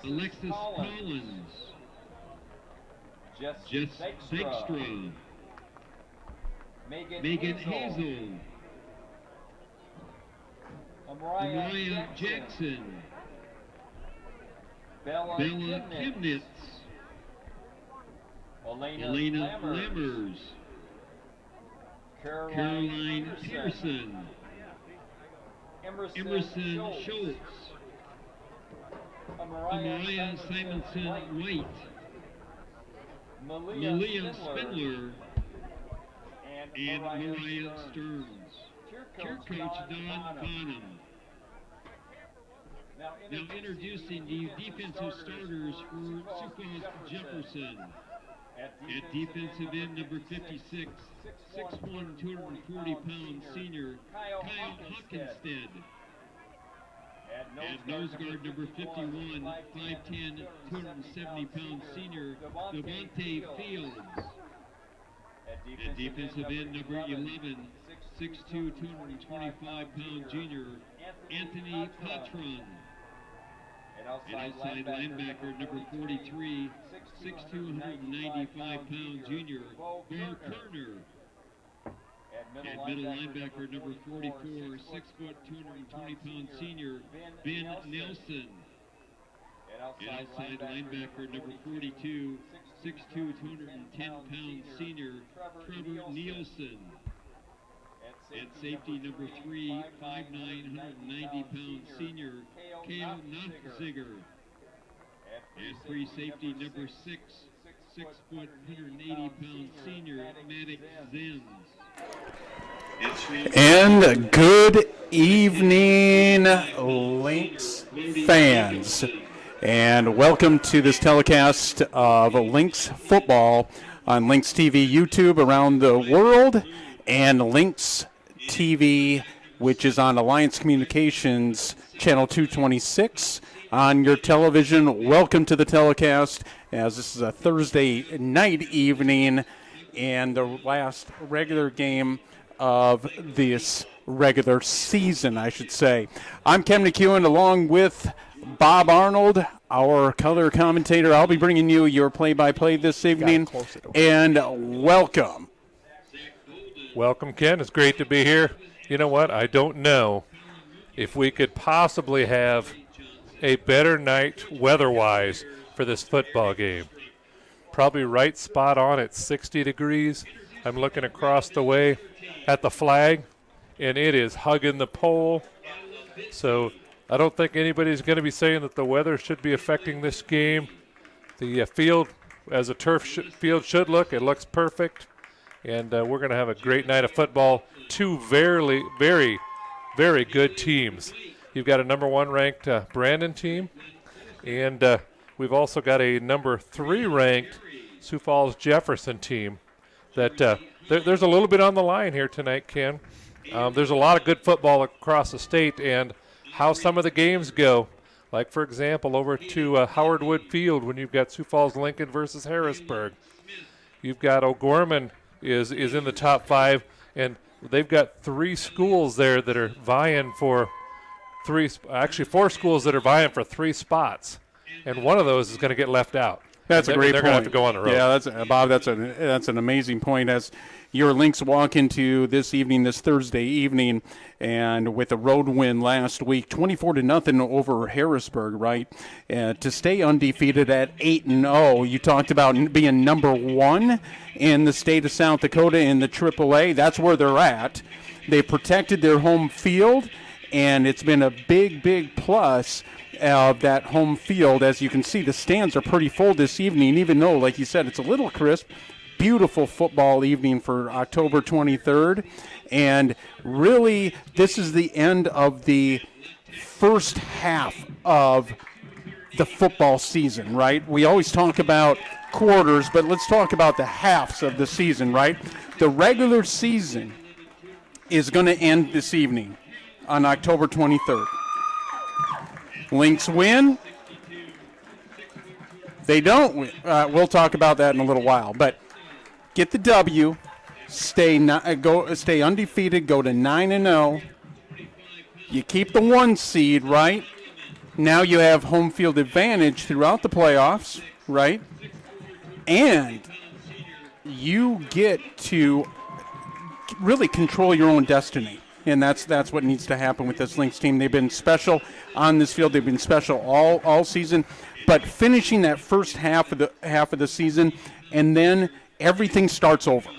Alexis Collins. Jess Dykstra. Megan Hazel. Mariah Jackson. Bella Kimnitz. Elena Lammers. Caroline Pearson. Emerson Schultz. Amariah Simonson White. Malia Spindler. And Mariah Stearns. Cheer coach Don Bonham. Now introducing the defensive starters for Sioux Falls Jefferson. At defensive end, number 56, 6'1", 240-pound senior Kyle Hawkinstead. At nose guard, number 51, 5'10", 270-pound senior Devontae Fields. At defensive end, number 11, 6'2", 225-pound junior Anthony Patron. And outside linebacker, number 43, 6'2", 195-pound junior Bo Kerner. At middle linebacker, number 44, 6 foot, 220-pound senior Ben Nelson. And outside linebacker, number 42, 6'2", 210-pound senior Trevor Nielsen. At safety, number 3, 5'9", 190-pound senior Kale Nachziger. At free safety, number 6, 6 foot, 180-pound senior Maddox Zenz. And good evening, Lynx fans, and welcome to this telecast of Lynx football on Lynx TV YouTube around the world, and Lynx TV, which is on Alliance Communications channel 226 on your television. Welcome to the telecast, as this is a Thursday night evening and the last regular game of this regular season, I should say. I'm Kevin McEwen along with Bob Arnold, our color commentator. I'll be bringing you your play-by-play this evening, and welcome. Welcome, Ken. It's great to be here. You know what? I don't know if we could possibly have a better night weather-wise for this football game. Probably right spot on at 60 degrees. I'm looking across the way at the flag, and it is hugging the pole. So I don't think anybody's going to be saying that the weather should be affecting this game. The field, as a turf field should look, it looks perfect. And we're going to have a great night of football. Two very, very, very good teams. You've got a number 1 ranked Brandon team, and we've also got a number 3 ranked Sioux Falls Jefferson team. That there's a little bit on the line here tonight, Ken. There's a lot of good football across the state, and how some of the games go. Like, for example, over to Howard Wood Field when you've got Sioux Falls Lincoln versus Harrisburg. You've got O'Gorman is in the top 5, and they've got 3 schools there that are vying for 4 schools that are vying for 3 spots, and one of those is going to get left out. That's a great point. They're going to have to go on the road. Yeah, Bob, that's an amazing point. As your Lynx walk into this evening, this Thursday evening, and with a road win last week, 24-0 over Harrisburg, right? To stay undefeated at 8-0. You talked about being number 1 in the state of South Dakota in the AAA. That's where they're at. They protected their home field, and it's been a big, big plus of that home field. As you can see, the stands are pretty full this evening, even though, like you said, it's a little crisp. Beautiful football evening for October 23rd. And really, this is the end of the first half of the football season, right? We always talk about quarters, but let's talk about the halves of the season, right? The regular season is going to end this evening on October 23rd. Lynx win. They don't win. We'll talk about that in a little while. But get the W, stay undefeated, go to 9-0. You keep the 1 seed, right? Now you have home field advantage throughout the playoffs, right? And you get to really control your own destiny. And that's what needs to happen with this Lynx team. They've been special on this field. They've been special all season. But finishing that first half of the season, and then everything starts over.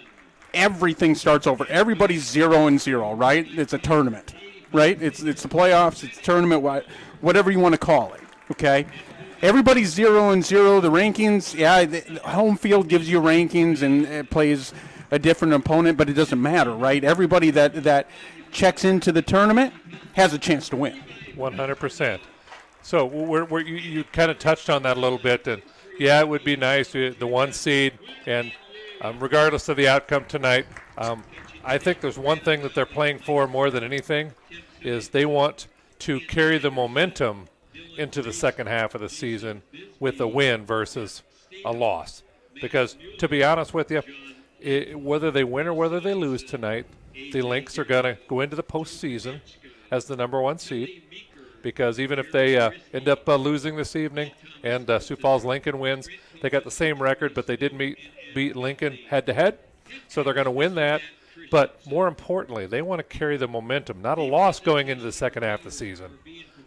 Everything starts over. Everybody's 0-0, right? It's a tournament, right? It's the playoffs. It's a tournament, whatever you want to call it. Okay. Everybody's 0-0. The rankings, the home field gives you rankings and it plays a different opponent, but it doesn't matter, right? Everybody that checks into the tournament has a chance to win. 100%. So you kind of touched on that a little bit, and it would be nice, the 1 seed, and regardless of the outcome tonight, I think there's one thing that they're playing for more than anything is they want to carry the momentum into the second half of the season with a win versus a loss. Because to be honest with you, whether they win or whether they lose tonight, the Lynx are going to go into the postseason as the number 1 seed. Because even if they end up losing this evening and Sioux Falls Lincoln wins, they got the same record, but they didn't beat Lincoln head-to-head. So they're going to win that. But more importantly, they want to carry the momentum, not a loss going into the second half of the season,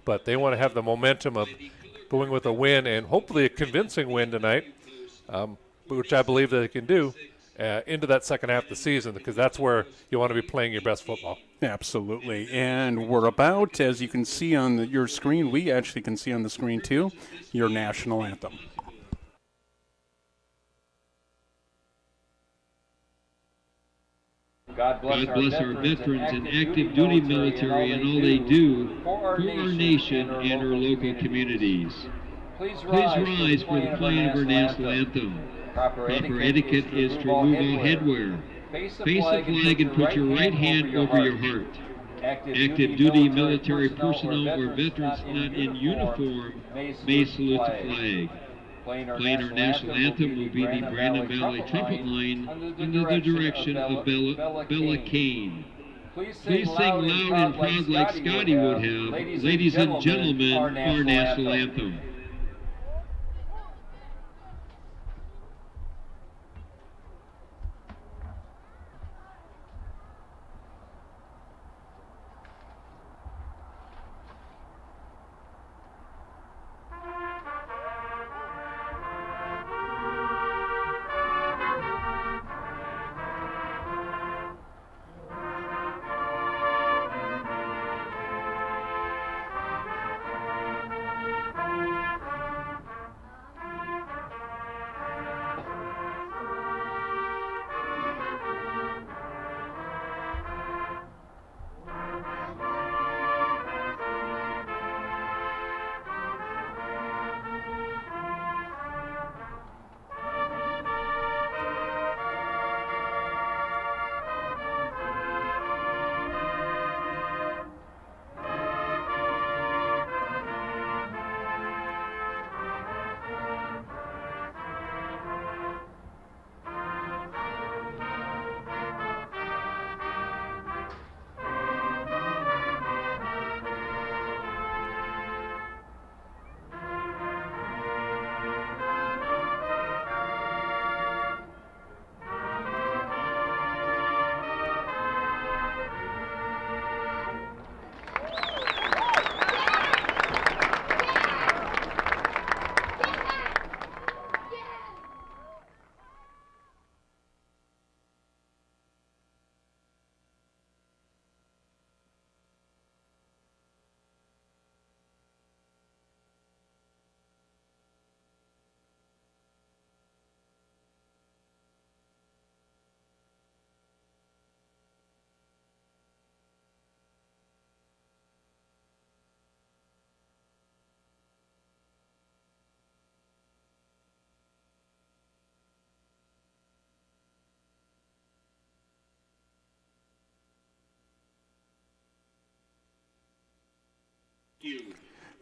but they want to have the momentum of going with a win and hopefully a convincing win tonight, which I believe that they can do, into that second half of the season, because that's where you want to be playing your best football. Absolutely. And we're about, as you can see on your screen, we actually can see on the screen too, your national anthem. God bless our veterans and active duty military and all they do for our nation and our local communities. Please rise for the playing of our national anthem. Proper etiquette is to remove all headwear. Face the flag and put your right hand over your heart. Active duty military personnel or veterans not in uniform may salute the flag. Playing our national anthem will be the Brandon Valley Trumpet Line under the direction of Bella Kane. Please sing loud and proud like Scotty would have. Ladies and gentlemen, our national anthem.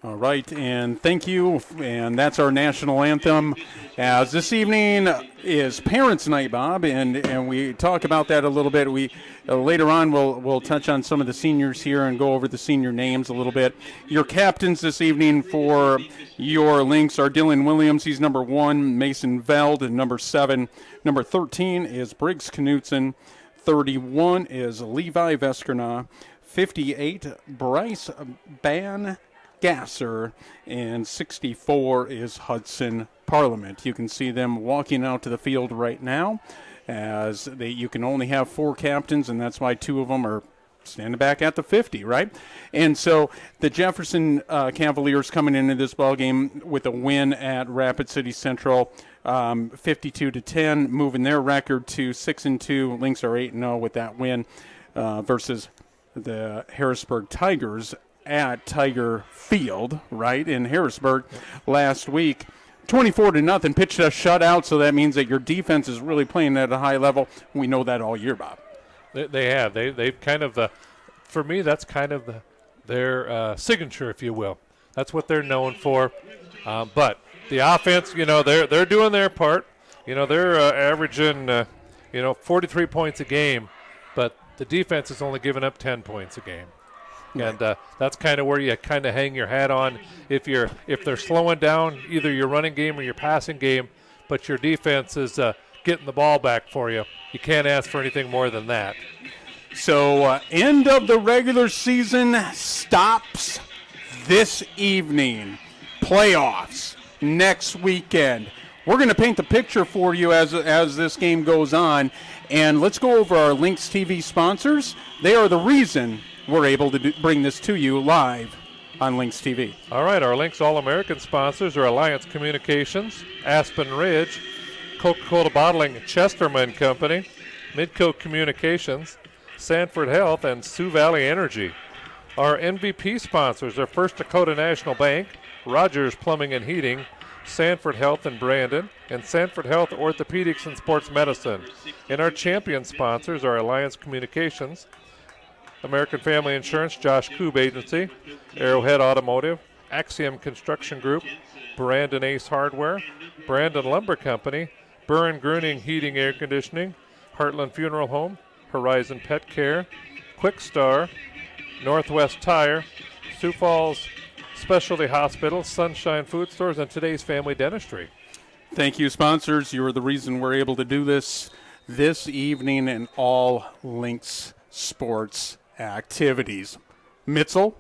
All right, and thank you. And that's our national anthem. As this evening is Parents' Night, Bob, and we talk about that a little bit. We later on we'll touch on some of the seniors here and go over the senior names a little bit. Your captains this evening for your Lynx are Dylan Williams. He's number 1. Mason Veld, number 7. Number 13 is Briggs Knutson. 31 is Levi Veskerna. 58, Bryce Ban Gasser, and 64 is Hudson Parliament. You can see them walking out to the field right now, as you can only have 4 captains, and that's why 2 of them are standing back at the 50, right? And so the Jefferson Cavaliers coming into this ball game with a win at Rapid City Central, 52-10, moving their record to 6-2. Lynx are 8-0 with that win versus the Harrisburg Tigers at Tiger Field, right, in Harrisburg last week. 24-0, pitched a shutout, so that means that your defense is really playing at a high level. We know that all year, Bob. They have. They've kind of, for me, that's kind of their signature, if you will. That's what they're known for. But the offense, they're doing their part. They're averaging, 43 points a game, but the defense is only giving up 10 points a game. And that's kind of where you kind of hang your hat on. If they're slowing down either your running game or your passing game, but your defense is getting the ball back for you, you can't ask for anything more than that. So end of the regular season stops this evening. Playoffs next weekend. We're going to paint the picture for you as this game goes on. And let's go over our Lynx TV sponsors. They are the reason we're able to bring this to you live on Lynx TV. All right, our Lynx All-American sponsors are Alliance Communications, Aspen Ridge, Coca-Cola Bottling, Chesterman Company, Midco Communications, Sanford Health, and Sioux Valley Energy. Our MVP sponsors are First Dakota National Bank, Rogers Plumbing and Heating, Sanford Health in Brandon, and Sanford Health Orthopedics and Sports Medicine. And our champion sponsors are Alliance Communications, American Family Insurance, Josh Koob Agency, Arrowhead Automotive, Axiom Construction Group, Brandon Ace Hardware, Brandon Lumber Company, Burren Gruning Heating Air Conditioning, Heartland Funeral Home, Horizon Pet Care, Quick Star, Northwest Tire, Sioux Falls Specialty Hospital, Sunshine Food Stores, and Today's Family Dentistry. Thank you, sponsors. You are the reason we're able to do this evening in all Lynx sports activities. Mitzel,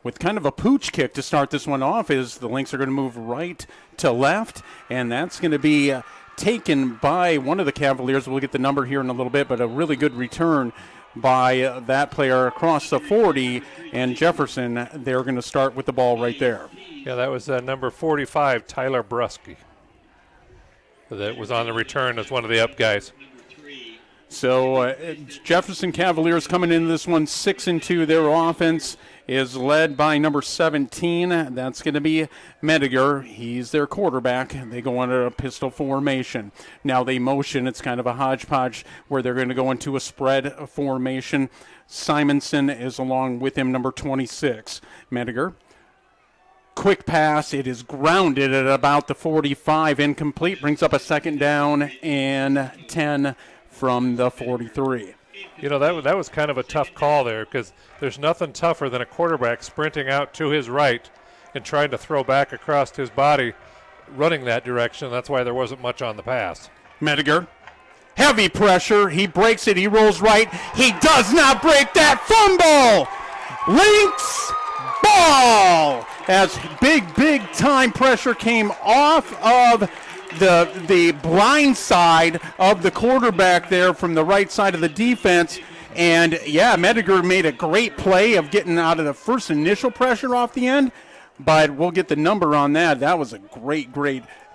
with kind of a pooch kick to start this one off, is the Lynx are going to move right to left, and that's going to be taken by one of the Cavaliers. We'll get the number here in a little bit, but a really good return by that player across the 40, and Jefferson, they're going to start with the ball right there. Yeah, that was number 45, Tyler Brusky. That was on the return as one of the up guys. So Jefferson Cavaliers coming into this one 6-2. Their offense is led by number 17. That's going to be Mediger. He's their quarterback. They go under a pistol formation. Now they motion. It's kind of a hodgepodge where they're going to go into a spread formation. Simonson is along with him, number 26. Mediger. Quick pass. It is grounded at about the 45. Incomplete. Brings up a second down and 10 from the 43. That was kind of a tough call there, because there's nothing tougher than a quarterback sprinting out to his right and trying to throw back across his body, running that direction. That's why there wasn't much on the pass. Mediger, heavy pressure. He breaks it. He rolls right. He does not break that fumble. Lynx ball. As big time pressure came off of the blind side of the quarterback there from the right side of the defense. And, yeah, Mediger made a great play of getting out of the first initial pressure off the end, but we'll get the number on that. That was a great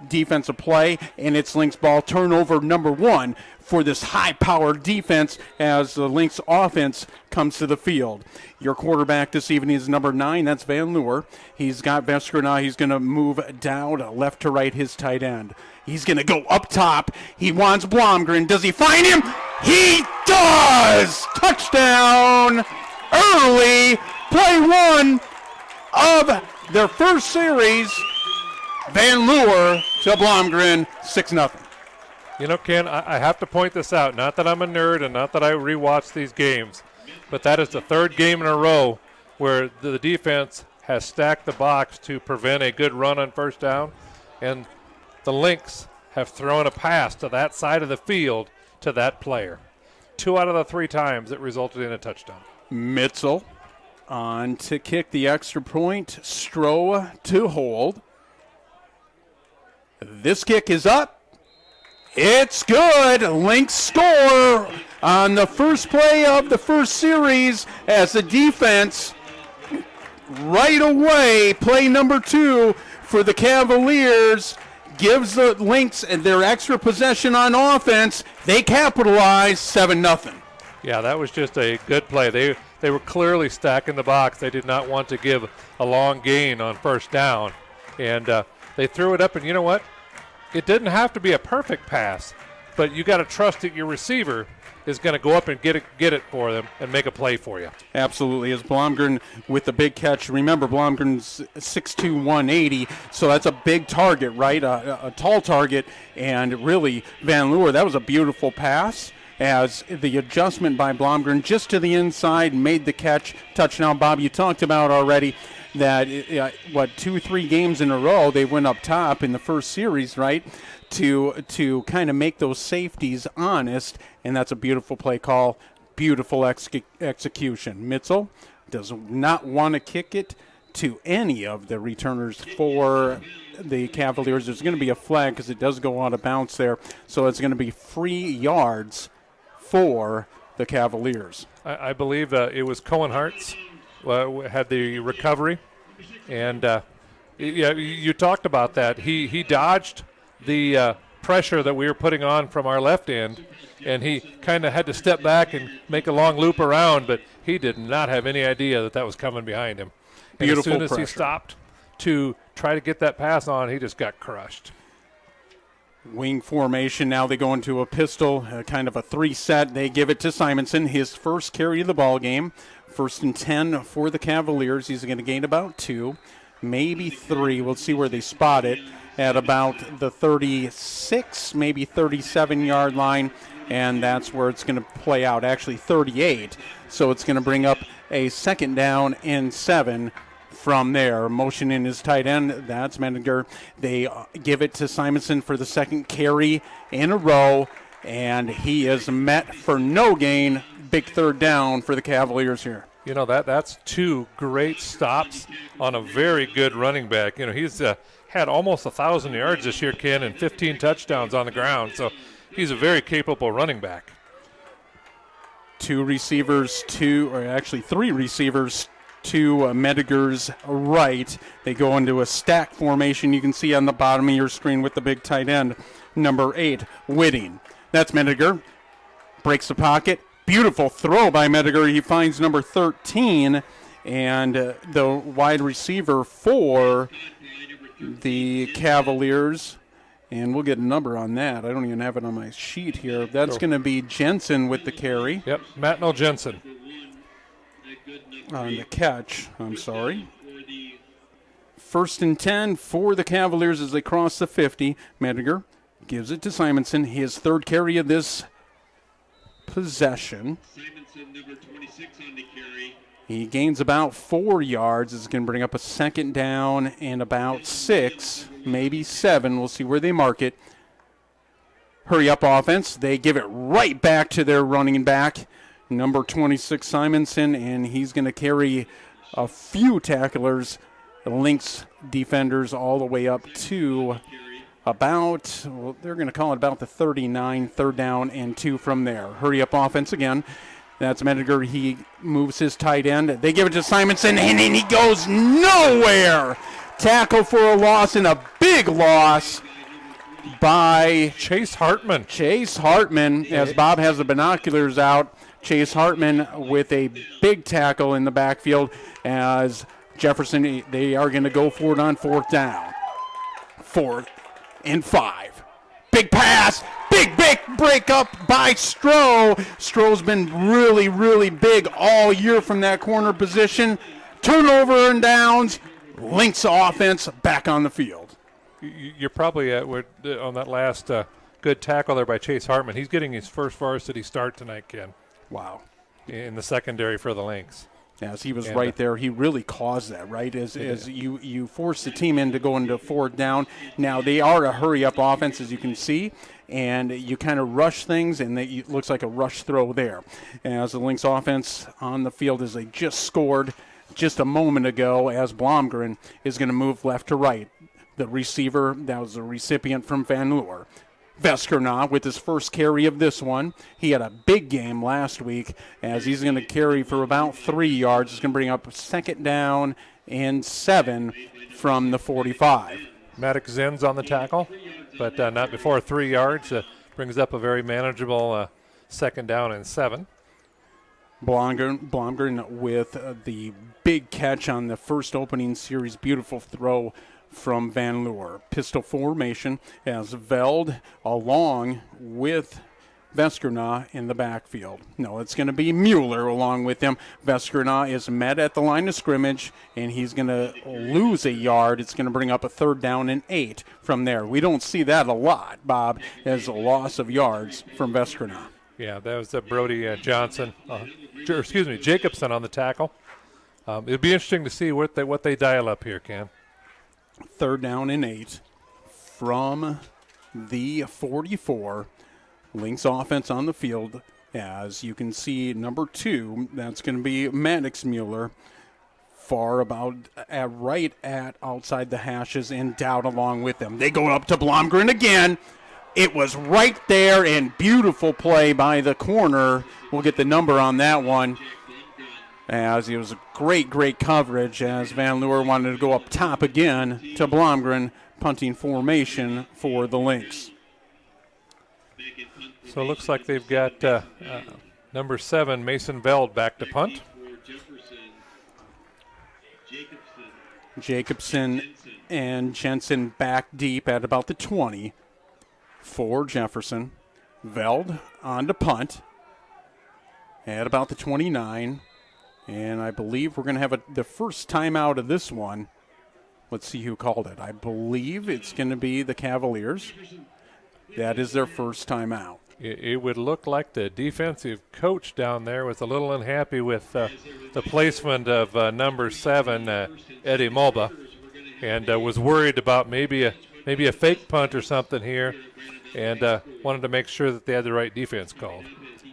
defensive play, and it's Lynx ball, turnover number 1 for this high-powered defense as the Lynx offense comes to the field. Your quarterback this evening is number 9. That's Van Leeuwer. He's got Vesker now. He's going to move down left to right, his tight end. He's going to go up top. He wants Blomgren. Does he find him? He does! Touchdown! Early play 1 of their first series. Van Leeuwen to Blomgren, 6-0. You know, Ken, I have to point this out. Not that I'm a nerd and not that I rewatch these games, but that is the third game in a row where the defense has stacked the box to prevent a good run on first down, and the Lynx have thrown a pass to that side of the field to that player. 2 out of the 3 times it resulted in a touchdown. Mitzel on to kick the extra point. Stroh to hold. This kick is up. It's good. Lynx score on the first play of the first series as the defense right away, play number 2 for the Cavaliers, gives the Lynx their extra possession on offense. They capitalize 7-0. Yeah, that was just a good play. They were clearly stacking the box. They did not want to give a long gain on first down. And they threw it up, and you know what? It didn't have to be a perfect pass, but you got to trust that your receiver is going to go up and get it for them and make a play for you. Absolutely. As Blomgren with the big catch. Remember, Blomgren's 6'2", 180, so that's a big target, right? A tall target. And really, Van Leeuwen, that was a beautiful pass as the adjustment by Blomgren just to the inside made the catch. Touchdown. Bob, you talked about already that, 2-3 games in a row, they went up top in the first series, right, to kind of make those safeties honest, and that's a beautiful play call, beautiful execution. Mitzel does not want to kick it to any of the returners for the Cavaliers. There's going to be a flag because it does go out of bounds there, so it's going to be free yards for the Cavaliers. I believe it was Cohen Hartz had the recovery, and yeah, you talked about that. He dodged the pressure that we were putting on from our left end, and he kind of had to step back and make a long loop around, but he did not have any idea that was coming behind him. Beautiful and as soon pressure. as he stopped to try to get that pass on, he just got crushed. Wing formation. Now they go into a pistol, kind of a 3-set. They give it to Simonson, his first carry of the ball game. 1st and 10 for the Cavaliers. He's going to gain about 2, maybe 3. We'll see where they spot it at about the 36, maybe 37-yard line, and that's where it's going to play out. Actually, 38. So it's going to bring up a 2nd down and 7 from there. Motion in his tight end. That's Mendinger. They give it to Simonson for the 2nd carry in a row, and he is met for no gain. Big 3rd down for the Cavaliers here. You know, that's 2 great stops on a very good running back. You know, he's had almost 1,000 yards this year, Ken, and 15 touchdowns on the ground. So he's a very capable running back. 3 receivers to Mediger's right. They go into a stack formation. You can see on the bottom of your screen with the big tight end, number 8, Whitting. That's Mediger. Breaks the pocket. Beautiful throw by Mediger. He finds number 13, and the wide receiver for the Cavaliers, and we'll get a number on that. I don't even have it on my sheet here. That's going to be Jensen with the carry. Yep, Matnell Jensen. On the catch, I'm sorry. 1st and 10 for the Cavaliers as they cross the 50. Mediger gives it to Simonson, his 3rd carry of this possession. Simonson, number 26 on the carry. He gains about 4 yards. It's going to bring up a 2nd down and about 6, maybe 7. We'll see where they mark it. Hurry up offense. They give it right back to their running back, number 26 Simonson, and he's going to carry a few tacklers, the Lynx defenders, all the way up to about, well, they're going to call it about the 39, 3rd down and 2 from there. Hurry up offense again. That's Mediger. He moves his tight end. They give it to Simonson, and he goes nowhere. Tackle for a loss, and a big loss by Chase Hartman. Chase Hartman, as Bob has the binoculars out. Chase Hartman with a big tackle in the backfield as Jefferson, they are going to go for it on 4th down. 4th and 5. Big pass. Big break up by Stroh. Stroh's been really, really big all year from that corner position. Turnover and downs. Lynx offense back on the field. You're probably on that last good tackle there by Chase Hartman. He's getting his first varsity start tonight, Ken. Wow. In the secondary for the Lynx. Yes, he was right there. He really caused that, right? As you force the team in to go into fourth down. Now, they are a hurry-up offense, as you can see, and you kind of rush things, and it looks like a rush throw there. As the Lynx offense on the field as they just scored just a moment ago, as Blomgren is going to move left to right. The receiver, that was a recipient from Van Loer. Veskerna with his first carry of this one. He had a big game last week as he's going to carry for about 3 yards. It's going to bring up 2nd down and 7 from the 45. Maddox Zen's on the tackle, but not before 3 yards. Brings up a very manageable 2nd down and 7. Blomgren with the big catch on the first opening series. Beautiful throw from Van Loer. Pistol formation as Veld along with Veskerna in the backfield. No, it's going to be Mueller along with him. Veskerna is met at the line of scrimmage, and he's going to lose a yard. It's going to bring up a 3rd down and 8 from there. We don't see that a lot, Bob, as a loss of yards from Veskerna. Yeah, that was Brody Jacobson on the tackle. It'd be interesting to see what they dial up here, Ken. 3rd down and 8 from the 44. Lynx offense on the field. As you can see, number 2, that's going to be Maddox Mueller. Far about right at outside the hashes and down along with them. They go up to Blomgren again. It was right there, and beautiful play by the corner. We'll get the number on that one. As it was a great coverage as Van Loer wanted to go up top again to Blomgren, punting formation for the Lynx. So it looks like they've got number 7, Mason Veld, back to punt. Jacobson and Jensen back deep at about the 20 for Jefferson. Veld on to punt at about the 29. And I believe we're going to have the first timeout of this one. Let's see who called it. I believe it's going to be the Cavaliers. That is their first timeout. It would look like the defensive coach down there was a little unhappy with the placement of number 7, Eddie Mulba, and was worried about maybe a fake punt or something here, and wanted to make sure that they had the right defense called.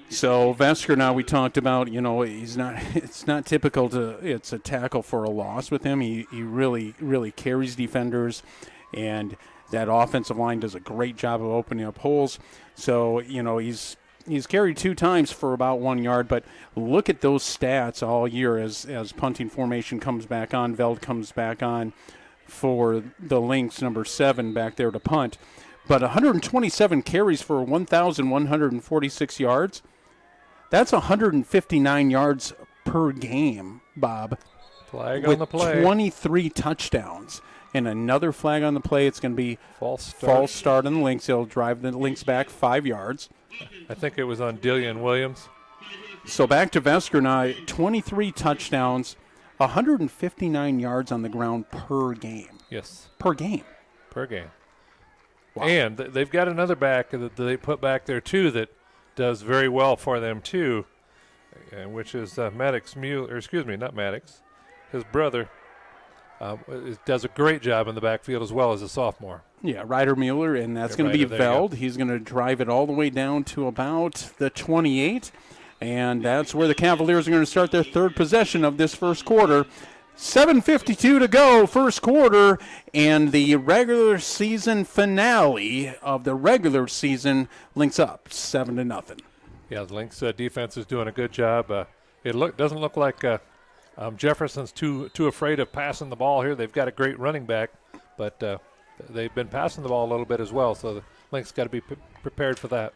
So Vesker, now we talked about, it's not typical it's a tackle for a loss with him. He really carries defenders, and that offensive line does a great job of opening up holes. So, he's carried 2 times for about 1 yard, but look at those stats all year as punting formation comes back on. Veld comes back on for the Lynx, number 7 back there to punt. But 127 carries for 1,146 yards. That's 159 yards per game, Bob. Flag on the play. 23 touchdowns. And another flag on the play. It's going to be false start on the Lynx. It'll drive the Lynx back 5 yards. I think it was on Dillian Williams. So back to Vesker now. 23 touchdowns, 159 yards on the ground per game. Yes. Per game. Wow. And they've got another back that they put back there, too, that does very well for them, too, which is Maddox Mueller. Not Maddox. His brother does a great job in the backfield as well as a sophomore. Yeah, Ryder Mueller, and that's going to be Veld. He's going to drive it all the way down to about the 28, and that's where the Cavaliers are going to start their third possession of this first quarter. 7:52 to go, first quarter, and the regular season finale of the regular season. Lynx up 7-0. Yeah, the Lynx defense is doing a good job. It doesn't look like Jefferson's too afraid of passing the ball here. They've got a great running back, but they've been passing the ball a little bit as well, so the Lynx got to be prepared for that.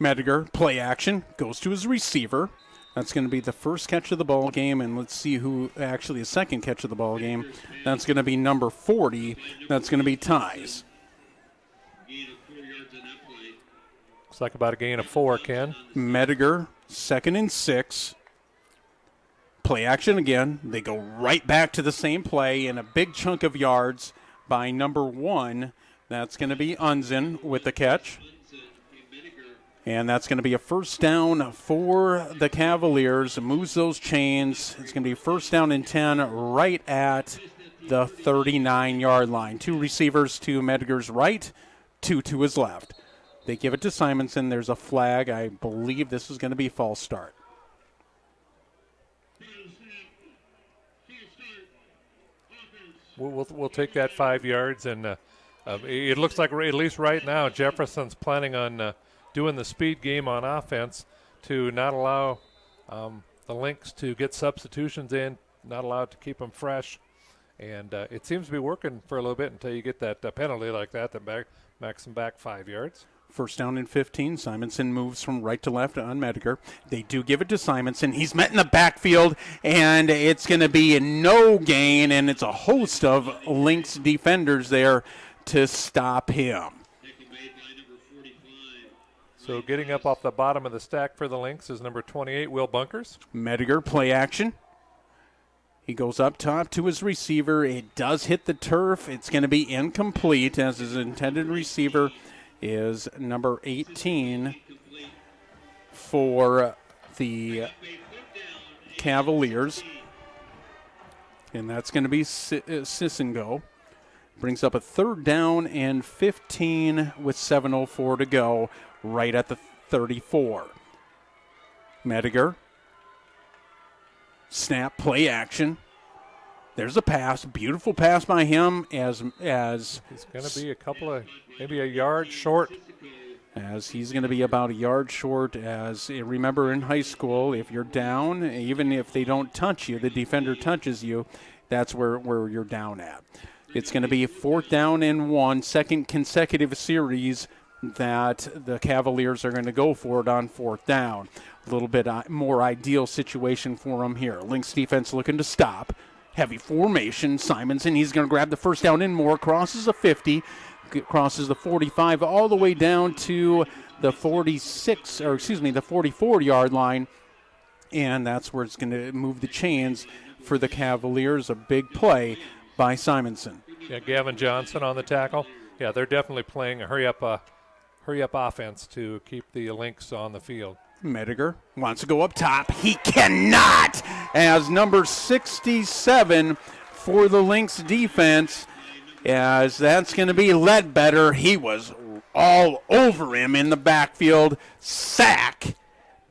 Mediger, play action, goes to his receiver. That's going to be the first catch of the ball game, and let's see who actually a second catch of the ball game. That's going to be number 40. That's going to be Ties. Looks like about a gain of 4, Ken. Mediger, 2nd and 6. Play action again. They go right back to the same play and a big chunk of yards by number 1. That's going to be Unzen with the catch. And that's going to be a first down for the Cavaliers. Moves those chains. It's going to be first down and 10 right at the 39-yard line. 2 receivers to Medgar's right, 2 to his left. They give it to Simonson. There's a flag. I believe this is going to be false start. We'll take that 5 yards, and it looks like at least right now Jefferson's planning on doing the speed game on offense to not allow the Lynx to get substitutions in, not allowed to keep them fresh. And it seems to be working for a little bit until you get that penalty like that backs them back 5 yards. First down and 15. Simonson moves from right to left on Medgar. They do give it to Simonson. He's met in the backfield, and it's going to be a no gain, and it's a host of Lynx defenders there to stop him. So getting up off the bottom of the stack for the Lynx is number 28, Will Bunkers. Medgar, play action. He goes up top to his receiver. It does hit the turf. It's going to be incomplete, as his intended receiver is number 18 for the Cavaliers. And that's going to be Sissingo. Brings up a third down and 15 with 7:04 to go, right at the 34. Medgar. Snap, play action. There's a pass, beautiful pass by him as he's going to be maybe a yard short. As he's going to be about a yard short. As remember in high school, if you're down, even if they don't touch you, the defender touches you, that's where you're down at. It's going to be 4th down and 1, second consecutive series that the Cavaliers are going to go for it on 4th down. A little bit more ideal situation for them here. Lynx defense looking to stop. Heavy formation. Simonson, he's going to grab the first down and more. Crosses the 50, crosses the 45, all the way down to the 44-yard line. And that's where it's going to move the chains for the Cavaliers. A big play by Simonson. Yeah, Gavin Johnson on the tackle. Yeah, they're definitely playing a hurry-up offense to keep the Lynx on the field. Medgar wants to go up top. He cannot, as number 67 for the Lynx defense, as that's going to be Ledbetter. He was all over him in the backfield. Sack.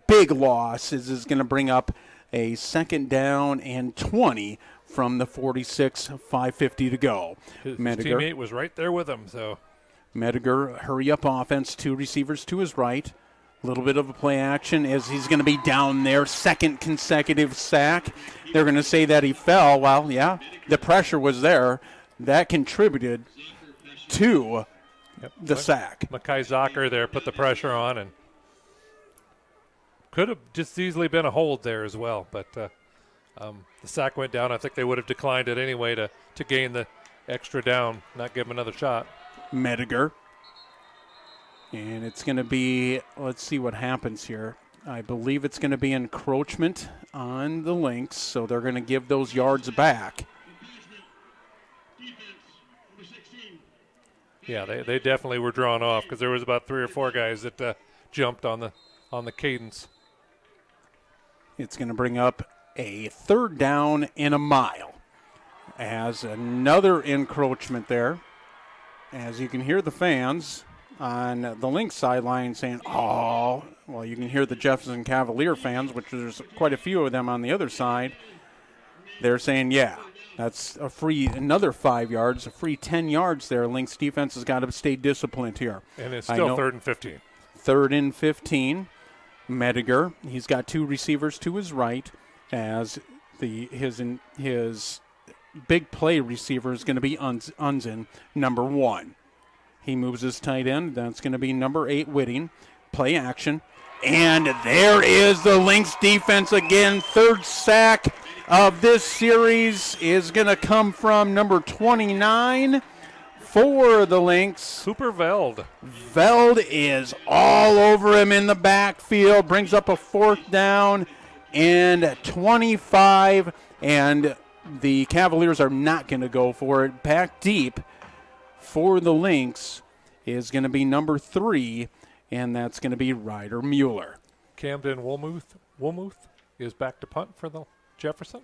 Big loss. This is going to bring up a 2nd down and 20 from the 46, 5:50 to go. His teammate was right there with him. So Medgar, hurry-up offense, 2 receivers to his right. A little bit of a play action as he's going to be down there. 2nd consecutive sack. They're going to say that he fell. Well, yeah, the pressure was there. That contributed to the sack. Mackay Zocker there put the pressure on, and could have just easily been a hold there as well. But the sack went down. I think they would have declined it anyway to gain the extra down, not give him another shot. Medgar. And it's going to be, let's see what happens here. I believe it's going to be encroachment on the Lynx, so they're going to give those yards back. Yeah, they definitely were drawn off because there was about 3 or 4 guys that jumped on the cadence. It's going to bring up a 3rd down and a mile. As another encroachment there. As you can hear the fans on the Lynx sideline saying, oh, well, you can hear the Jefferson Cavalier fans, which there's quite a few of them on the other side. They're saying, yeah, that's another 5 yards, a free 10 yards there. Lynx defense has got to stay disciplined here. And it's still 3rd and 15. 3rd and 15. Medgar, he's got 2 receivers to his right, as his big play receiver is going to be Unzen, number 1. He moves his tight end. That's going to be number 8, Whitting. Play action. And there is the Lynx defense again. 3rd sack of this series is going to come from number 29 for the Lynx. Cooper Veld. Veld is all over him in the backfield. Brings up a 4th down and 25, and the Cavaliers are not going to go for it. Back deep for the Lynx is going to be number 3, and that's going to be Ryder Mueller. Camden Woolmuth is back to punt for the Jefferson.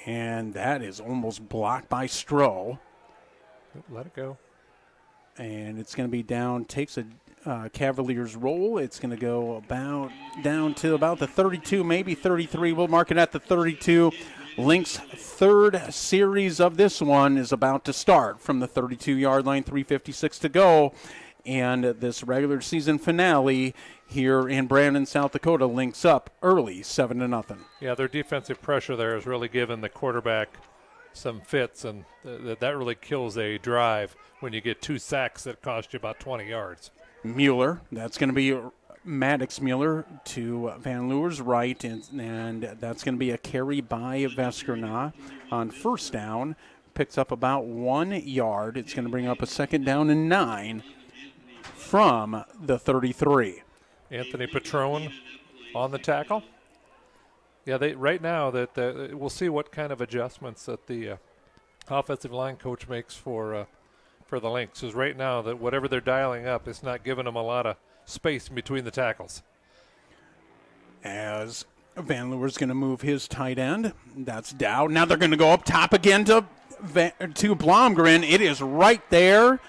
And that is almost blocked by Stroh. Let it go. And it's going to be down, takes a Cavaliers roll. It's going to go down to about the 32, maybe 33. We'll mark it at the 32. Lynx' third series of this one is about to start from the 32-yard line, 3:56 to go. And this regular season finale here in Brandon, South Dakota, Lynx up early, 7-0. Yeah, their defensive pressure there has really given the quarterback some fits, and that really kills a drive when you get 2 sacks that cost you about 20 yards. Mueller, that's going to be Maddox Mueller to Van Leeuwen's right, and that's going to be a carry by Veskerna on first down. Picks up about 1 yard. It's going to bring up a 2nd down and 9 from the 33. Anthony Petrone on the tackle. Yeah, right now that we'll see what kind of adjustments that the offensive line coach makes for the Lynx. Because right now that whatever they're dialing up, it's not giving them a lot of space between the tackles. As Van Leeuwen's going to move his tight end, that's Dow. Now they're going to go up top again to Blomgren. It is right there.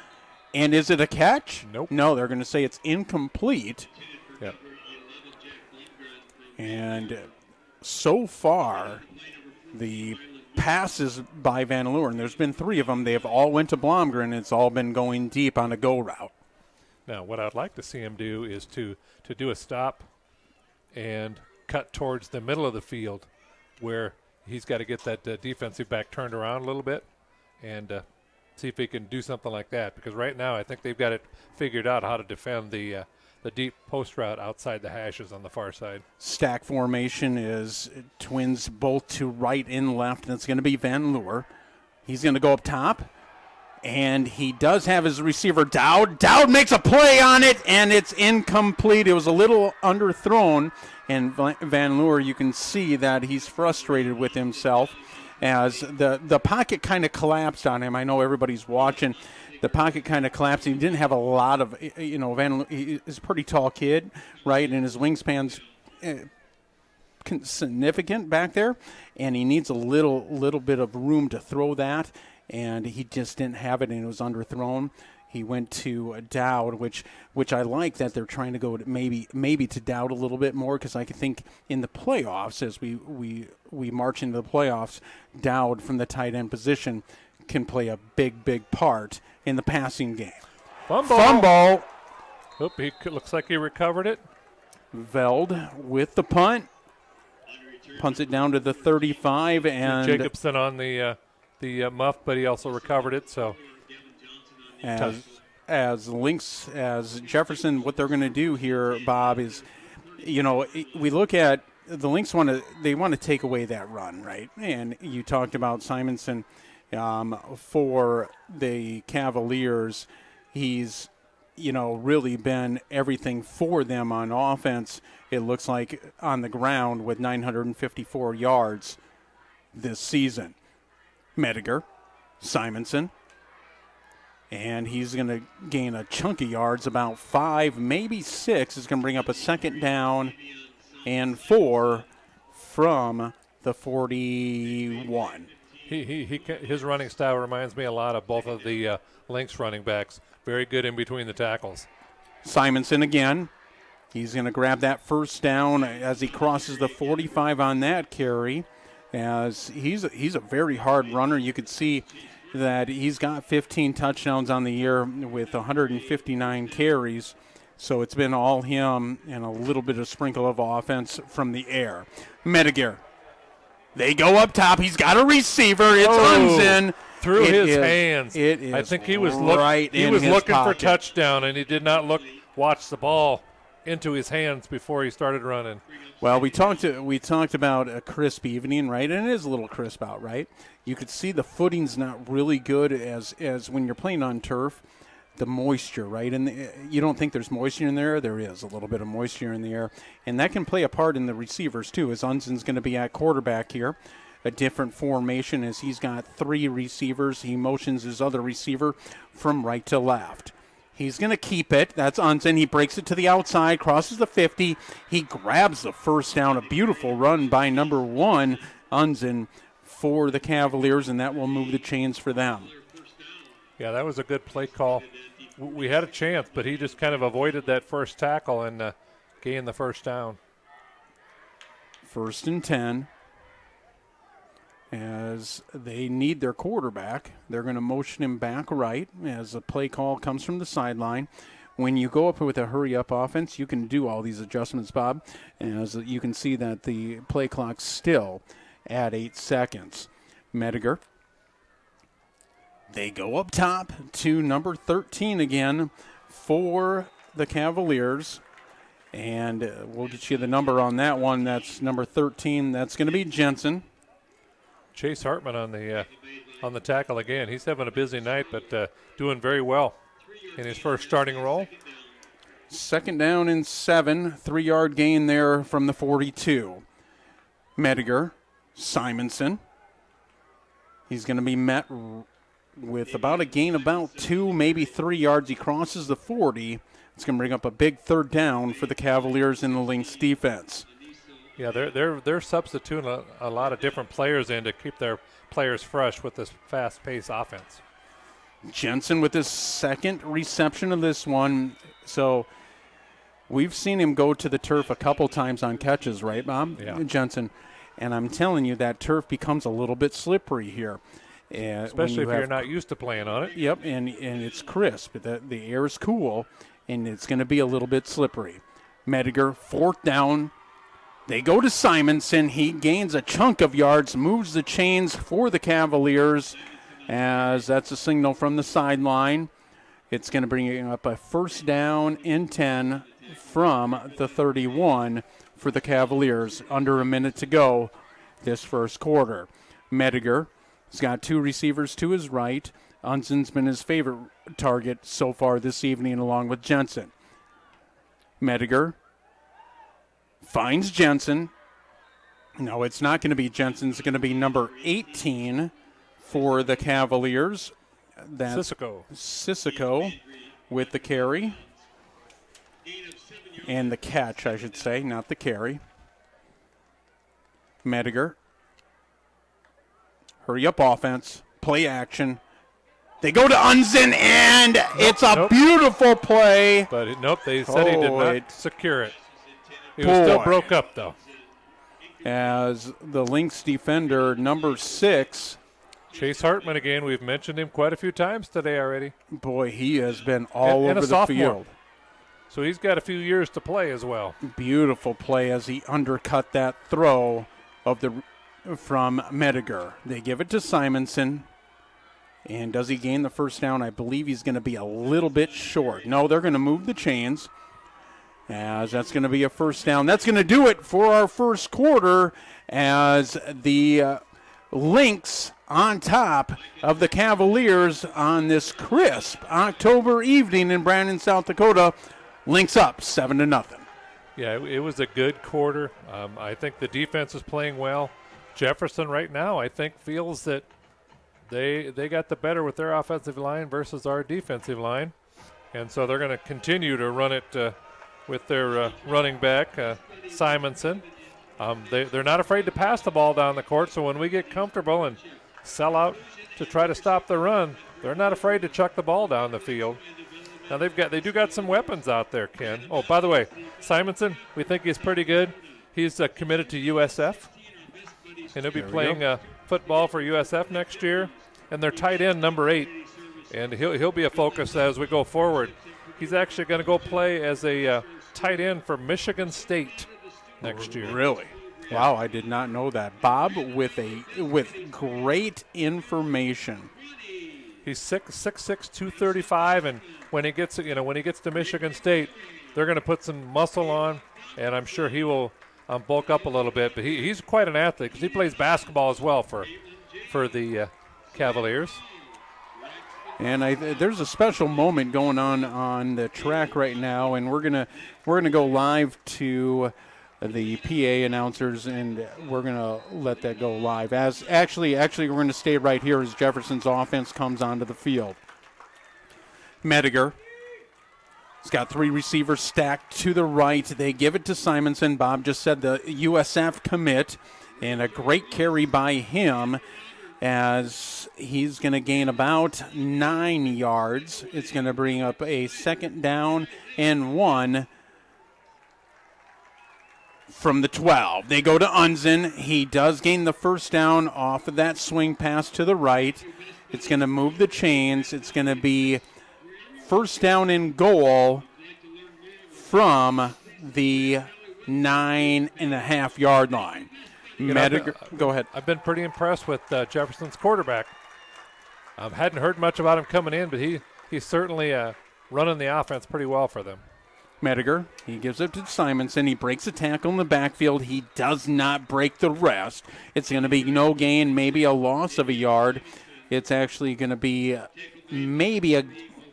And is it a catch? Nope. No, they're going to say it's incomplete. Yep. And so far, the passes by Van Leeuwen, there's been 3 of them. They have all went to Blomgren. It's all been going deep on a go route. Now, what I'd like to see him do is to do a stop and cut towards the middle of the field where he's got to get that defensive back turned around a little bit and see if he can do something like that. Because right now I think they've got it figured out how to defend the deep post route outside the hashes on the far side. Stack formation is twins both to right and left, and it's going to be Van Leeuwen. He's going to go up top, and he does have his receiver Dowd. Dowd makes a play on it, and it's incomplete. It was a little underthrown, and Van Leeuwen, you can see that he's frustrated with himself as the pocket kind of collapsed on him. I know everybody's watching. The pocket kind of collapsed. He didn't have a lot of, he's a pretty tall kid, right? And his wingspan's significant back there, and he needs a little bit of room to throw that, and he just didn't have it, and it was underthrown. He went to Dowd, which I like that they're trying to go to maybe to Dowd a little bit more, because I think in the playoffs, as we march into the playoffs, Dowd from the tight end position can play a big part in the passing game. Fumble. Oop, he looks like he recovered it. Veld with the punt. Punts it down to the 35. And Jacobson on the muff, but he also recovered it. So as Lynx, as Jefferson, what they're going to do here, Bob, is, we look at the Lynx want to take away that run, right? And you talked about Simonson. For the Cavaliers, he's, really been everything for them on offense. It looks like on the ground with 954 yards this season. Mediger, Simonson, and he's going to gain a chunk of yards, about 5, maybe 6. It's going to bring up a 2nd down and 4 from the 41. His running style reminds me a lot of both of the Lynx running backs. Very good in between the tackles. Simonson again. He's going to grab that first down as he crosses the 45 on that carry. As he's a very hard runner. You could see that he's got 15 touchdowns on the year with 159 carries. So it's been all him and a little bit of sprinkle of offense from the air. Mediger. They go up top. He's got a receiver. It's Unzen. Through his hands. It is. I think he was right in his looking pocket for touchdown, and he did not watch the ball into his hands before he started running. Well, we talked about a crisp evening, right? And it is a little crisp out, right? You could see the footing's not really good as when you're playing on turf. the moisture, right? And you don't think there's moisture in there. There is a little bit of moisture in the air. And that can play a part in the receivers, too, as Unzen's going to be at quarterback here. A different formation as he's got 3 receivers. He motions his other receiver from right to left. He's going to keep it. That's Unzen. He breaks it to the outside, crosses the 50. He grabs the first down. A beautiful run by number 1, Unzen, for the Cavaliers, and that will move the chains for them. Yeah, that was a good play call. We had a chance, but he just kind of avoided that first tackle and gained the first down. 1st and 10. As they need their quarterback, they're going to motion him back right as a play call comes from the sideline. When you go up with a hurry-up offense, you can do all these adjustments, Bob. As you can see that the play clock's still at 8 seconds. Mediger. They go up top to number 13 again for the Cavaliers. And we'll get you the number on that one. That's number 13. That's going to be Jensen. Chase Hartman on the tackle again. He's having a busy night, but doing very well in his first starting role. 2nd down and 7, 3-yard gain there from the 42. Mediger, Simonson. He's going to be met with about a gain about 2, maybe 3 yards. He crosses the 40. It's going to bring up a big 3rd down for the Cavaliers in the Lynx defense. Yeah, they're substituting a lot of different players in to keep their players fresh with this fast-paced offense. Jensen with his 2nd reception of this one. So we've seen him go to the turf a couple times on catches, right, Bob? Yeah. Jensen. And I'm telling you, that turf becomes a little bit slippery here. Especially if you're not used to playing on it. Yep, and it's crisp. The air is cool, and it's going to be a little bit slippery. Mediger, 4th down. They go to Simonson. He gains a chunk of yards, moves the chains for the Cavaliers, as that's a signal from the sideline. It's going to bring up a 1st down and 10 from the 31 for the Cavaliers. Under a minute to go this first quarter. Mediger has got 2 receivers to his right. Unzen's been his favorite target so far this evening, along with Jensen. Mediger finds Jensen. No, it's not going to be Jensen. It's going to be number 18 for the Cavaliers. That's Sissoko with the carry. And the catch, I should say, not the carry. Mediger. Hurry up offense. Play action. They go to Unzen, and it's a beautiful play. But nope, they said he did not secure it. It was still broke up, though. As the Lynx defender, number 6. Chase Hartman again. We've mentioned him quite a few times today already. Boy, he has been all over the field. So he's got a few years to play as well. Beautiful play as he undercut that throw from Mediger. They give it to Simonson. And does he gain the first down? I believe he's going to be a little bit short. No, they're going to move the chains, as that's going to be a first down. That's going to do it for our first quarter, as the Lynx on top of the Cavaliers on this crisp October evening in Brandon, South Dakota. Lynx up 7-0. Yeah, it was a good quarter. I think the defense is playing well. Jefferson right now, I think, feels that they got the better with their offensive line versus our defensive line. And so they're going to continue to run it with their running back, Simonson. They're not afraid to pass the ball down the court, so when we get comfortable and sell out to try to stop the run, they're not afraid to chuck the ball down the field. Now they do got some weapons out there, Ken. Oh, by the way, Simonson, we think he's pretty good. He's committed to USF, and he'll be playing football for USF next year. And their tight end, number 8, and he'll be a focus as we go forward. He's actually going to go play as a tight end for Michigan State next year. Really? Yeah. Wow, I did not know that. Bob with great information. He's 6'6", 235, and when he gets to Michigan State, they're going to put some muscle on, and I'm sure he will bulk up a little bit. But he's quite an athlete because he plays basketball as well for the Cavaliers. And there's a special moment going on the track right now, and we're gonna go live to the PA announcers, and we're gonna let that go live. As actually we're gonna stay right here as Jefferson's offense comes onto the field. Mediger. He's got 3 receivers stacked to the right. They give it to Simonson. Bob just said the USF commit, and a great carry by him as he's going to gain about 9 yards. It's going to bring up a 2nd down and 1 from the 12. They go to Unzen. He does gain the 1st down off of that swing pass to the right. It's going to move the chains. It's going to be 1st down and goal from the 9.5-yard line. Go ahead. I've been pretty impressed with Jefferson's quarterback. I hadn't heard much about him coming in, but he's certainly running the offense pretty well for them. Mediger, he gives it to Simonson. He breaks a tackle in the backfield. He does not break the rest. It's going to be no gain, maybe a loss of a yard. It's actually going to be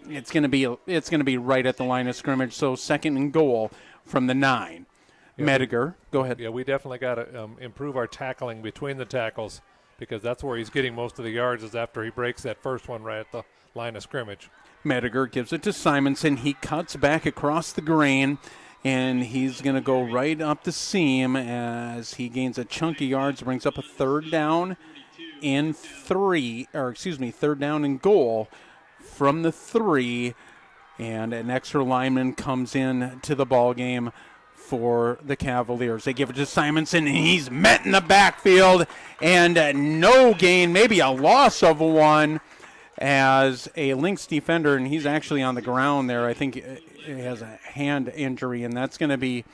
it's going to be right at the line of scrimmage. So 2nd and goal from the 9. Yeah, Mediger, go ahead. Yeah, we definitely got to improve our tackling between the tackles, because that's where he's getting most of the yards, is after he breaks that first one right at the line of scrimmage. Mediger gives it to Simonson. He cuts back across the grain, and he's going to go right up the seam as he gains a chunk of yards, brings up a 3rd down and 3rd down and goal from the 3, and an extra lineman comes in to the ball game for the Cavaliers. They give it to Simonson, and he's met in the backfield, and no gain, maybe a loss of 1 as a Lynx defender, and he's actually on the ground there. I think he has a hand injury, and that's going to be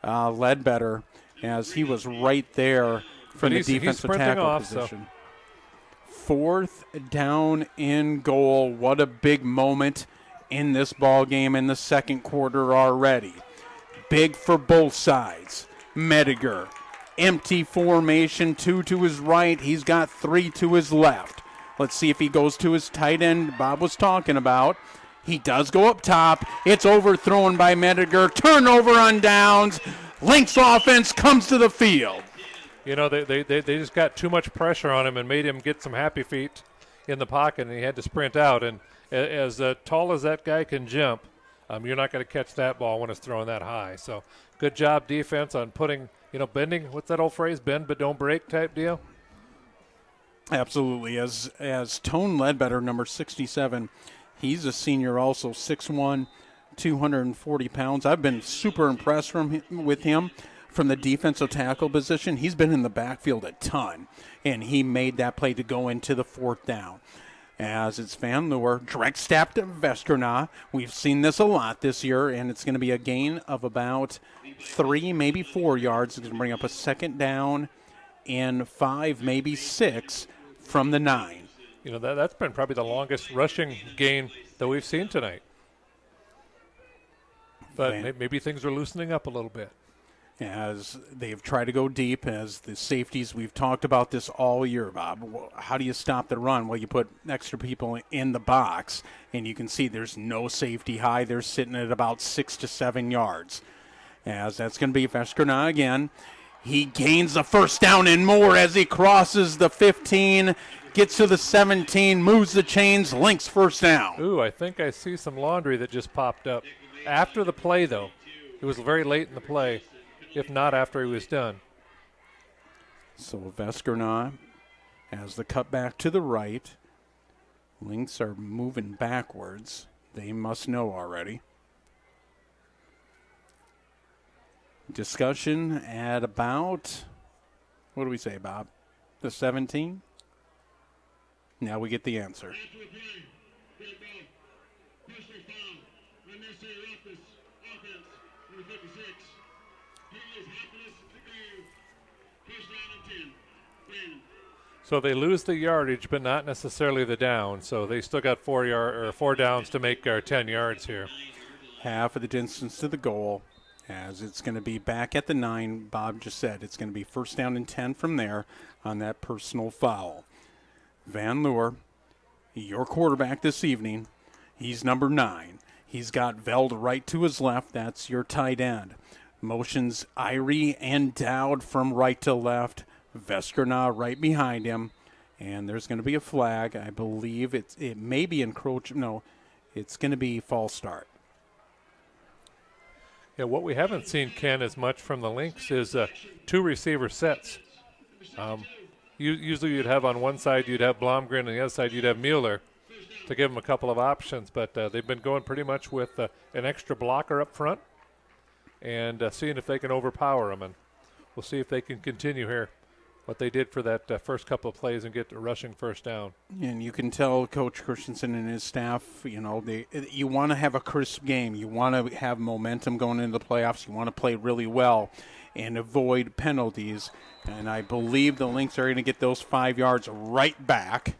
Ledbetter, as he was right there from the defensive tackle position. 4th down and goal. What a big moment in this ball game in the 2nd quarter already. Big for both sides. Mediger, empty formation, 2 to his right. He's got 3 to his left. Let's see if he goes to his tight end Bob was talking about. He does go up top. It's overthrown by Mediger. Turnover on downs. Lynx offense comes to the field. You know, they just got too much pressure on him and made him get some happy feet in the pocket, and he had to sprint out. And as tall as that guy can jump, you're not going to catch that ball when it's thrown that high. So good job defense on putting, bending, what's that old phrase, bend but don't break type deal? Absolutely. As Tone Ledbetter, number 67, he's a senior also, 6'1", 240 pounds. I've been super impressed with him from the defensive tackle position. He's been in the backfield a ton, and he made that play to go into the 4th down. As it's Van Leeuwer, direct snap to Vesterna. We've seen this a lot this year, and it's going to be a gain of about 3, maybe 4 yards. It's going to bring up a 2nd down and 5, maybe 6 from the 9. That's been probably the longest rushing gain that we've seen tonight. But maybe things are loosening up a little bit. As they've tried to go deep, as the safeties, we've talked about this all year, Bob. How do you stop the run? Well, you put extra people in the box, and you can see there's no safety high. They're sitting at about 6 to 7 yards. As that's going to be Vesterna again. He gains the 1st down and more as he crosses the 15, gets to the 17, moves the chains, Lynx 1st down. Ooh, I think I see some laundry that just popped up. After the play, though. It was very late in the play, if not after he was done. So Vesterna has the cut back to the right. Lynx are moving backwards. They must know already. Discussion at about, what do we say, Bob? The 17? Now we get the answer. So they lose the yardage, but not necessarily the down. So they still got 4 downs to make our 10 yards here. Half of the distance to the goal, as it's going to be back at the 9. Bob just said it's going to be 1st down and 10 from there on that personal foul. Van Leeuwer your quarterback this evening, he's number 9. He's got Veld right to his left. That's your tight end. Motions Irie and Dowd from right to left. Veskerna right behind him. And there's going to be a flag. I believe it may be encroachment. No, it's going to be false start. Yeah, what we haven't seen, Ken, as much from the Lynx is 2 receiver sets. Usually you'd have on one side, you'd have Blomgren, and the other side you'd have Mueller to give them a couple of options. But they've been going pretty much with an extra blocker up front and seeing if they can overpower them. And we'll see if they can continue here what they did for that first couple of plays and get the rushing first down. And you can tell Coach Christensen and his staff, you want to have a crisp game. You want to have momentum going into the playoffs. You want to play really well and avoid penalties. And I believe the Lynx are going to get those 5 yards right back,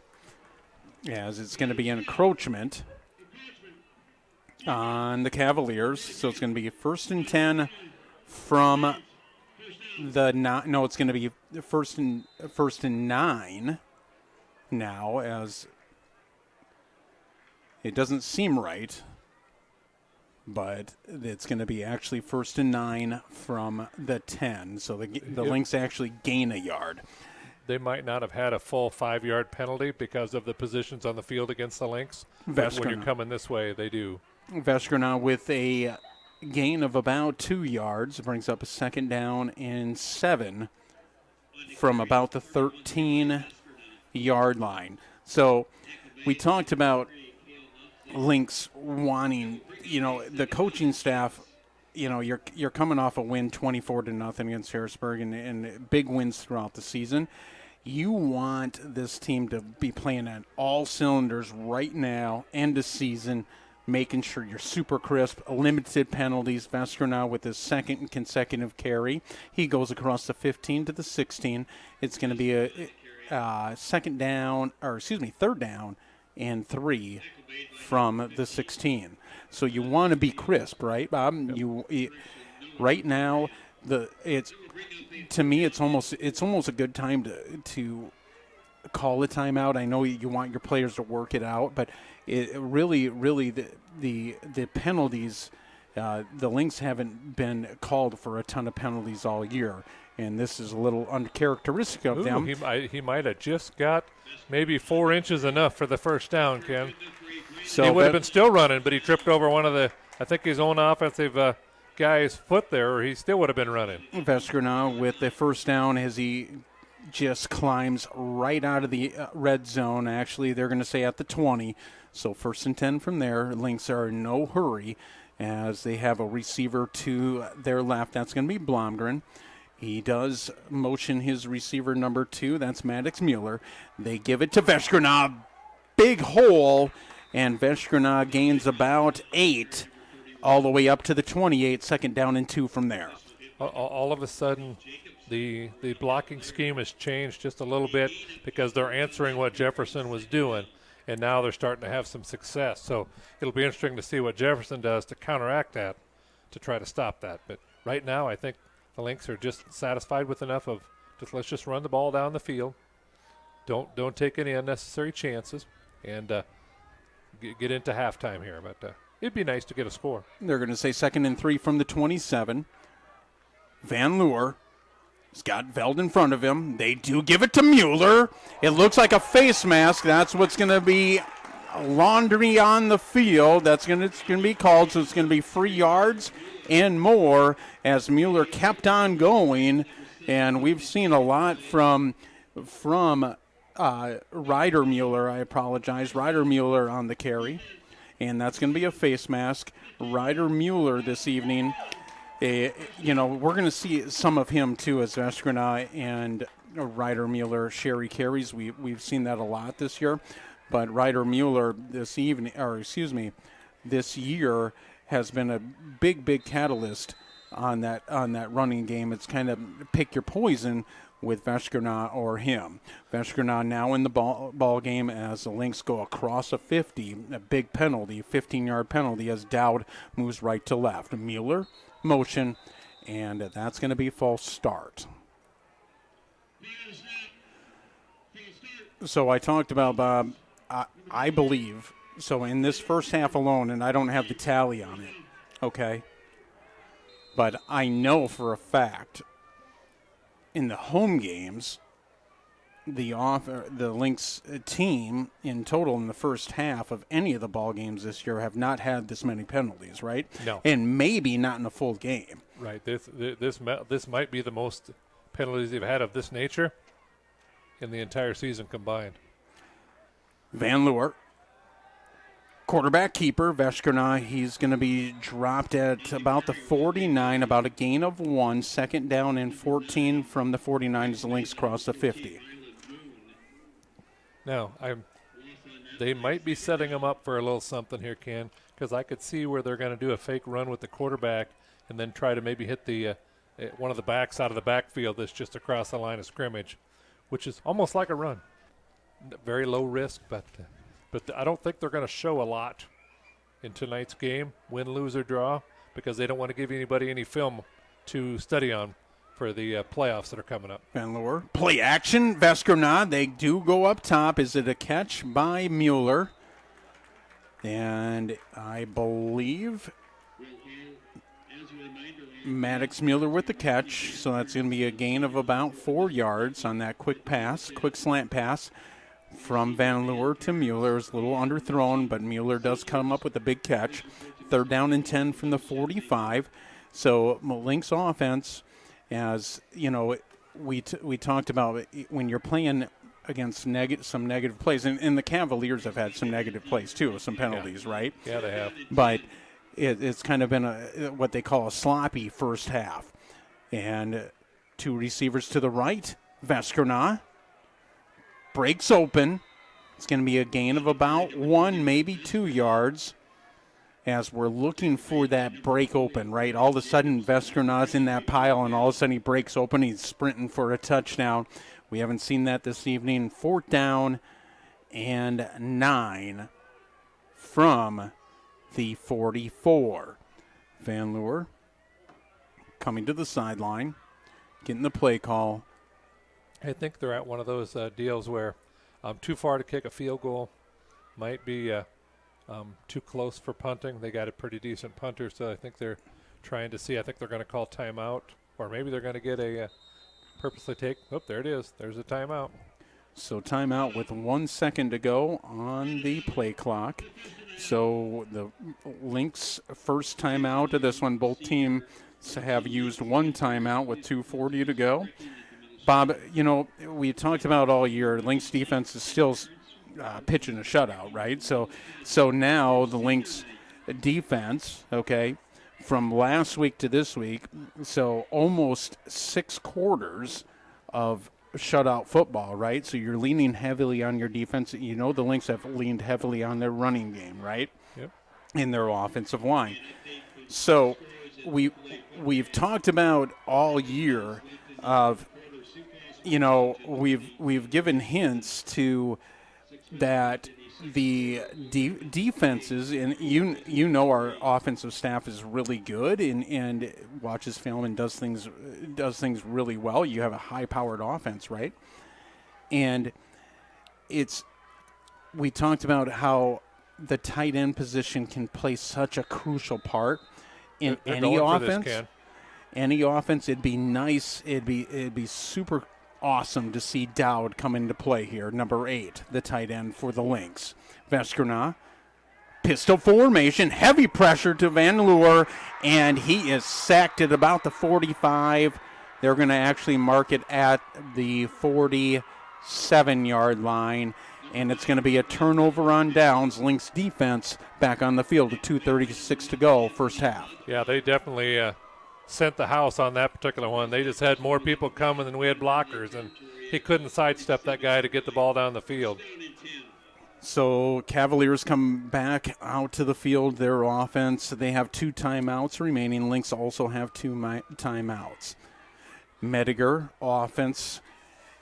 as it's going to be an encroachment on the Cavaliers. So it's going to be 1st and 10 from it's going to be first and 9 now, as it doesn't seem right, but it's going to be actually 1st and 9 from the 10. So the Lynx actually gain a yard. They might not have had a full 5-yard penalty because of the positions on the field against the Lynx. But when you're coming this way, they do. Veskerna with a gain of about 2 yards, brings up a 2nd down and 7 from about the 13-yard line. So we talked about Lynx wanting, the coaching staff, you're coming off a win 24-0 against Harrisburg and big wins throughout the season. You want this team to be playing on all cylinders right now, end of season, making sure you're super crisp, limited penalties. Veskerna with his 2nd consecutive carry. He goes across the 15 to the 16. It's going to be a 3rd down and 3 from the 16. So you want to be crisp, right, Bob? Right now, to me it's almost a good time to call a timeout. I know you want your players to work it out, but it really the penalties, the Lynx haven't been called for a ton of penalties all year, and this is a little uncharacteristic of them. He might have just got maybe 4 inches enough for the first down, Ken. So he would have been still running, but he tripped over one of his own offensive guy's foot there, or he still would have been running. Veskerna with the first down as he just climbs right out of the red zone. Actually, they're going to say at the 20. So 1st and 10 from there. Lynx are in no hurry as they have a receiver to their left. That's going to be Blomgren. He does motion his receiver number 2. That's Maddox Mueller. They give it to Veskerna. Big hole, and Veskerna gains about 8 all the way up to the 28. 2nd down and 2 from there. All of a sudden, the blocking scheme has changed just a little bit because they're answering what Jefferson was doing, and now they're starting to have some success. So it'll be interesting to see what Jefferson does to counteract that, to try to stop that. But right now, I think the Lynx are just satisfied with enough of let's just run the ball down the field. Don't take any unnecessary chances, and get into halftime here. But it'd be nice to get a score. They're going to say 2nd and 3 from the 27. Van Leeuwen has got Veld in front of him. They do give it to Mueller. It looks like a face mask. That's what's going to be laundry on the field. It's going to be called, so it's going to be 3 yards and more as Mueller kept on going. And we've seen a lot from Ryder Mueller. I apologize. Ryder Mueller on the carry. And that's going to be a face mask. Ryder Mueller this evening. We're going to see some of him too as Veskerna and Ryder Mueller share carries. We've seen that a lot this year, but Ryder Mueller this year has been a big catalyst on that running game. It's kind of pick your poison with Veskerna or him. Veskerna now in the ball game as the Lynx go across a 50, a big penalty, 15-yard penalty as Dowd moves right to left. Mueller motion, and that's going to be false start. So I talked about, Bob, I believe, so in this first half alone, and I don't have the tally on it, okay, but I know for a fact in the home games, the Lynx team in total in the first half of any of the ball games this year have not had this many penalties, right? No. And maybe not in a full game. Right. This might be the most penalties they've had of this nature in the entire season combined. Van Leeuwen, quarterback keeper, Veshkerna, he's going to be dropped at about the 49, about a gain of 1, second down and 14 from the 49 as the Lynx cross the 50. Now, they might be setting them up for a little something here, Ken, because I could see where they're going to do a fake run with the quarterback and then try to maybe hit the one of the backs out of the backfield that's just across the line of scrimmage, which is almost like a run. Very low risk, but I don't think they're going to show a lot in tonight's game, win, lose, or draw, because they don't want to give anybody any film to study on for the playoffs that are coming up. Van Leeuwen, play action, Veshkerna, they do go up top. Is it a catch by Mueller? And I believe Maddox Mueller with the catch, so that's going to be a gain of about 4 yards on that quick slant pass from Van Leeuwen to Mueller. It's a little underthrown, but Mueller does come up with a big catch. 3rd down and 10 from the 45. So Lynx offense, as you know, we talked about when you're playing against some negative plays, and the Cavaliers have had some negative plays too, some penalties, right? Yeah, they have. But it's kind of been what they call a sloppy first half. And 2 receivers to the right, Veshkerna breaks open. It's going to be a gain of about 1, maybe 2 yards. As we're looking for that break open, right? All of a sudden, Veshkerna's in that pile, and all of a sudden he breaks open. He's sprinting for a touchdown. We haven't seen that this evening. 4th down and 9 from the 44. Van Leeuwen coming to the sideline, getting the play call. I think they're at one of those deals where too far to kick a field goal, might be too close for punting. They got a pretty decent punter, so I think they're trying to see. I think they're going to call timeout, or maybe they're going to get a purposely take. Oh, there it is. There's a timeout. So timeout with 1 second to go on the play clock. So the Lynx first timeout of this one. Both teams have used 1 timeout with 2:40 to go. Bob, you know, we talked about all year, Lynx defense is still pitching a shutout, right? So now the Lynx defense, okay, from last week to this week, so almost 6 quarters of shutout football, right? So you're leaning heavily on your defense. You know the Lynx have leaned heavily on their running game, right? Yep. In their offensive line. So we've talked about all year of, you know, we've given hints to that the defenses, and you know our offensive staff is really good and watches film and does things really well. You have a high-powered offense, right? And we talked about how the tight end position can play such a crucial part in any offense. Any offense, it'd be nice. It'd be super awesome to see Dowd come into play here. Number 8, the tight end for the Lynx. Veshkerna, pistol formation, heavy pressure to Van Leeuwen, and he is sacked at about the 45. They're going to actually mark it at the 47-yard line, and it's going to be a turnover on downs. Lynx defense back on the field with 2:36 to go, first half. Yeah, they definitely sent the house on that particular one. They just had more people coming than we had blockers, and he couldn't sidestep that guy to get the ball down the field. So Cavaliers come back out to the field, their offense. They have 2 timeouts remaining. Lynx also have 2 timeouts. Mediger, offense,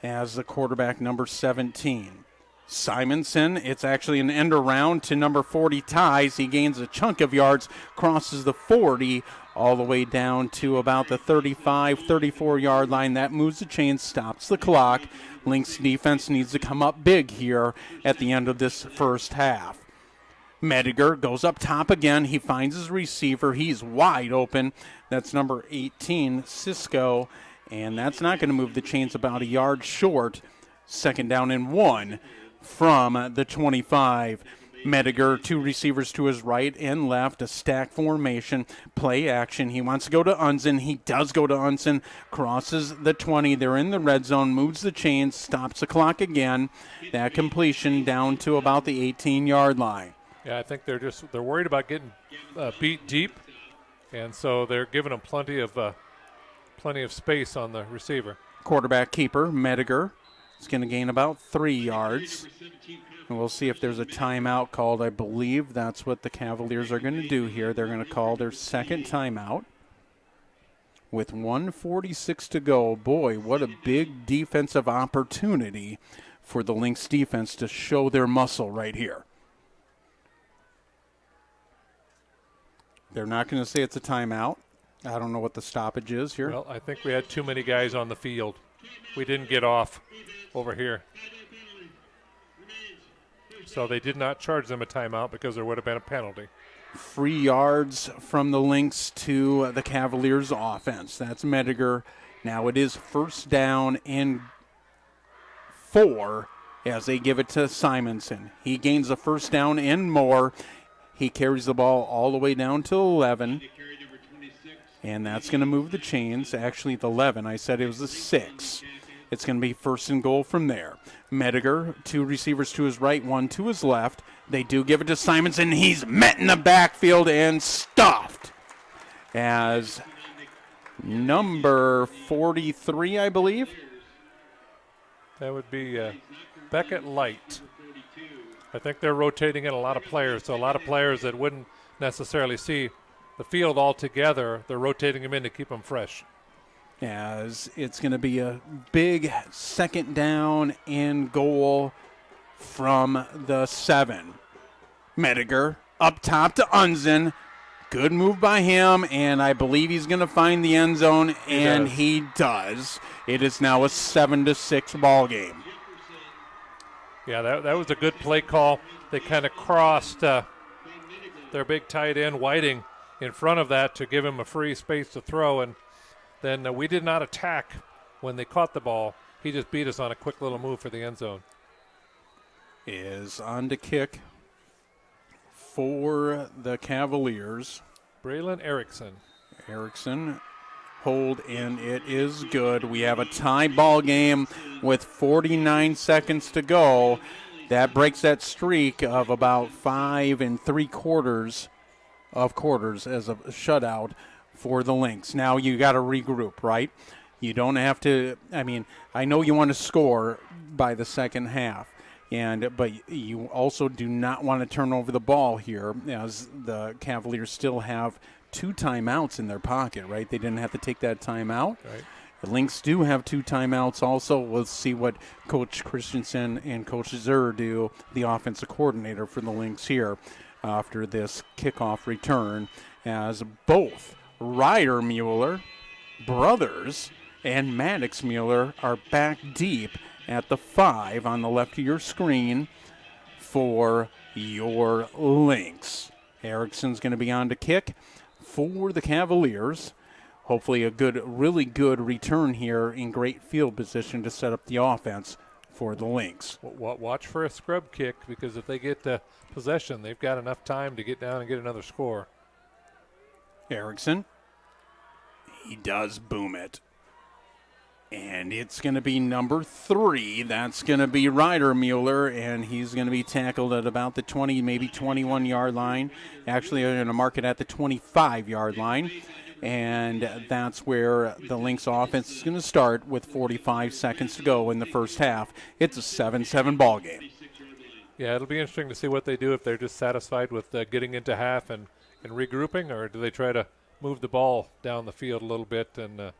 as the quarterback, number 17. Simonson, it's actually an end around to number 40, Ties. He gains a chunk of yards, crosses the 40 all the way down to about the 35, 34-yard line. That moves the chains, stops the clock. Lynx defense needs to come up big here at the end of this first half. Mediger goes up top again. He finds his receiver. He's wide open. That's number 18, Cisco, and that's not going to move the chains, about a yard short. Second down and 1 from the 25. Mediger, 2 receivers to his right and left, a stack formation, play action. He wants to go to Unsen. He does go to Unsen, crosses the 20. They're in the red zone, moves the chains, stops the clock again. That completion down to about the 18-yard line. Yeah, I think they're worried about getting beat deep, and so they're giving them plenty of space on the receiver. Quarterback keeper, Mediger, is going to gain about 3 yards. And we'll see if there's a timeout called. I believe that's what the Cavaliers are going to do here. They're going to call their second timeout with 1:46 to go. Boy, what a big defensive opportunity for the Lynx defense to show their muscle right here. They're not going to say it's a timeout. I don't know what the stoppage is here. Well, I think we had too many guys on the field. We didn't get off over here. So they did not charge them a timeout because there would have been a penalty. Free yards from the Lynx to the Cavaliers offense. That's Mediger. Now it is first down and 4 as they give it to Simonson. He gains a first down and more. He carries the ball all the way down to 11. And that's going to move the chains. Actually, the 11. I said it was the 6. It's going to be first and goal from there. Mediger, 2 receivers to his right, 1 to his left. They do give it to Simonson. He's met in the backfield and stuffed as number 43, I believe. That would be Beckett Light. I think they're rotating in a lot of players, so a lot of players that wouldn't necessarily see the field altogether, they're rotating them in to keep them fresh. As it's going to be a big second down and goal from the 7. Mediger up top to Unsen. Good move by him, and I believe he's going to find the end zone, and he does. It is now a 7-6 ball game. Yeah, that was a good play call. They kind of crossed their big tight end, Whiting, in front of that to give him a free space to throw, and then we did not attack when they caught the ball. He just beat us on a quick little move for the end zone. Is on to kick for the Cavaliers. Braylon Erickson. Erickson, hold, and it is good. We have a tie ball game with 49 seconds to go. That breaks that streak of about 5 3/4 quarters as a shutout for the Lynx. Now you got to regroup, right? You don't have to. I mean, I know you want to score by the second half, but you also do not want to turn over the ball here, as the Cavaliers still have 2 timeouts in their pocket, right? They didn't have to take that timeout. Right. The Lynx do have 2 timeouts also. We'll see what Coach Christensen and Coach Zur do, the offensive coordinator for the Lynx here, after this kickoff return, as both Ryder Mueller, brothers, and Maddox Mueller are back deep at the 5 on the left of your screen for your Lynx. Erickson's going to be on to kick for the Cavaliers. Hopefully a really good return here in great field position to set up the offense for the Lynx. Watch for a scrub kick, because if they get possession, they've got enough time to get down and get another score. Erickson, he does boom it. And it's going to be number 3. That's going to be Ryder Mueller, and he's going to be tackled at about the 20, maybe 21-yard line. Actually, they're going to mark it at the 25-yard line. And that's where the Lynx offense is going to start with 45 seconds to go in the first half. It's a 7-7 ball game. Yeah, it'll be interesting to see what they do, if they're just satisfied with getting into half and regrouping, or do they try to move the ball down the field a little bit. And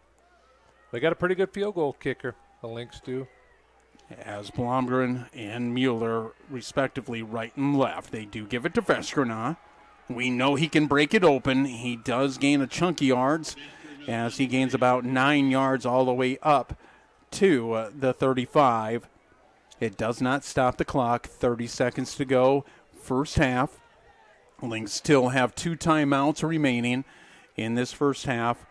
they got a pretty good field goal kicker, the Lynx do. As Blomgren and Mueller, respectively, right and left. They do give it to Veskrina. We know he can break it open. He does gain a chunk of yards as he gains about 9 yards all the way up to the 35. It does not stop the clock. 30 seconds to go. First half. Lynx still have 2 timeouts remaining in this first half.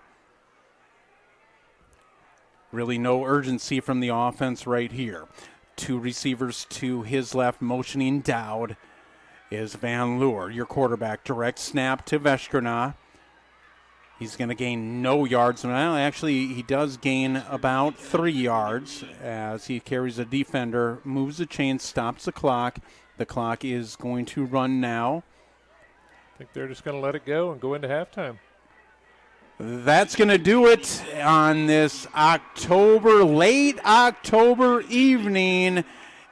Really no urgency from the offense right here. 2 receivers to his left, motioning Dowd is Van Leur, your quarterback. Direct snap to Veshkerna. He's going to gain no yards. Well, actually, he does gain about 3 yards as he carries a defender, moves the chain, stops the clock. The clock is going to run now. I think they're just going to let it go and go into halftime. That's going to do it on this late October evening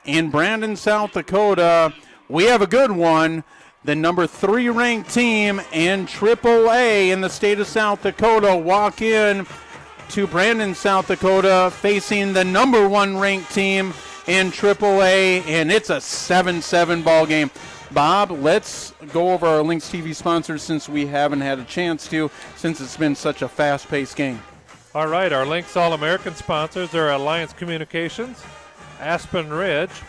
in Brandon, South Dakota. We have a good one. The number 3 ranked team in AAA in the state of South Dakota walk in to Brandon, South Dakota, facing the number 1 ranked team in AAA, and it's a 7-7 ball game. Bob, let's go over our Lynx TV sponsors since we haven't had a chance to, since it's been such a fast-paced game. All right, our Lynx All-American sponsors are Alliance Communications, Aspen Ridge,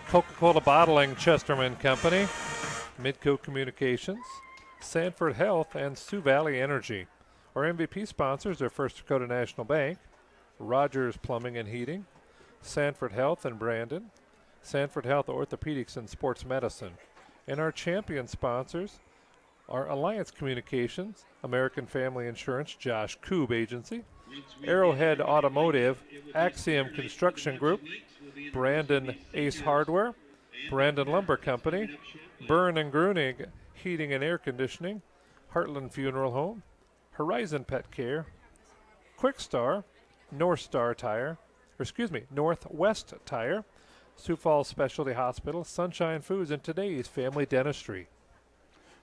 Coca-Cola Bottling Chesterman Company, Midco Communications, Sanford Health, and Sioux Valley Energy. Our MVP sponsors are First Dakota National Bank, Rogers Plumbing and Heating, Sanford Health and Brandon, Sanford Health Orthopedics and Sports Medicine. And our champion sponsors are Alliance Communications, American Family Insurance, Josh Koob Agency, Arrowhead Automotive, Axiom Construction Group, Brandon Ace Hardware, Brandon Lumber Company, Byrne and Grunig Heating and Air Conditioning, Heartland Funeral Home, Horizon Pet Care, Quickstar, Northwest Tire, Sioux Falls Specialty Hospital, Sunshine Foods, and today's Family Dentistry.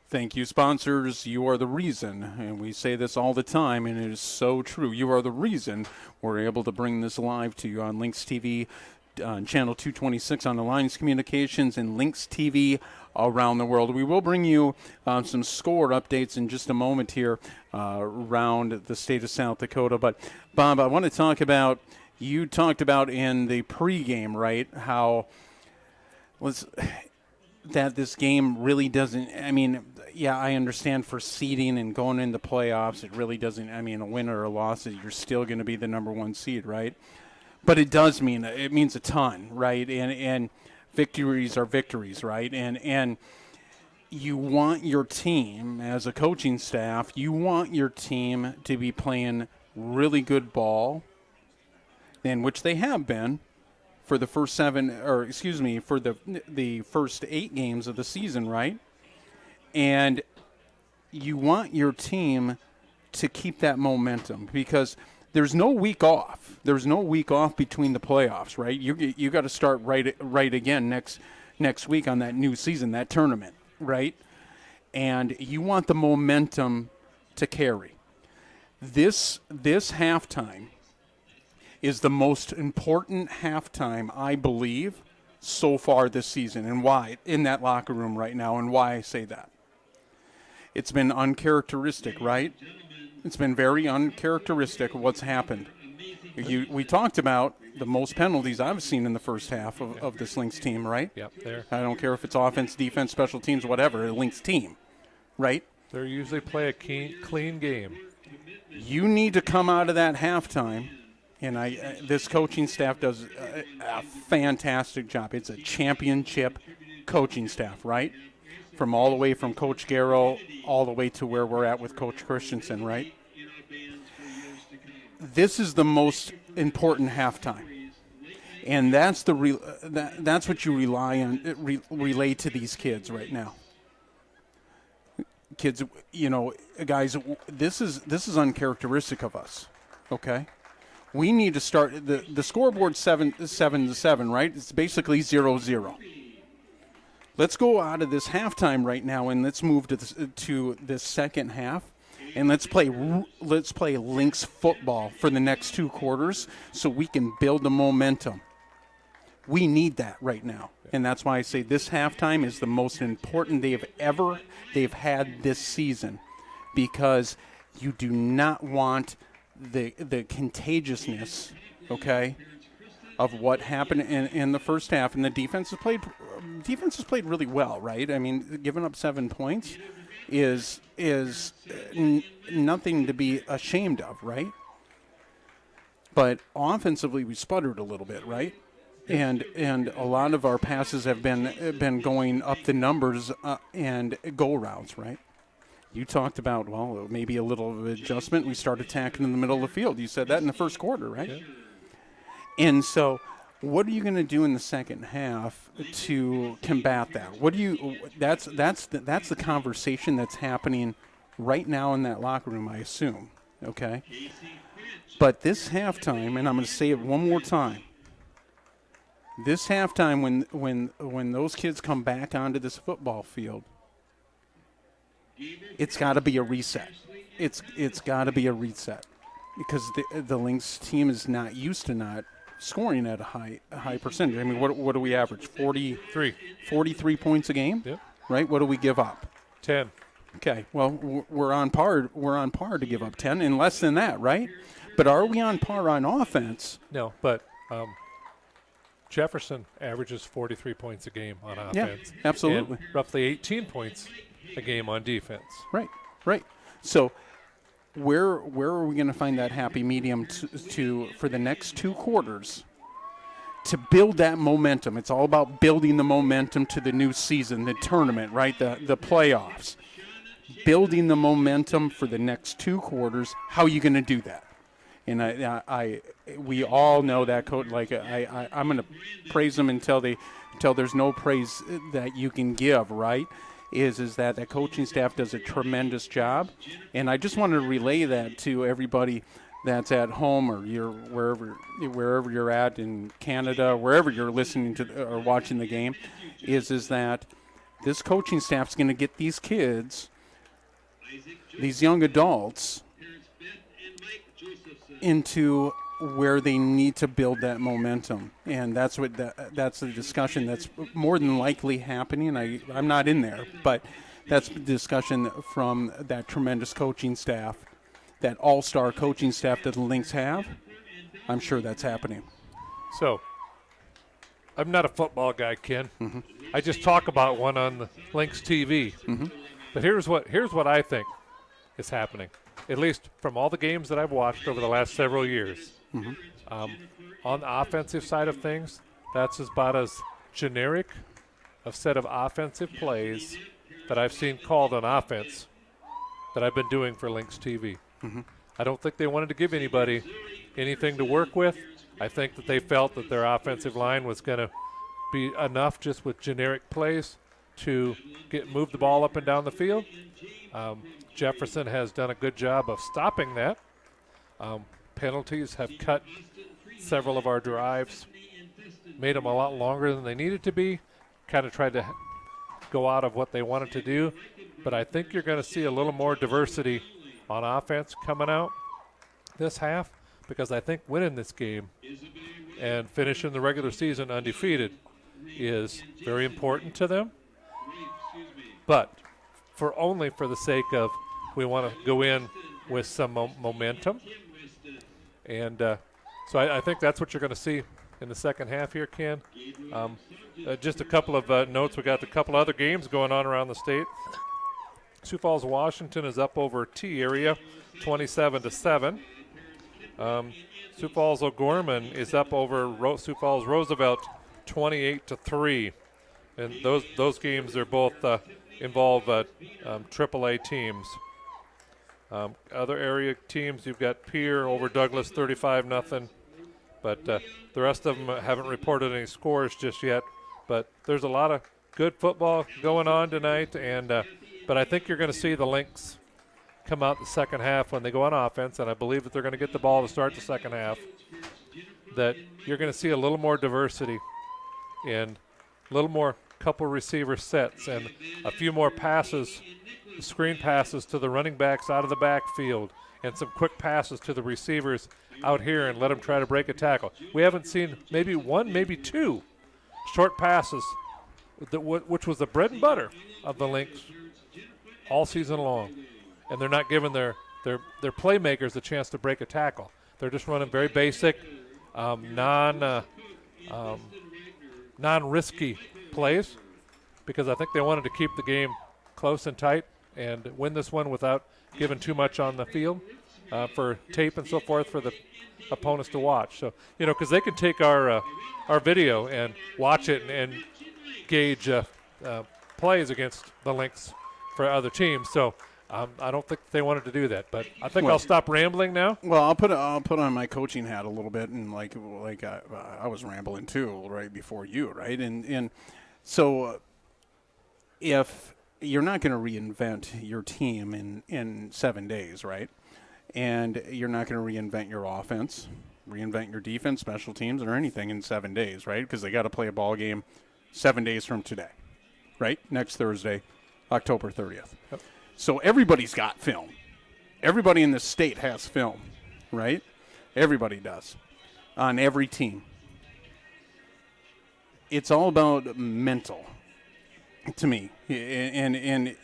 Thank you, sponsors. You are the reason, and we say this all the time, and it is so true. You are the reason we're able to bring this live to you on Lynx TV, Channel 226 on Alliance Communications, and Lynx TV around the world. We will bring you some score updates in just a moment here around the state of South Dakota. But, Bob, I want to talk about, you talked about in the pregame, right, how that this game really doesn't, I mean, yeah, I understand for seeding and going into playoffs, it really doesn't, I mean, a win or a loss, you're still going to be the number 1 seed, right? But it does mean, it means a ton, right? And victories are victories, right? And you want your team, as a coaching staff, you want your team to be playing really good ball, in which they have been for the first for the first 8 games of the season, right? And you want your team to keep that momentum because there's no week off. There's no week off between the playoffs, right? You got to start right again next week on that new season, that tournament, right? And you want the momentum to carry. This halftime is the most important halftime, I believe, so far this season, and why in that locker room right now, and why I say that. It's been uncharacteristic, right? It's been very uncharacteristic of what's happened. We talked about the most penalties I've seen in the first half of this Lynx team, right? Yep, there. I don't care if it's offense, defense, special teams, whatever, a Lynx team, right? They usually play a clean game. You need to come out of that halftime, and this coaching staff does a fantastic job. It's a championship coaching staff, right? From all the way from Coach Garrow all the way to where we're at with Coach Christensen, right? This is the most important halftime, and that's that's what you rely on, relay to these kids right now. Kids, guys, this is uncharacteristic of us. Okay, we need to start the scoreboard 7-7, right? It's basically 0-0. Let's go out of this halftime right now and let's move to this second half, and let's play Lynx football for the next 2 quarters so we can build the momentum. We need that right now. And that's why I say this halftime is the most important they've had this season, because you do not want the contagiousness, okay, of what happened in the first half. And the defense has played really well, right? I mean, giving up 7 points is nothing to be ashamed of, right? But offensively, we sputtered a little bit, right? And a lot of our passes have been going up the numbers and goal routes, right? You talked about, well, maybe a little adjustment. We start attacking in the middle of the field. You said that in the first quarter, right? Yeah. And so, what are you going to do in the second half to combat that? That's the conversation that's happening right now in that locker room, I assume. Okay. But this halftime, and I'm going to say it one more time. This halftime, when those kids come back onto this football field, it's got to be a reset. It's got to be a reset, because the Lynx team is not used to not scoring at a high percentage. I mean, what do we average? 43 points a game. Yep. Right. What do we give up? 10. Okay. Well, we're on par. We're on par to give up 10 and less than that, right? But are we on par on offense? No, but. Jefferson averages 43 points a game on offense. Yeah, absolutely. And roughly 18 points a game on defense. Right. So where are we going to find that happy medium to for the next 2 quarters to build that momentum? It's all about building the momentum to the new season, the tournament, right? The playoffs. Building the momentum for the next 2 quarters. How are you going to do that? And we all know that coach. Like I'm going to praise them until there's no praise that you can give. Right? Is that coaching staff does a tremendous job, and I just want to relay that to everybody that's at home or you're wherever you're at in Canada, wherever you're listening to or watching the game, is that this coaching staff is going to get these kids, these young adults, into where they need to build that momentum, and that's the discussion that's more than likely happening. I'm not in there, but that's the discussion from that tremendous coaching staff, that all-star coaching staff that the Lynx have. I'm sure that's happening. So, I'm not a football guy, Ken. Mm-hmm. I just talk about one on the Lynx TV. Mm-hmm. But here's what I think is happening, at least from all the games that I've watched over the last several years. Mm-hmm. On the offensive side of things, that's about as generic a set of offensive plays that I've seen called on offense that I've been doing for Lynx TV. Mm-hmm. I don't think they wanted to give anybody anything to work with. I think that they felt that their offensive line was going to be enough just with generic plays to move the ball up and down the field. Jefferson has done a good job of stopping that. Penalties have cut several of our drives, made them a lot longer than they needed to be, kind of tried to go out of what they wanted to do. But I think you're going to see a little more diversity on offense coming out this half, because I think winning this game and finishing the regular season undefeated is very important to them. But only for the sake of we want to go in with some momentum. And so I think that's what you're going to see in the second half here, Ken. Just a couple of notes. We got a couple other games going on around the state. Sioux Falls, Washington is up over T area, 27-7. Sioux Falls, O'Gorman is up over Sioux Falls, Roosevelt, 28-3. And those games are both involve AAA teams. Other area teams, you've got Pierre over Douglas, 35-0. But the rest of them haven't reported any scores just yet. But there's a lot of good football going on tonight. And but I think you're going to see the Lynx come out the second half when they go on offense, and I believe that they're going to get the ball to start the second half, that you're going to see a little more diversity and a little more couple receiver sets and a few more passes, screen passes to the running backs out of the backfield, and some quick passes to the receivers out here and let them try to break a tackle. We haven't seen maybe one, maybe two short passes, which was the bread and butter of the Lynx all season long. And they're not giving their playmakers the chance to break a tackle. They're just running very basic, non-risky plays, because I think they wanted to keep the game close and tight and win this one without giving too much on the field for tape and so forth for the opponents to watch. So, because they can take our video and watch it and gauge plays against the Lynx for other teams. So I don't think they wanted to do that. But I think I'll stop rambling now. Well, I'll put on my coaching hat a little bit, and like I was rambling too right before you, right? And so if you're not going to reinvent your team in 7 days, right? And you're not going to reinvent your offense, reinvent your defense, special teams, or anything in 7 days, right? Because they got to play a ball game 7 days from today, right? Next Thursday, October 30th. Yep. So everybody's got film. Everybody in the state has film, right? Everybody does on every team. It's all about mental to me. And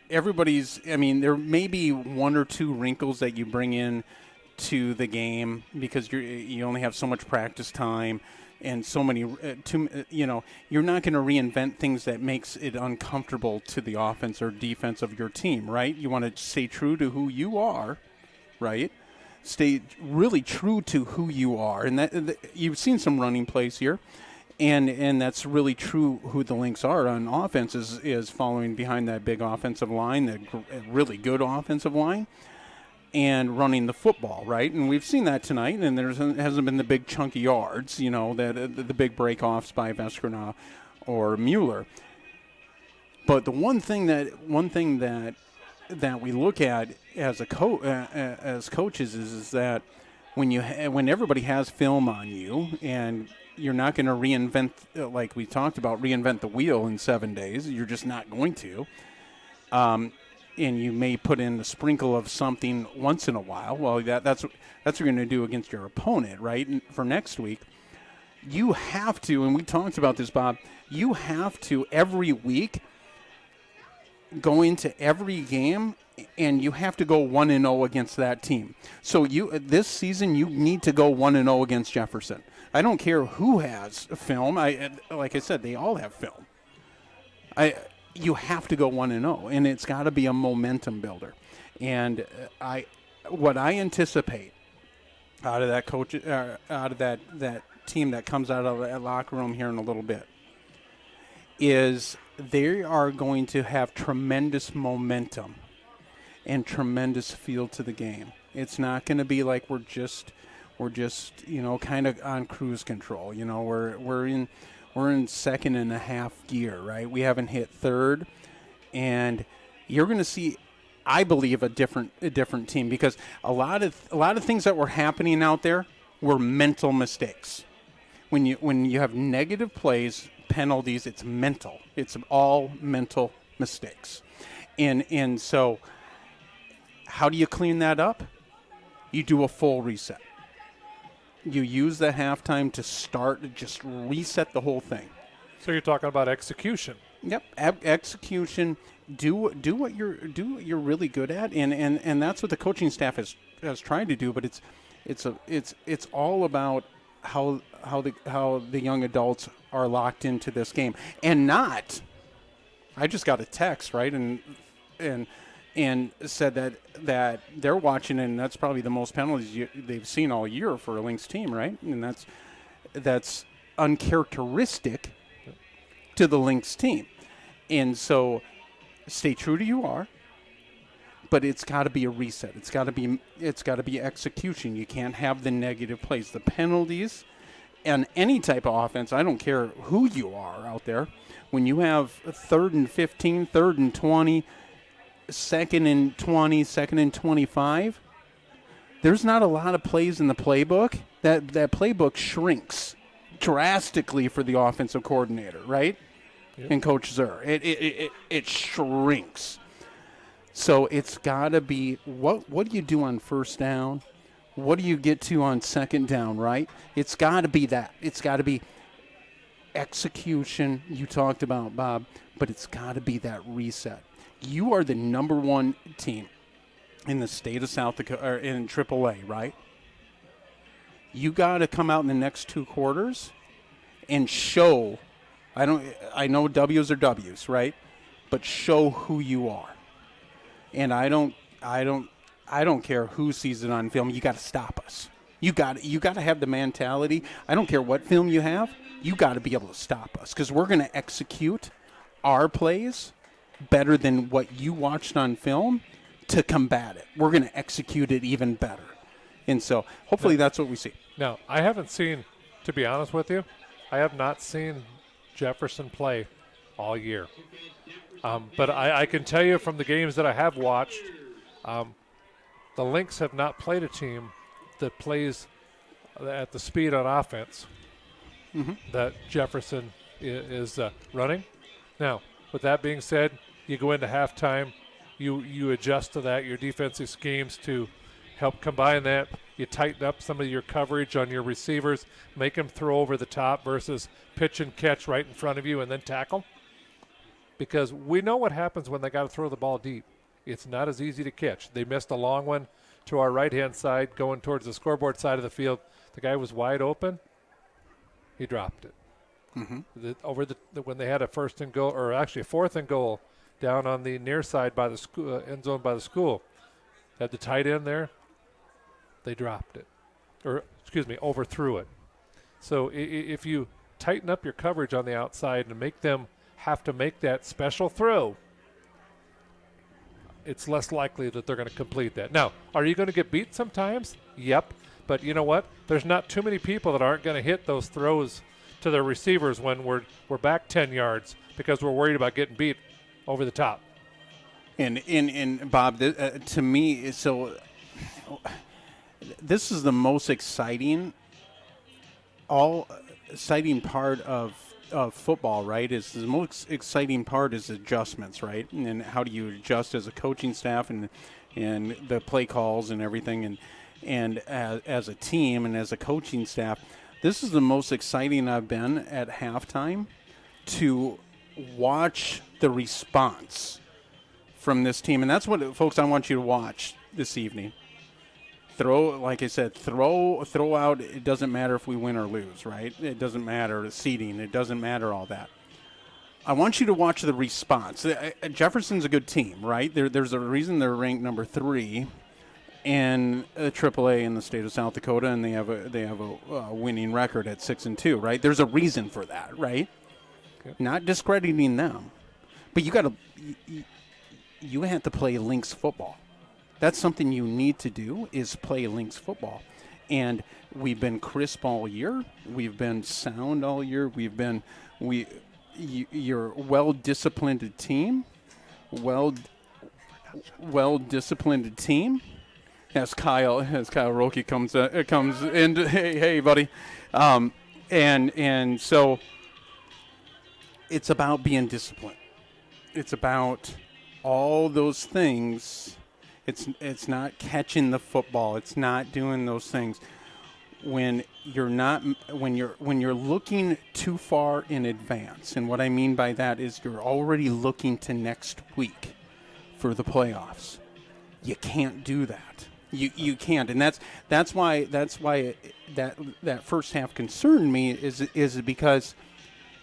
everybody's, I mean, there may be one or two wrinkles that you bring in to the game because you only have so much practice time and so many, you're not going to reinvent things that makes it uncomfortable to the offense or defense of your team, right? You want to stay true to who you are, right? Stay really true to who you are. And that you've seen some running plays here. And that's really true who the Lynx are on offense is following behind that big offensive line, that really good offensive line, and running the football, right? And we've seen that tonight, and there hasn't been the big chunky yards, that the big break-offs by Veskerna or Mueller. But the one thing that we look at as as coaches is that when everybody has film on you and you're not going to reinvent, like we talked about, reinvent the wheel in 7 days. You're just not going to. And you may put in a sprinkle of something once in a while. Well, that's what you're going to do against your opponent, right? And for next week, you have to, and we talked about this, Bob, you have to every week go into every game and you have to go 1-0 against that team. So this season you need to go 1-0 against Jefferson. I don't care who has film. Like I said, they all have film. You have to go 1-0, and it's got to be a momentum builder. And what I anticipate out of that coach, out of that team that comes out of that locker room here in a little bit, is they are going to have tremendous momentum and tremendous feel to the game. It's not going to be like we're just kind of on cruise control. We're in second and a half gear, right? We haven't hit third, and you're going to see, I believe, a different team, because a lot of things that were happening out there were mental mistakes. When you have negative plays, penalties, it's mental. It's all mental mistakes, and so how do you clean that up? You do a full reset. You use the halftime to just reset the whole thing. So you're talking about execution. Yep, execution. Do what you're really good at, and that's what the coaching staff has tried to do. But it's all about how the young adults are locked into this game, and not. I just got a text, right, and said that they're watching, and that's probably the most penalties they've seen all year for a Lynx team, right? And that's uncharacteristic to the Lynx team. And so stay true to you are, but it's got to be a reset. It's got to be execution. You can't have the negative plays, the penalties, and any type of offense. I don't care who you are out there. When you have 3rd and 15, 3rd and 20, 2nd and 20, 2nd and 25, there's not a lot of plays in the playbook. That playbook shrinks drastically for the offensive coordinator, right? Yep. And Coach Zur. It shrinks. So it's got to be, what do you do on first down? What do you get to on second down, right? It's got to be that. It's got to be execution you talked about, Bob, but it's got to be that reset. You are the number one team in the state of South Dakota, or in AAA, right? You got to come out in the next 2 quarters and show. I know W's are W's, right? But show who you are. And I don't care who sees it on film. You got to stop us. You got to have the mentality. I don't care what film you have. You got to be able to stop us, because we're going to execute our plays better than what you watched on film to combat it. We're going to execute it even better. And so hopefully that's what we see. Now, I haven't seen, to be honest with you, I have not seen Jefferson play all year. But I can tell you from the games that I have watched, the Lynx have not played a team that plays at the speed on offense that Jefferson is running. Now, with that being said, you go into halftime, you adjust to that, your defensive schemes to help combine that. You tighten up some of your coverage on your receivers, make them throw over the top versus pitch and catch right in front of you and then tackle. Because we know what happens when they got to throw the ball deep. It's not as easy to catch. They missed a long one to our right-hand side going towards the scoreboard side of the field. The guy was wide open. He dropped it. When they had a first and goal, or actually a fourth and goal, down on the near side by the school, end zone by the school, had the tight end there. They dropped it, or overthrew it. So if you tighten up your coverage on the outside and make them have to make that special throw, it's less likely that they're going to complete that. Now, are you going to get beat sometimes? Yep. But you know what? There's not too many people that aren't going to hit those throws to their receivers when we're back 10 yards because we're worried about getting beat over the top. And Bob, to me, so this is the most exciting part of football, right? Is the most exciting part is adjustments, right? And how do you adjust as a coaching staff and the play calls and everything, and as a team and as a coaching staff. This is the most exciting I've been at halftime to watch the response from this team. And that's what, folks, I want you to watch this evening. Like I said, throw out. It doesn't matter if we win or lose, right? It doesn't matter the seeding. It doesn't matter all that. I want you to watch the response. Jefferson's a good team, right? There's a reason they're ranked number 3 in AAA in the state of South Dakota, and they have a winning record at 6-2, right? There's a reason for that, right? Okay. Not discrediting them, but you have to play Lynx football. That's something you need to do, is play Lynx football. And we've been crisp all year. We've been sound all year. You're a well-disciplined team. Well-disciplined team. As Kyle Roki comes in, hey buddy. And so it's about being disciplined. It's about all those things. It's not catching the football. It's not doing those things. When you're looking too far in advance, and what I mean by that is you're already looking to next week for the playoffs. You can't do that. You can't, and that's why that first half concerned me is because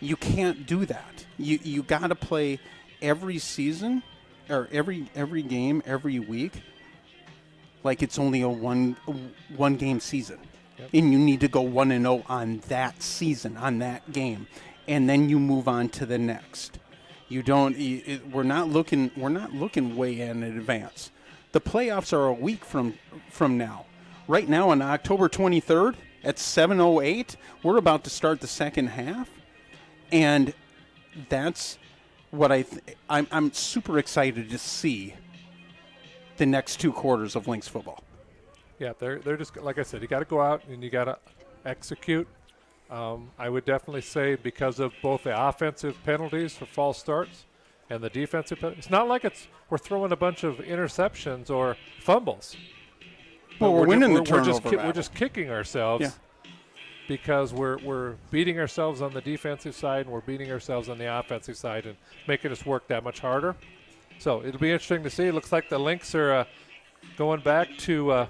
you can't do that. You got to play every season. Or every game, every week, like it's only a one game season. Yep. And you need to go 1-0 on that season, on that game, and then you move on to the next. You don't. We're not looking way in advance. The playoffs are a week from now. Right now, on October 23rd at 7:08, we're about to start the second half, and that's what I'm super excited to see the next 2 quarters of Lynx football. Yeah, they're just, like I said, you got to go out and you got to execute. I would definitely say because of both the offensive penalties for false starts and the defensive penalties. It's not like we're throwing a bunch of interceptions or fumbles. Well, we're winning the turnover battle. We're just kicking ourselves. because we're beating ourselves on the defensive side and we're beating ourselves on the offensive side and making us work that much harder. So it'll be interesting to see. It looks like the Lynx are going back to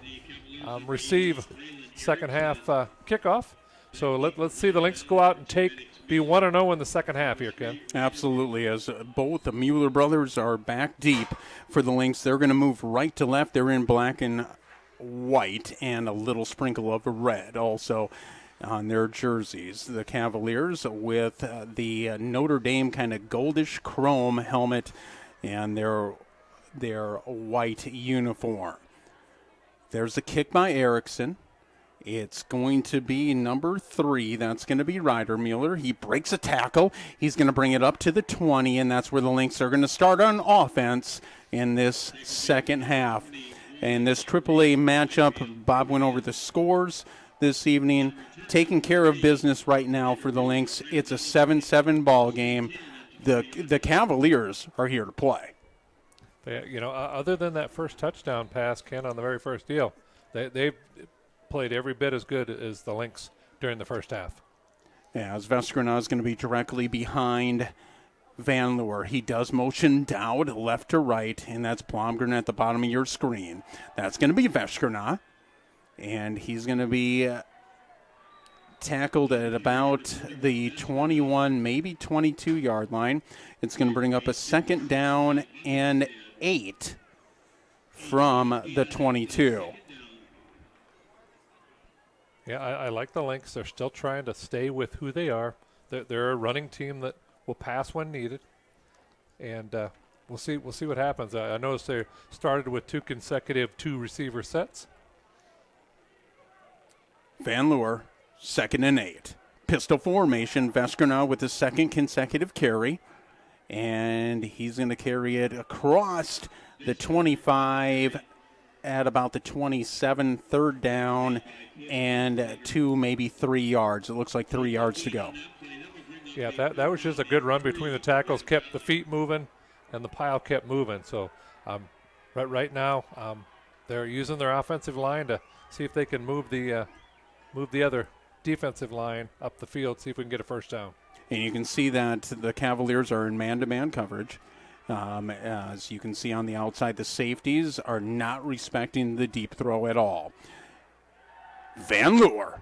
receive second half kickoff. So let's see the Lynx go out and be 1-0 in the second half here, Ken. Absolutely. As both the Mueller brothers are back deep for the Lynx, they're going to move right to left. They're in black and white and a little sprinkle of red also on their jerseys. The Cavaliers with the Notre Dame kind of goldish chrome helmet and their white uniform. There's a kick by Erickson. It's going to be number 3. That's going to be Ryder Mueller. He breaks a tackle. He's going to bring it up to the 20, and that's where the Lynx are going to start on offense in this second half. And this AAA matchup, Bob went over the scores this evening. Taking care of business right now for the Lynx. It's a 7-7 ball game. The Cavaliers are here to play. Other than that first touchdown pass, Ken, on the very first deal, they've played every bit as good as the Lynx during the first half. Yeah, as Veskrina is going to be directly behind Van Leeuwen. He does motion Dowd left to right, and that's Blomgren at the bottom of your screen. That's going to be Veskrina, and he's going to be tackled at about the 21, maybe 22-yard line. It's going to bring up a second down and 8 from the 22. Yeah, I like the Lynx. They're still trying to stay with who they are. They're a running team that will pass when needed, and we'll see what happens. I noticed they started with 2 consecutive 2-receiver sets. Van Leeuwen, 2nd and 8. Pistol formation. Veskrina with his 2nd consecutive carry, and he's going to carry it across the 25 at about the 27, 3rd down, and 2, maybe 3 yards. It looks like 3 yards to go. Yeah, that was just a good run between the tackles, kept the feet moving, and the pile kept moving. So right now they're using their offensive line to see if they can move the other defensive line up the field, see if we can get a first down. And you can see that the Cavaliers are in man-to-man coverage. As you can see on the outside, the safeties are not respecting the deep throw at all. Van Leeuwen,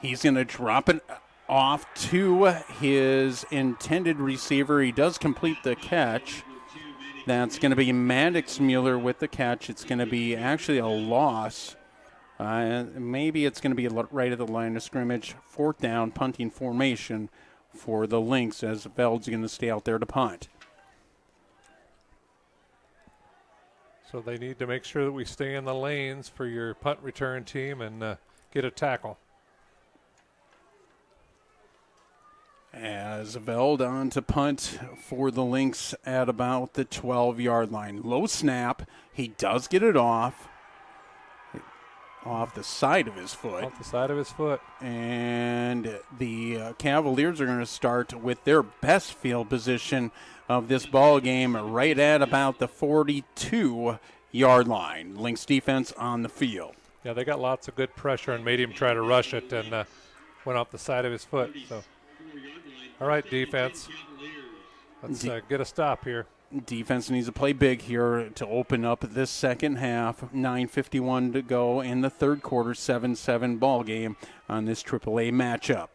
he's going to drop it off to his intended receiver. He does complete the catch. That's going to be Maddox Mueller with the catch. It's going to be actually a loss. Maybe it's going to be right at the line of scrimmage. 4th down, punting formation for the Lynx as Veld's going to stay out there to punt. So they need to make sure that we stay in the lanes for your punt return team and get a tackle. As Veld on to punt for the Lynx at about the 12-yard line. Low snap. He does get it off the side of his foot. Off the side of his foot. And the Cavaliers are going to start with their best field position of this ball game right at about the 42-yard line. Lynx defense on the field. Yeah, they got lots of good pressure and made him try to rush it and went off the side of his foot. So, all right, defense. Let's get a stop here. Defense needs to play big here to open up this second half. 9:51 to go in the third quarter. 7-7 ball game on this AAA matchup.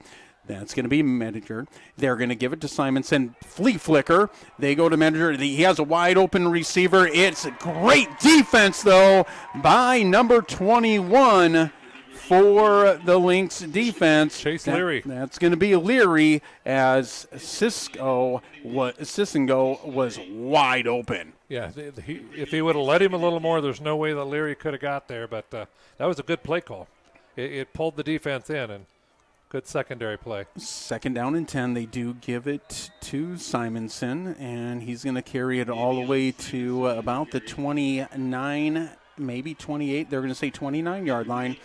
That's going to be Mediger. They're going to give it to Simonson. Flea flicker. They go to Mediger. He has a wide open receiver. It's a great defense, though, by number 21 for the Lynx defense. Chase Leary. That's going to be Leary as Sisingo was wide open. Yeah, if he would have let him a little more, there's no way that Leary could have got there. But that was a good play call. It pulled the defense in, and good secondary play. 2nd down and 10. They do give it to Simonson, and he's going to carry it all the way to about the 29, maybe 28. They're going to say 29-yard line.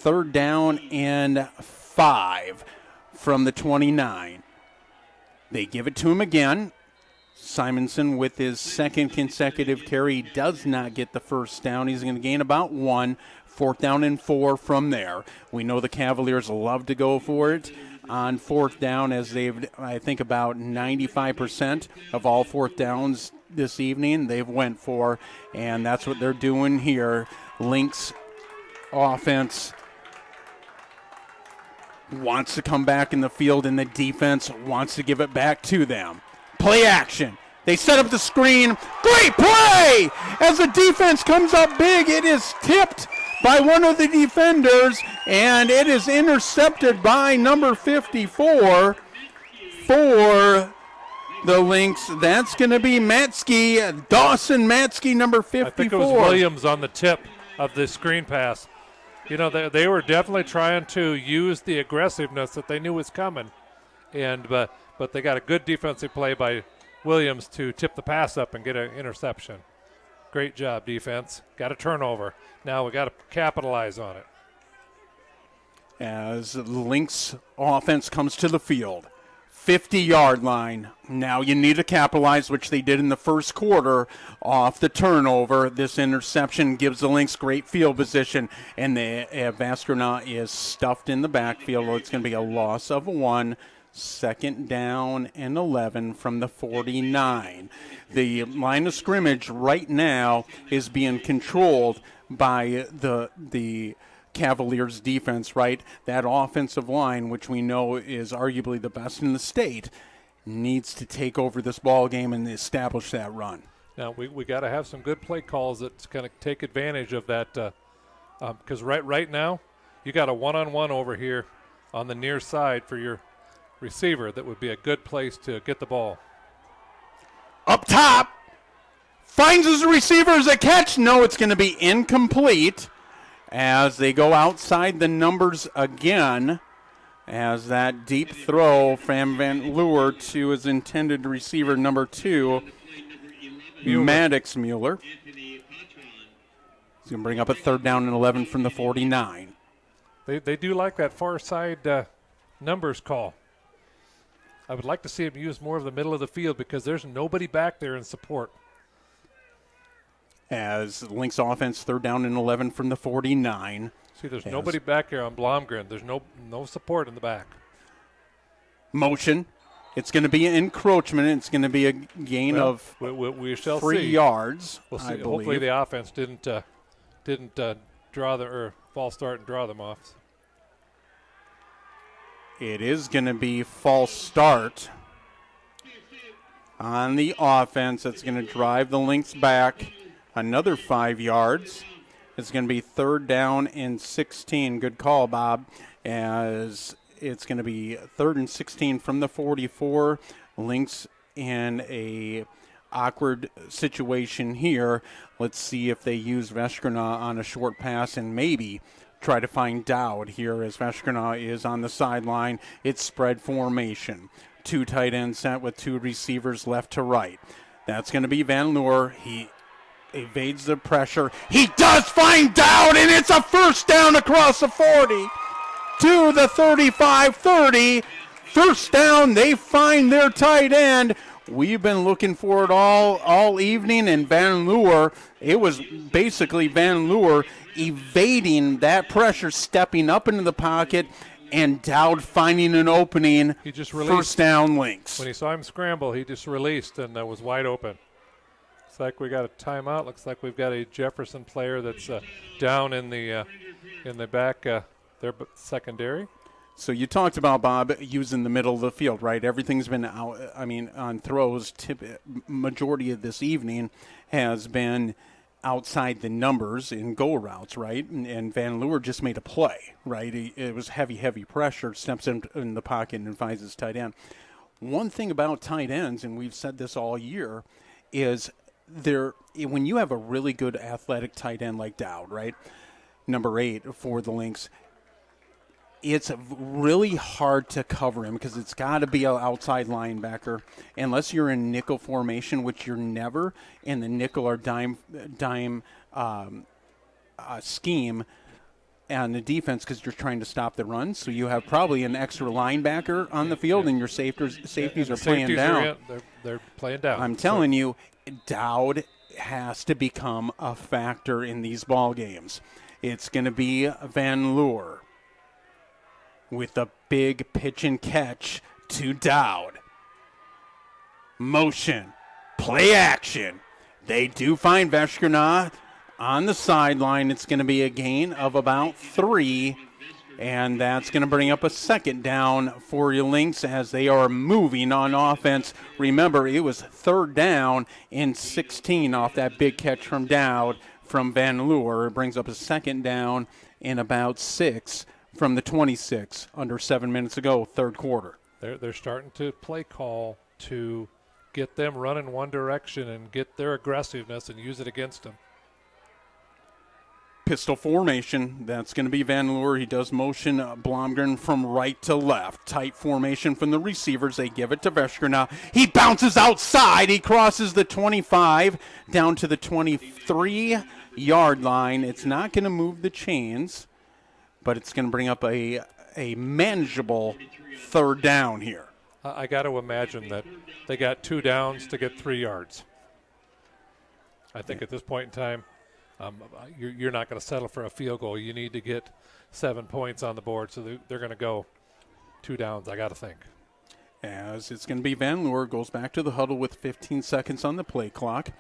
3rd down and 5 from the 29. They give it to him again. Simonson with his second consecutive carry does not get the first down. He's going to gain about 1. 4th down and 4 from there. We know the Cavaliers love to go for it on 4th down, as they've, I think, about 95% of all 4th downs this evening they've went for, and that's what they're doing here. Lynx offense wants to come back in the field, and the defense wants to give it back to them. Play action. They set up the screen. Great play! As the defense comes up big, it is tipped by one of the defenders, and it is intercepted by number 54 for the Lynx. That's going to be Matsky, Dawson Matsky, number 54. I think it was Williams on the tip of the screen pass. You know, they were definitely trying to use the aggressiveness that they knew was coming, but they got a good defensive play by Williams to tip the pass up and get an interception. Great job, defense. Got a turnover. Now we got to capitalize on it. As the Lynx offense comes to the field, 50-yard line. Now you need to capitalize, which they did in the first quarter off the turnover. This interception gives the Lynx great field position, and the Vasquena is stuffed in the backfield. It's going to be a loss of 1. 2nd down and 11 from the 49. The line of scrimmage right now is being controlled by the Cavaliers defense, right? That offensive line, which we know is arguably the best in the state, needs to take over this ball game and establish that run. Now we got to have some good play calls that's going to take advantage of that, because right now you got a one-on-one over here on the near side for your receiver. That would be a good place to get the ball. Up top, finds his receiver as a catch. No, it's going to be incomplete as they go outside the numbers again, as that deep throw from Van Leeuwen to his intended receiver, number 2, Maddox Mueller. He's going to bring up a 3rd down and 11 from the 49. They do like that far side numbers call. I would like to see him use more of the middle of the field because there's nobody back there in support. As Lynx offense, 3rd down and 11 from the 49. See, there's nobody back here on Blomgren. There's no support in the back. Motion. It's going to be an encroachment. It's going to be a gain of we shall 3 see. yards. We'll see. I believe. Hopefully the offense didn't draw or false start and draw them off. It is going to be false start on the offense. It's going to drive the Lynx back another 5 yards. It's going to be 3rd down and 16. Good call, Bob, as it's going to be 3rd and 16 from the 44. Lynx in a awkward situation here. Let's see if they use Vasquena on a short pass and maybe try to find Dowd here as Vasquena is on the sideline. It's spread formation. 2 tight ends set with 2 receivers left to right. That's going to be Van Leeuwen. He evades the pressure. He does find Dowd, and it's a 1st down across the 40 to the 35-30. 1st down, they find their tight end. We've been looking for it all evening, and Van Leeuwen, it was basically Van Leeuwen evading that pressure, stepping up into the pocket, and Dowd finding an opening. He just released. 1st down Lynx. When he saw him scramble, he just released and was wide open. Looks like we got a timeout. Looks like we've got a Jefferson player that's down in the back, their secondary. So you talked about, Bob, using the middle of the field, right? Everything's been out. I mean, on throws, majority of this evening has been outside the numbers in go routes, right? And Van Leeuwen just made a play, right? It was heavy pressure, steps in the pocket and finds his tight end. One thing about tight ends, and we've said this all year, is when you have a really good athletic tight end like Dowd, right? Number 8 for the Lynx, it's really hard to cover him because it's got to be an outside linebacker unless you're in nickel formation, which you're never in the nickel or dime scheme. on the defense because you're trying to stop the run. So you have probably an extra linebacker on the field, and your safeties are playing down. They're playing down. I'm telling you, Dowd has to become a factor in these ball games. It's going to be Van Loer with a big pitch and catch to Dowd. Motion, play action. They do find Veskerna on the sideline. It's going to be a gain of about 3, and that's going to bring up a second down for your Lynx as they are moving on offense. Remember, it was 3rd down and 16 off that big catch from Dowd from Van Loer. It brings up a second down in about 6 from the 26 under 7 minutes ago, third quarter. They're starting to play call to get them running one direction and get their aggressiveness and use it against them. Pistol formation, that's going to be Van Loer. He does motion Blomgren from right to left. Tight formation from the receivers. They give it to Veskerna. He bounces outside. He crosses the 25 down to the 23-yard line. It's not going to move the chains, but it's going to bring up a manageable 3rd down here. I got to imagine that they got 2 downs to get 3 yards. I think at this point in time, you're not going to settle for a field goal. You need to get 7 points on the board, so they're going to go 2 downs, I got to think. As it's going to be Van Loer, goes back to the huddle with 15 seconds on the play clock.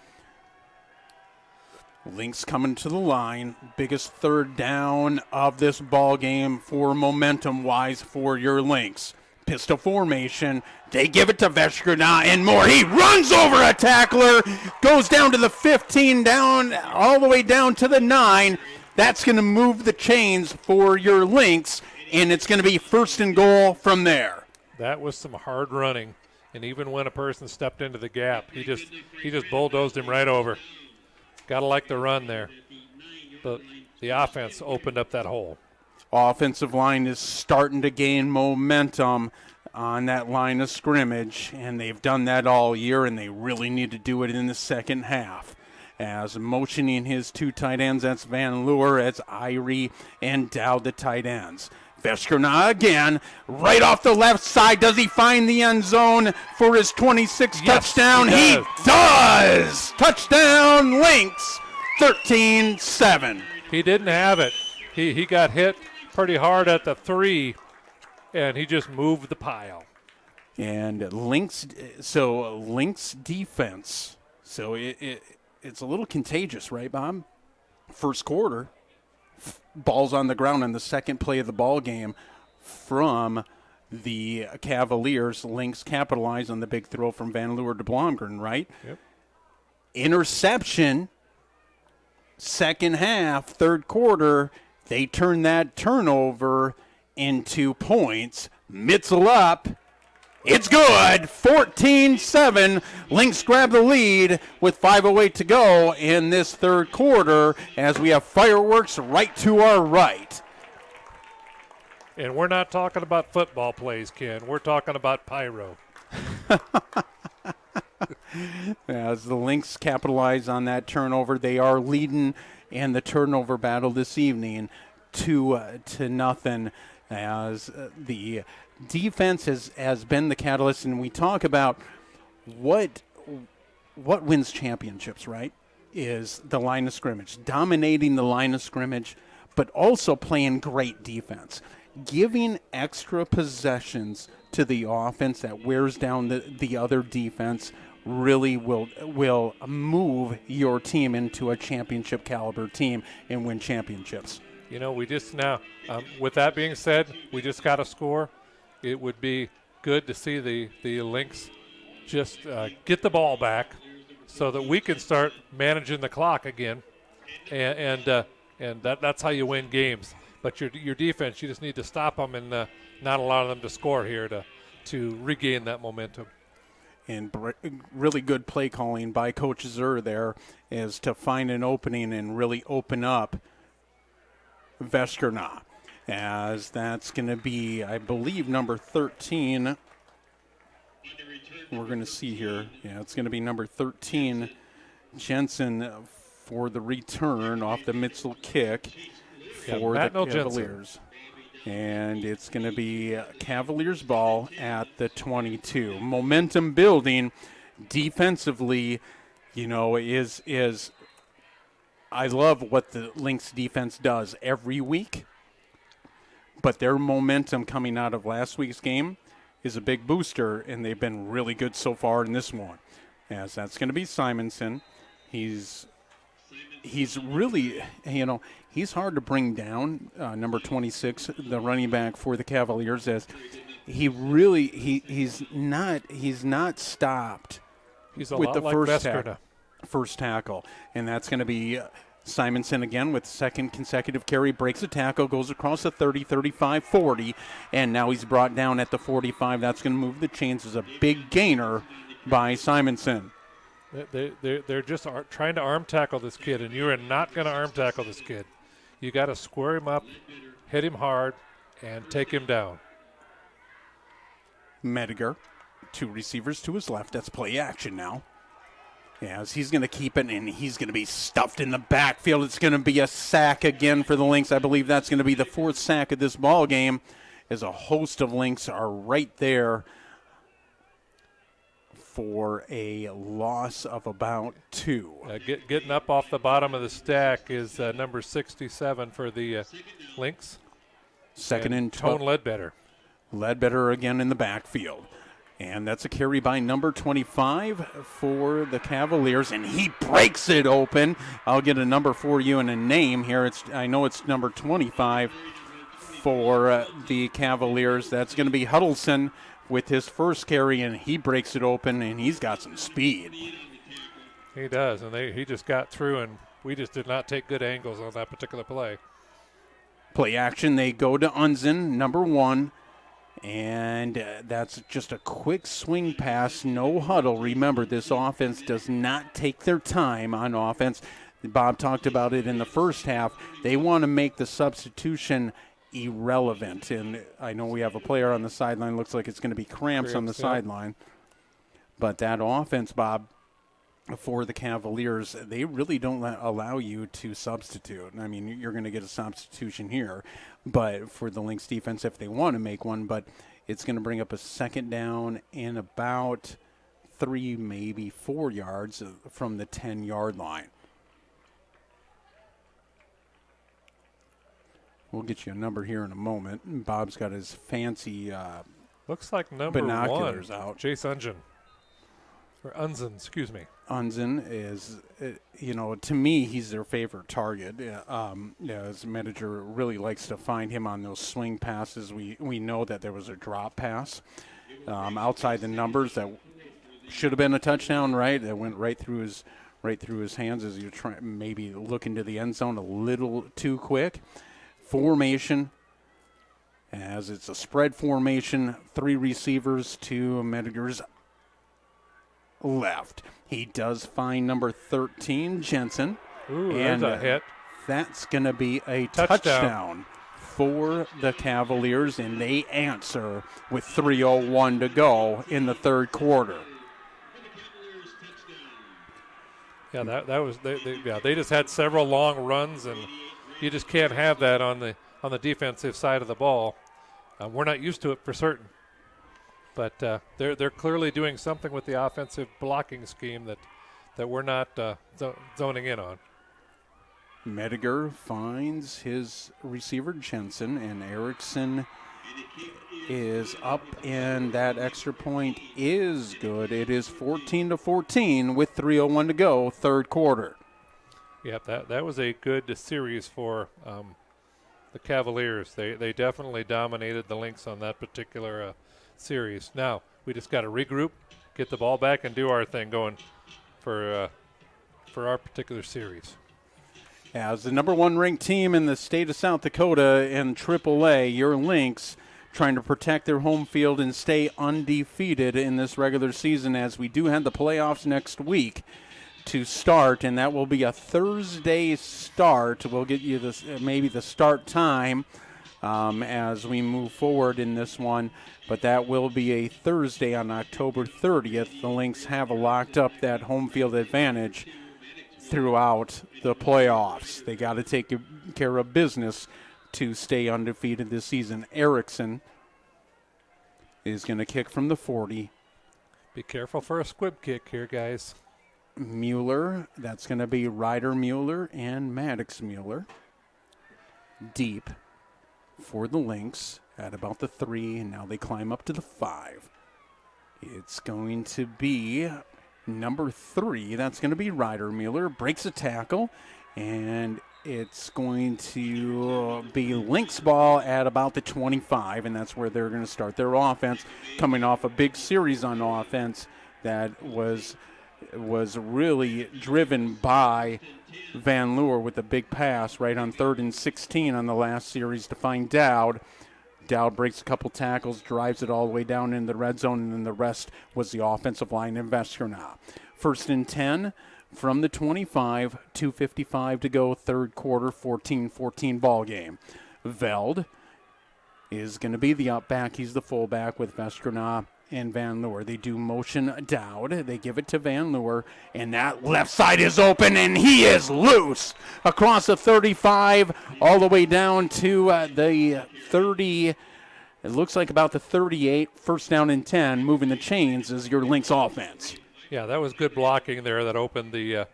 Lynx coming to the line. Biggest 3rd down of this ball game for momentum-wise for your Lynx. Pistol formation. They give it to Veskerna and more. He runs over a tackler, goes down to the 15, down all the way down to the 9. That's going to move the chains for your Lynx, and it's going to be 1st and goal from there. That was some hard running, and even when a person stepped into the gap, he just bulldozed him right over. Got to like the run there. The offense opened up that hole. Offensive line is starting to gain momentum on that line of scrimmage, and they've done that all year, and they really need to do it in the second half. As motioning his 2 tight ends, that's Van Loer, that's Irie and Dowd, the tight ends. Veskerna again, right off the left side. Does he find the end zone for his 26th touchdown? He does! Touchdown, Lynx, 13-7. He didn't have it. He got hit pretty hard at the 3, and he just moved the pile. And Lynx defense, so it's a little contagious, right, Bob? First quarter, ball's on the ground on the second play of the ball game from the Cavaliers. Lynx capitalize on the big throw from Van Loer to Blomgren, right? Yep. Interception, second half, third quarter, they turn that turnover into points. Mitzel up. It's good. 14-7. Lynx grab the lead with 5:08 to go in this third quarter as we have fireworks right to our right. And we're not talking about football plays, Ken. We're talking about pyro. As the Lynx capitalize on that turnover, they are leading in the turnover battle this evening 2-0, as the defense has been the catalyst. And we talk about what wins championships, right, is the line of scrimmage, dominating the line of scrimmage, but also playing great defense, giving extra possessions to the offense that wears down the other defense really will move your team into a championship caliber team and win championships. You know, we just now, with that being said, we just got a score. It would be good to see the Lynx just get the ball back so that we can start managing the clock again, and that's how you win games. But your defense, you just need to stop them and not allow them to score here to regain that momentum. And really good play calling by Coach Zur there is to find an opening and really open up Veskerna, as that's going to be, I believe, number 13. We're going to see here. Yeah, it's going to be number 13, Jensen, for the return off the Mitzel kick. for Matt the Jensen. Cavaliers. And it's going to be Cavaliers ball at the 22. Momentum building defensively, is I love what the Lynx defense does every week, but their momentum coming out of last week's game is a big booster, and they've been really good so far in this one. As that's going to be Simonson. He's really, he's hard to bring down, number 26, the running back for the Cavaliers, as he's not stopped He's a with lot the like first tackle. And that's going to be Simonson again with second consecutive carry, breaks a tackle, goes across the 30, 35, 40, and now he's brought down at the 45. That's going to move the chains as a big gainer by Simonson. They're just trying to arm tackle this kid, and you are not going to arm tackle this kid. You got to square him up, hit him hard, and take him down. Mediger, two receivers to his left. That's play action now. Yes, he's going to keep it, and he's going to be stuffed in the backfield. It's going to be a sack again for the Lynx. I believe that's going to be the fourth sack of this ball game, as a host of Lynx are right there for a loss of about 2. Getting up off the bottom of the stack is number 67 for the Lynx. Second and Tone Ledbetter. Ledbetter again in the backfield. And that's a carry by number 25 for the Cavaliers, and he breaks it open. I'll get a number for you and a name here. I know it's number 25 for the Cavaliers. That's going to be Huddleston with his first carry, and he breaks it open, and he's got some speed. He does, and he just got through, and we just did not take good angles on that particular play. Play action, they go to Unzen, number 1, and that's just a quick swing pass, no huddle. Remember, this offense does not take their time on offense. Bob talked about it in the first half. They want to make the substitution irrelevant, and I know we have a player on the sideline. Looks like it's going to be cramps on the sideline, but that offense, Bob, for the Cavaliers, they really don't allow you to substitute. I mean, you're going to get a substitution here, but for the Lynx defense, if they want to make one, but it's going to bring up a second down in about 3, maybe 4 yards from the 10-yard line. We'll get you a number here in a moment. Bob's got his fancy looks like number binoculars 1 out. Chase Unzen. Or Unzen, excuse me. Unzen is, to me, he's their favorite target. As manager really likes to find him on those swing passes. We know that there was a drop pass outside the numbers that should have been a touchdown, right? That went right through his hands as you try maybe look into the end zone a little too quick. Formation, as it's a spread formation, 3 receivers to Mediger's left. He does find number 13, Jensen. Ooh, and there's a hit. That's going to be a touchdown for the Cavaliers, and they answer with 3:01 to go in the third quarter. Yeah, that was they just had several long runs, and you just can't have that on the defensive side of the ball. We're not used to it for certain, but they're clearly doing something with the offensive blocking scheme that we're not zoning in on. Mediger finds his receiver Jensen, and Erickson is up, and that extra point is good. It is 14-14 with 3:01 to go, third quarter. Yep, that was a good series for the Cavaliers. They definitely dominated the Lynx on that particular series. Now we just got to regroup, get the ball back, and do our thing going for our particular series. As the number 1 ranked team in the state of South Dakota in AAA, your Lynx trying to protect their home field and stay undefeated in this regular season, as we do have the playoffs next week to start, and that will be a Thursday start. We'll get you this maybe the start time as we move forward in this one, but that will be a Thursday on October 30th. The Lynx have locked up that home field advantage throughout the playoffs. They got to take care of business to stay undefeated this season. Erickson is going to kick from the 40. Be careful for a squib kick here, guys. Mueller, that's going to be Ryder Mueller and Maddox Mueller. Deep for the Lynx at about the 3, and now they climb up to the 5. It's going to be number 3. That's going to be Ryder Mueller. Breaks a tackle, and it's going to be Lynx ball at about the 25, and that's where they're going to start their offense, coming off a big series on offense that was really driven by Van Leeuwen with a big pass right on 3rd and 16 on the last series to find Dowd. Dowd breaks a couple tackles, drives it all the way down in the red zone, and then the rest was the offensive line in Veskerna. 1st and 10 from the 25, 2:55 to go, third quarter, 14-14 ball game. Veld is going to be the up back. He's the fullback with Veskerna and Van Leeuwen. They do motion Dowd. They give it to Van Leeuwen, and that left side is open, and he is loose across the 35 all the way down to the 30. It looks like about the 38. 1st down and 10. Moving the chains is your Lynx offense. Yeah, that was good blocking there that opened the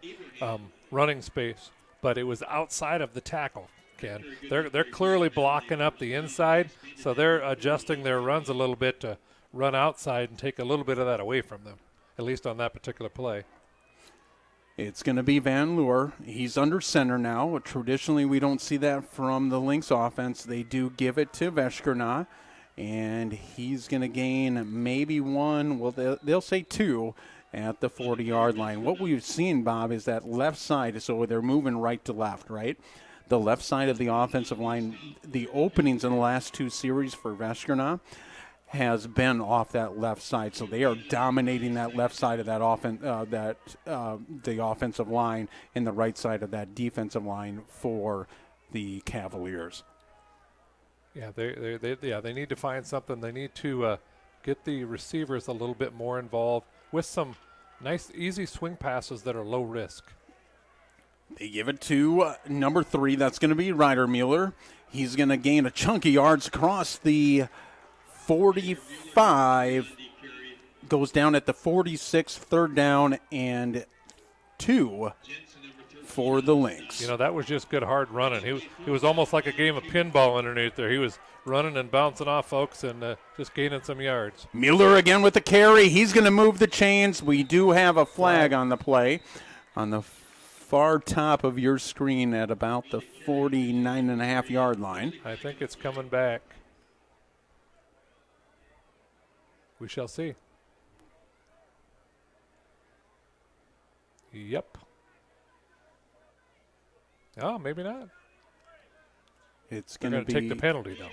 running space, but it was outside of the tackle, Ken. They're clearly blocking up the inside, so they're adjusting their runs a little bit to run outside and take a little bit of that away from them, at least on that particular play. It's going to be Van Leeuwen. He's under center now. Traditionally, we don't see that from the Lynx offense. They do give it to Veskerna, and he's going to gain maybe 1. Well, they'll say 2 at the 40-yard line. What we've seen, Bob, is that left side, so they're moving right to left, right? The left side of the offensive line, the openings in the last 2 series for Veskerna has been off that left side, so they are dominating that left side of that the offensive line and the right side of that defensive line for the Cavaliers. Yeah, they need to find something. They need to get the receivers a little bit more involved with some nice, easy swing passes that are low risk. They give it to number 3. That's going to be Ryder Mueller. He's going to gain a chunk of yards across the 45, goes down at the 46, 3rd down and 2 for the Lynx. You know, that was just good hard running. He was almost like a game of pinball underneath there. He was running and bouncing off folks and just gaining some yards. Mueller again with the carry. He's going to move the chains. We do have a flag on the play on the far top of your screen at about the 49.5-yard line. I think it's coming back. We shall see. Yep. Oh, maybe not. It's They're going to take the penalty, though.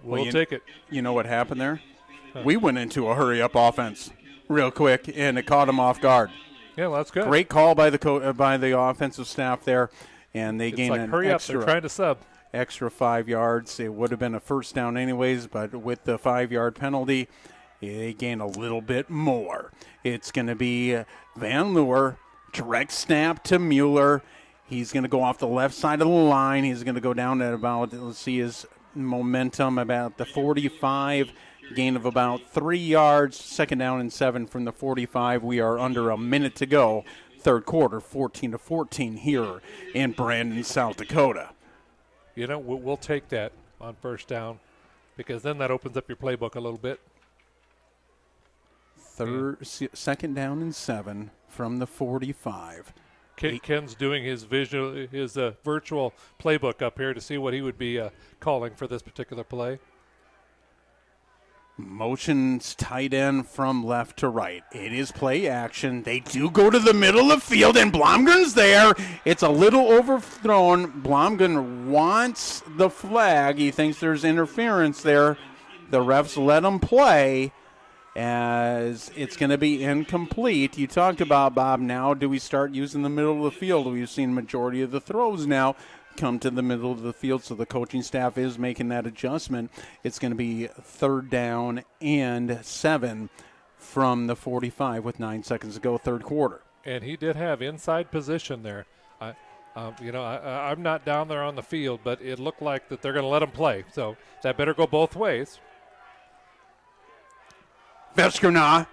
We'll take it. You know what happened there? We went into a hurry-up offense real quick, and it caught them off guard. Yeah, well, that's good. Great call by the offensive staff there, and they gained an hurry up. They're trying to sub. Extra 5 yards. It would have been a 1st down anyways, but with the 5-yard penalty, they gain a little bit more. It's going to be Van Leeuwen, direct snap to Mueller. He's going to go off the left side of the line. He's going to go down at about, let's see his momentum, about the 45, gain of about 3 yards, 2nd down and 7 from the 45. We are under a minute to go, 3rd quarter, 14-14 here in Brandon, South Dakota. You know, we'll take that on 1st down because then that opens up your playbook a little bit. 2nd down and 7 from the 45. Ken's doing his virtual playbook up here to see what he would be calling for this particular play. Motions tight end from left to right. It is play action. They do go to the middle of the field, and Blomgren's there. It's a little overthrown. Blomgren wants the flag. He thinks there's interference there. The refs let him play as it's going to be incomplete. You talked about, Bob, now do we start using the middle of the field? We've seen majority of the throws now come to the middle of the field, so the coaching staff is making that adjustment. It's going to be 3rd down and 7 from the 45 with 9 seconds to go, third quarter. And he did have inside position there. I'm not down there on the field, but it looked like that they're going to let him play. So that better go both ways. Veskerna,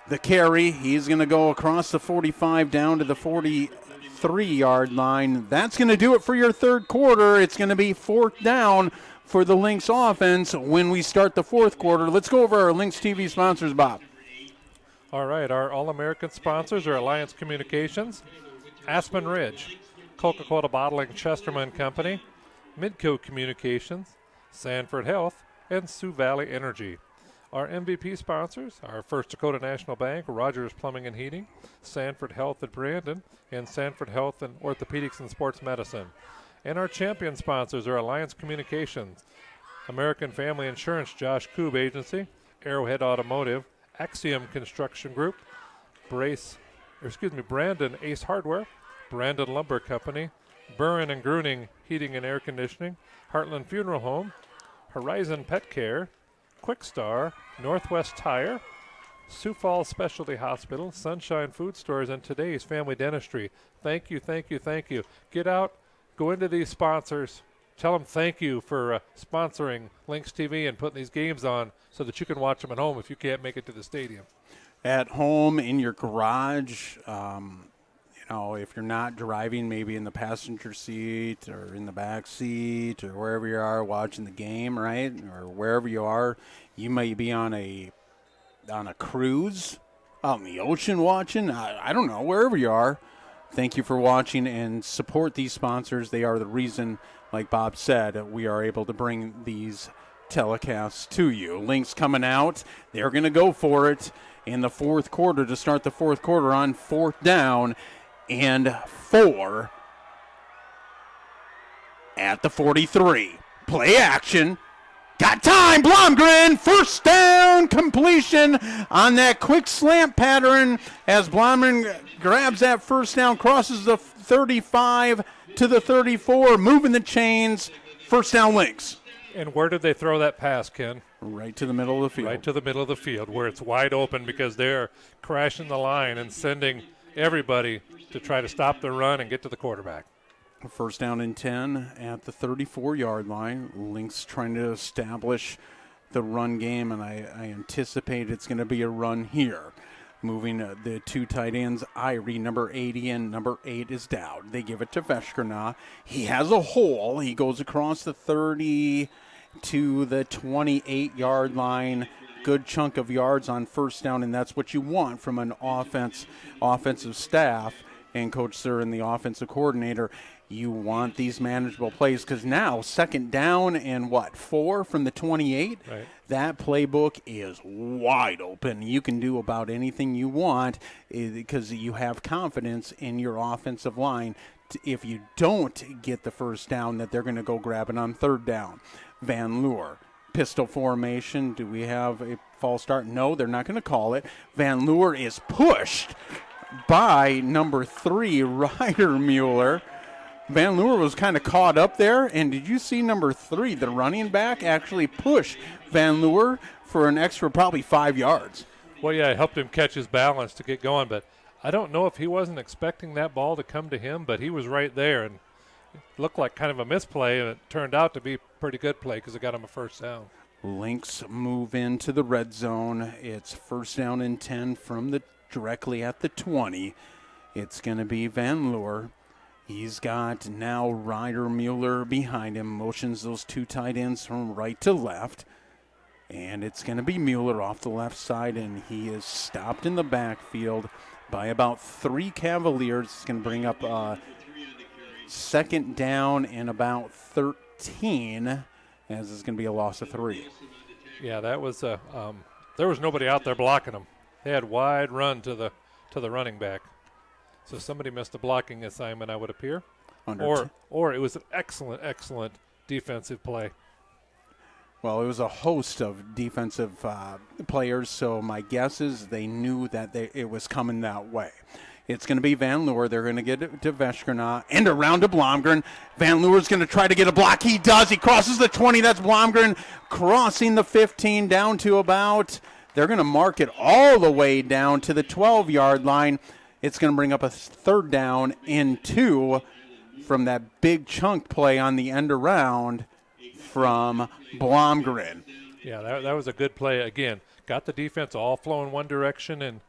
the carry. He's going to go across the 45 down to the 43-yard line. That's going to do it for your third quarter. It's going to be 4th down for the Lynx offense when we start the fourth quarter. Let's go over our Lynx TV sponsors, Bob. All right, our All-American sponsors are Alliance Communications, Aspen Ridge, Coca-Cola Bottling Chesterman Company, Midco Communications, Sanford Health, and Sioux Valley Energy. Our MVP sponsors are First Dakota National Bank, Rogers Plumbing and Heating, Sanford Health at Brandon, and Sanford Health and Orthopedics and Sports Medicine. And our champion sponsors are Alliance Communications, American Family Insurance, Josh Koob Agency, Arrowhead Automotive, Axiom Construction Group, Brandon Ace Hardware, Brandon Lumber Company, Burren and Gruning Heating and Air Conditioning, Heartland Funeral Home, Horizon Pet Care, Quickstar, Northwest Tire, Sioux Falls Specialty Hospital, Sunshine Food Stores, and today's Family Dentistry. Thank you, thank you, thank you. Get out, go into these sponsors, tell them thank you for sponsoring Lynx TV and putting these games on so that you can watch them at home if you can't make it to the stadium. At home, in your garage, if you're not driving, maybe in the passenger seat or in the back seat or wherever you are watching the game, right? Or wherever you are, you may be on a cruise out in the ocean watching. I don't know, wherever you are. Thank you for watching and support these sponsors. They are the reason, like Bob said, we are able to bring these telecasts to you. Lynx coming out. They're going to go for it in the fourth quarter to start the fourth quarter on 4th down and 4 at the 43. Play action. Got time. Blomgren, first down completion on that quick slant pattern as Blomgren grabs that first down, crosses the 35 to the 34, moving the chains. First down, Lynx. And where did they throw that pass, Ken? Right to the middle of the field. Right to the middle of the field where it's wide open because they're crashing the line and sending everybody to try to stop the run and get to the quarterback. First down and 10 at the 34-yard line. Lynx trying to establish the run game, and I anticipate it's going to be a run here. Moving the two tight ends, Irie, number 80, and number 8 is down. They give it to Veskerna. He has a hole. He goes across the 30 to the 28-yard line. Good chunk of yards on first down, and that's what you want from an offensive staff and Coach Sir and the offensive coordinator. You want these manageable plays because now 2nd down and 4 from the 28? Right. That playbook is wide open. You can do about anything you want because you have confidence in your offensive line. If you don't get the first down, that they're going to go grab it on 3rd down. Van Leeuwen. Pistol formation. Do we have a false start? No, they're not going to call it. Van Leeuwen is pushed by number 3, Ryder Mueller. Van Leeuwen was kind of caught up there, and did you see number 3, the running back, actually push Van Leeuwen for an extra probably 5 yards? Well, yeah, it helped him catch his balance to get going, but I don't know if he wasn't expecting that ball to come to him, but he was right there, and it looked like kind of a misplay, and it turned out to be a pretty good play because it got him a first down. Lynx move into the red zone. It's first down and 10 from directly at the 20. It's going to be Van Leeuwen. He's got now Ryder Mueller behind him, motions those two tight ends from right to left. And it's going to be Mueller off the left side, and he is stopped in the backfield by about 3 Cavaliers. It's going to bring up 2nd down and about 13, as it's going to be a loss of 3. Yeah, that was there was nobody out there blocking him. They had wide run to the running back. So somebody missed a blocking assignment, I would appear. Or it was an excellent defensive play. Well, it was a host of defensive players, so my guess is they knew that it was coming that way. It's going to be Van Leeuwen. They're going to get it to Veskerna and around to Blomgren. Van Leeuwen's going to try to get a block. He does. He crosses the 20. That's Blomgren crossing the 15 down to about, they're going to mark it all the way down to the 12-yard line. It's going to bring up a third down and 2 from that big chunk play on the end around from Blomgren. Yeah, that was a good play. Again, got the defense all flowing one direction, and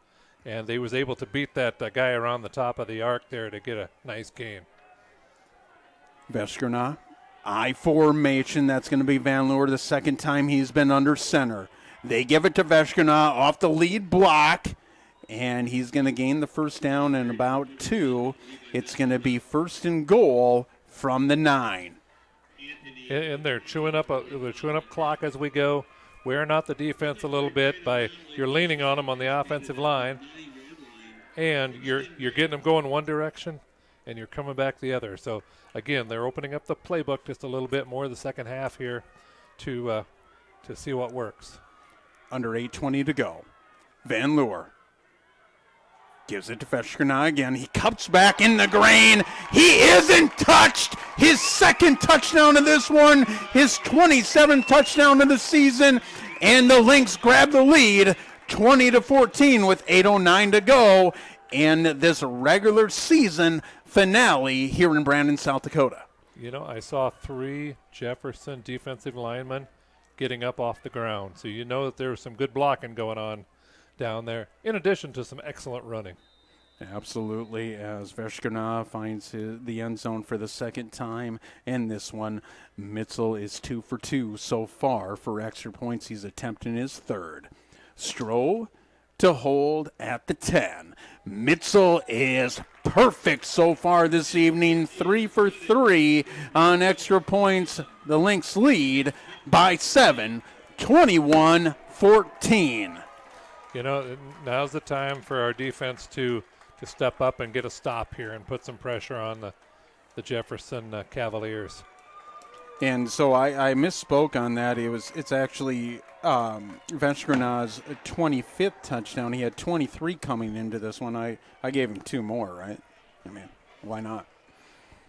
they was able to beat that guy around the top of the arc there to get a nice gain. Veskerna, I formation. That's going to be Van Leeuwen the second time he's been under center. They give it to Veskerna off the lead block, and he's going to gain the first down in about 2. It's going to be first and goal from the 9. And they're chewing up clock as we go, wearing out the defense a little bit by you're leaning on them on the offensive line, and you're getting them going one direction, and you're coming back the other. So again, they're opening up the playbook just a little bit more the second half here to see what works. Under 8:20 to go. Van Leeuwen gives it to Veskerna again. He cups back in the grain. He isn't touched. His second touchdown of this one. His 27th touchdown of the season. And the Lynx grab the lead 20-14 with 8:09 to go. And this regular season finale here in Brandon, South Dakota. You know, I saw 3 Jefferson defensive linemen getting up off the ground. So you know that there was some good blocking going on down there, in addition to some excellent running. Absolutely, as Veskerna finds the end zone for the second time. And this one, Mitzel is 2 for 2 so far for extra points. He's attempting his third. Stroh to hold at the 10. Mitzel is perfect so far this evening, 3 for 3 on extra points. The Lynx lead by 7, 21-14. You know, now's the time for our defense to step up and get a stop here and put some pressure on the Jefferson Cavaliers. And so I misspoke on that. It's actually Veskerna's 25th touchdown. He had 23 coming into this one. I gave him 2 more, right? I mean, why not?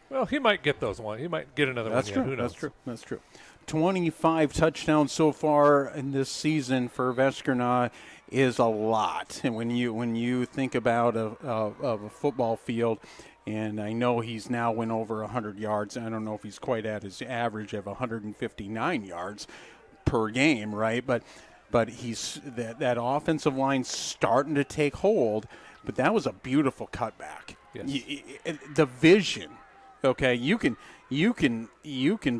Well, he might get those one. He might get another That's one. True. Who knows? That's true. 25 touchdowns so far in this season for Veskerna is a lot. And when you think about a football field, and I know he's now went over 100 yards. I don't know if he's quite at his average of 159 yards per game, right? But he's that offensive line starting to take hold. But that was a beautiful cutback. Yes. The vision. Okay, you can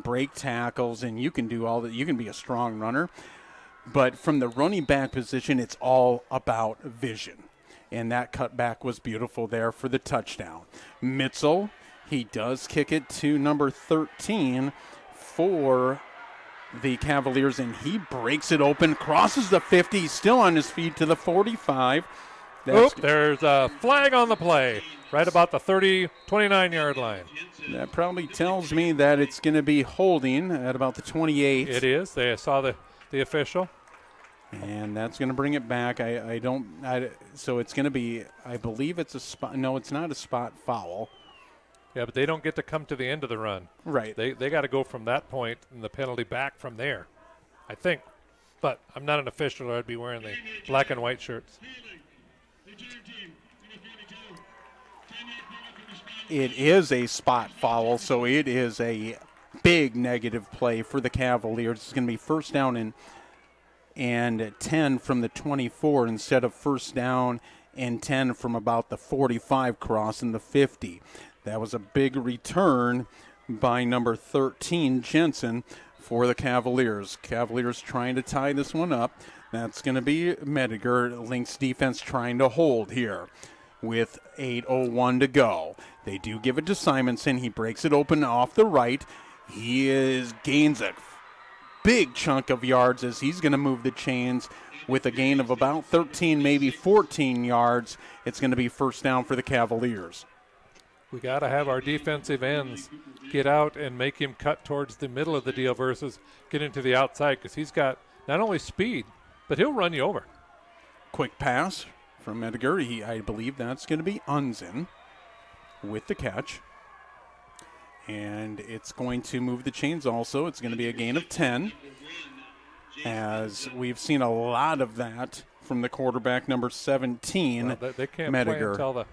break tackles and you can do all that. You can be a strong runner, but from the running back position, it's all about vision. And that cutback was beautiful there for the touchdown. Mitzel, he does kick it to number 13 for the Cavaliers, and he breaks it open, crosses the 50, still on his feet to the 45. There's a flag on the play, right about the 29-yard line. That probably tells me that it's going to be holding at about the 28. It is. They saw the official. And that's going to bring it back. So it's going to be, I believe it's a spot. No, it's not a spot foul. Yeah, but they don't get to come to the end of the run. Right. They got to go from that point and the penalty back from there, I think. But I'm not an official, or I'd be wearing the black and white shirts. It is a spot foul, so it is a big negative play for the Cavaliers. It's going to be first down and 10 from the 24 instead of first down and 10 from about the 45 crossing the 50. That was a big return by number 13, Jensen, for the Cavaliers. Cavaliers trying to tie this one up. That's going to be Mediger. Lynx defense trying to hold here with 8:01 to go. They do give it to Simonson. He breaks it open off the right. He gains a big chunk of yards as he's going to move the chains with a gain of about 13, maybe 14 yards. It's going to be first down for the Cavaliers. We got to have our defensive ends get out and make him cut towards the middle of the deal versus get into the outside, because he's got not only speed, but he'll run you over. Quick pass from Medgar. I believe that's going to be Unzen with the catch. And it's going to move the chains also. It's going to be a gain of 10, as we've seen a lot of that from the quarterback, number 17, well, they can't play Medgar. until the...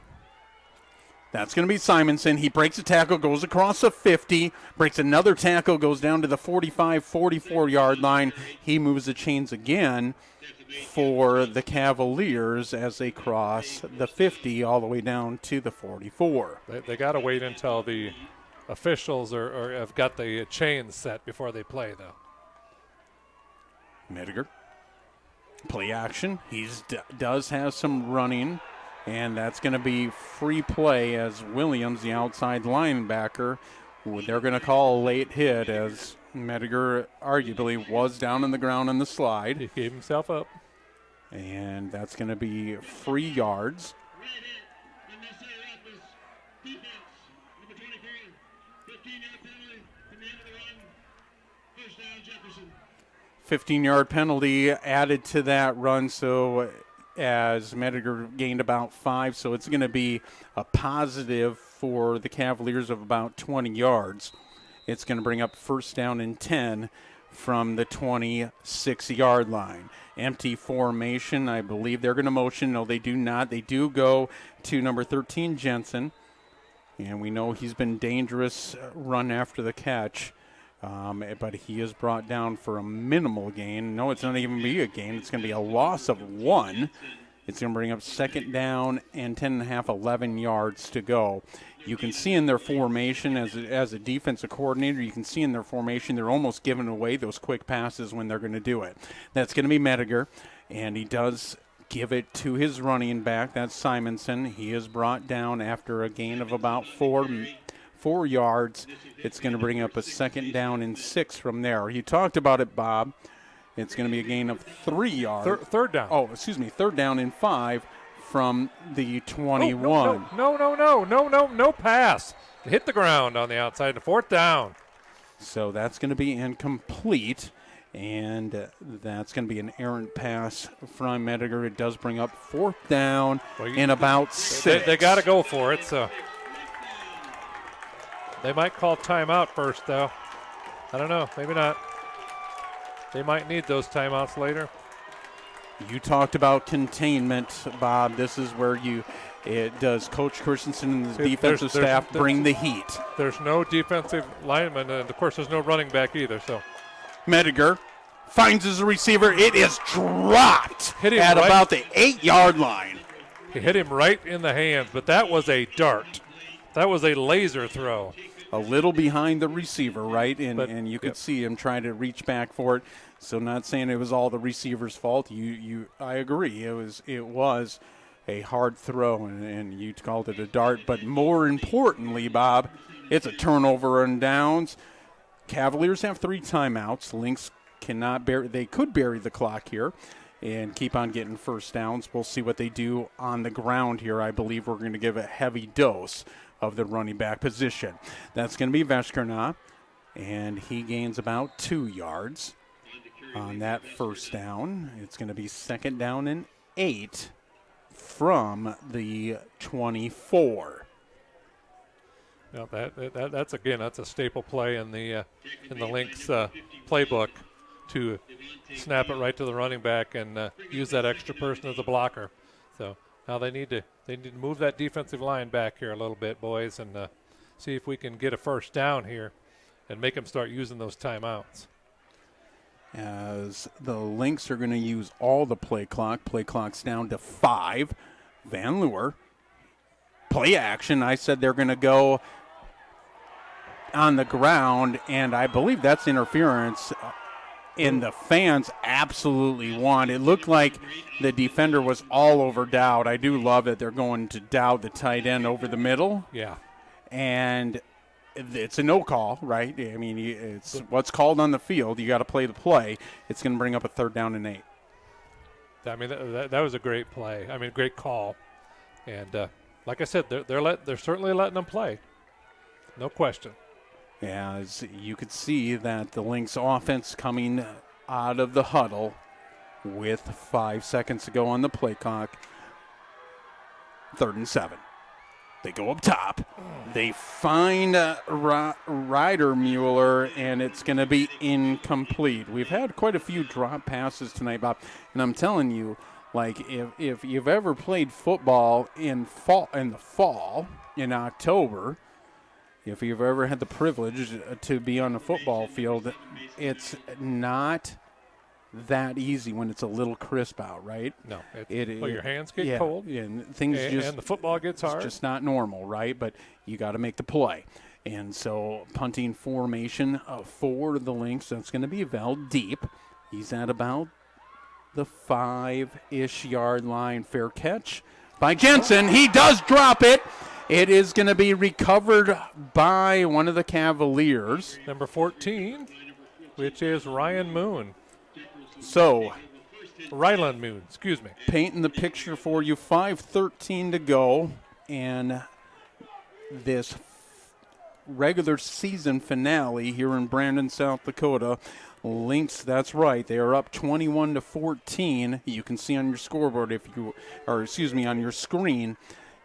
That's going to be Simonson. He breaks a tackle, goes across the 50, breaks another tackle, goes down to the 45, 44-yard line. He moves the chains again for the Cavaliers as they cross the 50 all the way down to the 44. They got to wait until the officials or have got the chains set before they play, though. Medgar. Play action. He does have some running. And that's going to be free play as Williams, the outside linebacker, they're going to call a late hit as Medgar arguably was down on the ground on the slide. He gave himself up. And that's going to be free yards. 15-yard penalty added to that run, so as Medgar gained about 5, so it's going to be a positive for the Cavaliers of about 20 yards. It's going to bring up first down and 10 from the 26-yard line. Empty formation. I believe they're going to motion. No, they do not. They do go to number 13, Jensen, and we know he's been dangerous run after the catch. But he is brought down for a minimal gain. No, it's not even be a gain. It's going to be a loss of 1. It's going to bring up second down and 10.5, 11 yards to go. You can see in their formation as a defensive coordinator, you can see in their formation they're almost giving away those quick passes when they're going to do it. That's going to be Medgar, and he does give it to his running back. That's Simonson. He is brought down after a gain of about 4 yards. It's going to bring up a second down and 6 from there. You talked about it, Bob. It's going to be a gain of 3 yards. Third down. Oh, excuse me. Third down and 5 from the 21. No pass. Hit the ground on the outside. The fourth down. So that's going to be incomplete, and that's going to be an errant pass from Medgar. It does bring up fourth down in about 6. They got to go for it, so... They might call timeout first, though. I don't know. Maybe not. They might need those timeouts later. You talked about containment, Bob. This is where does Coach Christensen and his defensive staff bring the heat. There's no defensive lineman, and, of course, there's no running back either. So Medgar finds his receiver. It is dropped at about the 8-yard line. He hit him right in the hands, but that was a dart. That was a laser throw. A little behind the receiver, right? And you could see him trying to reach back for it. So not saying it was all the receiver's fault. I agree. It was a hard throw, and you called it a dart. But more importantly, Bob, it's a turnover and downs. Cavaliers have 3 timeouts. Lynx they could bury the clock here and keep on getting first downs. We'll see what they do on the ground here. I believe we're going to give a heavy dose of the running back position. That's going to be Veskerna, and he gains about 2 yards on that first down. It's going to be second down and 8 from the 24. Now that's a staple play in the Lynx playbook, to snap it right to the running back and use that extra person as a blocker. So now they need to move that defensive line back here a little bit, boys, and see if we can get a first down here and make them start using those timeouts. As the Lynx are going to use all the play clock. Play clock's down to 5. Van Leeuwen. Play action. I said they're going to go on the ground, and I believe that's interference. And the fans absolutely won. It looked like the defender was all over Dowd. I do love that they're going to Dowd, the tight end, over the middle. Yeah. And it's a no call, right? I mean, it's what's called on the field. You got to play the play. It's going to bring up a third down and 8. I mean, that was a great play. I mean, great call. And like I said, they're certainly letting them play. No question. As you could see that the Lynx offense coming out of the huddle with 5 seconds to go on the play clock. 3rd and 7. They go up top. They find Ryder Mueller, and it's going to be incomplete. We've had quite a few drop passes tonight, Bob, and I'm telling you, like if you've ever played football in the fall in October, if you've ever had the privilege to be on the football field, it's not that easy when it's a little crisp out, right? No. Your hands get cold. Yeah, and the football gets hard. It's just not normal, right? But you got to make the play. And so punting formation for the Lynx, that's going to be Val deep. He's at about the 5-ish yard line. Fair catch by Jensen. He does drop it. It is going to be recovered by one of the Cavaliers. Number 14, which is Ryan Moon. So, Ryland Moon, excuse me. Painting the picture for you, 5:13 to go, and this regular season finale here in Brandon, South Dakota. Lynx, that's right, they are up 21-14. You can see on your scoreboard on your screen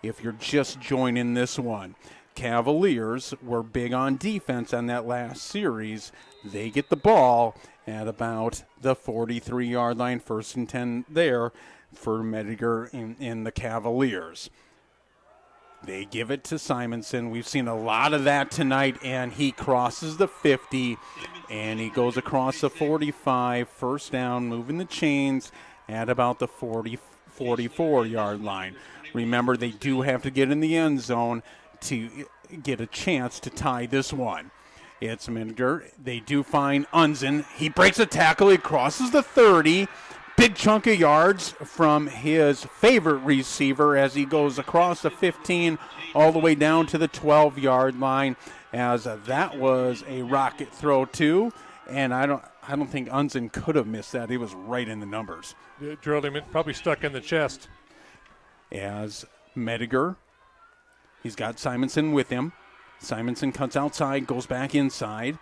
if you're just joining this one. Cavaliers were big on defense on that last series. They get the ball at about the 43-yard line, 1st and 10 there for Mediger in the Cavaliers. They give it to Simonson. We've seen a lot of that tonight, and he crosses the 50, and he goes across the 45, 1st down, moving the chains at about the 44-yard line. Remember, they do have to get in the end zone to get a chance to tie this one. It's Minger. They do find Unzen. He breaks a tackle. He crosses the 30. Big chunk of yards from his favorite receiver as he goes across the 15 all the way down to the 12-yard line, as that was a rocket throw too. And I don't think Unzen could have missed that. He was right in the numbers. It drilled him in, probably stuck in the chest. As Mediger, he's got Simonson with him. Simonson cuts outside, goes back inside.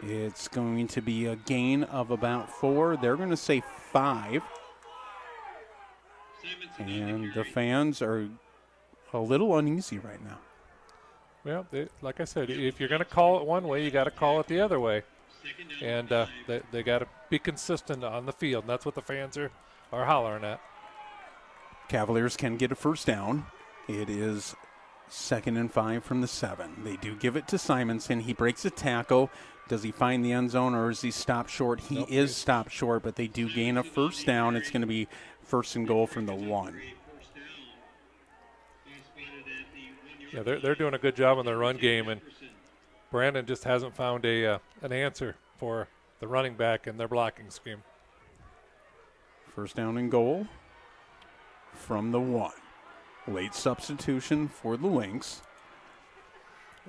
It's going to be a gain of about 4. They're going to say 5. And the fans are a little uneasy right now. Well, like I said, if you're going to call it one way, you got to call it the other way. And they got to be consistent on the field. And that's what the fans are hollering at. Cavaliers can get a 1st down. It is 2nd and 5 from the 7. They do give it to Simonson. He breaks a tackle. Does he find the end zone, or is he stopped short? He is stopped short, but they do gain a 1st down. It's going to be 1st and goal from the 1. Yeah, they're doing a good job on their run game, and Brandon just hasn't found an answer for the running back in their blocking scheme. 1st down and goal from the 1. Late substitution for the Lynx.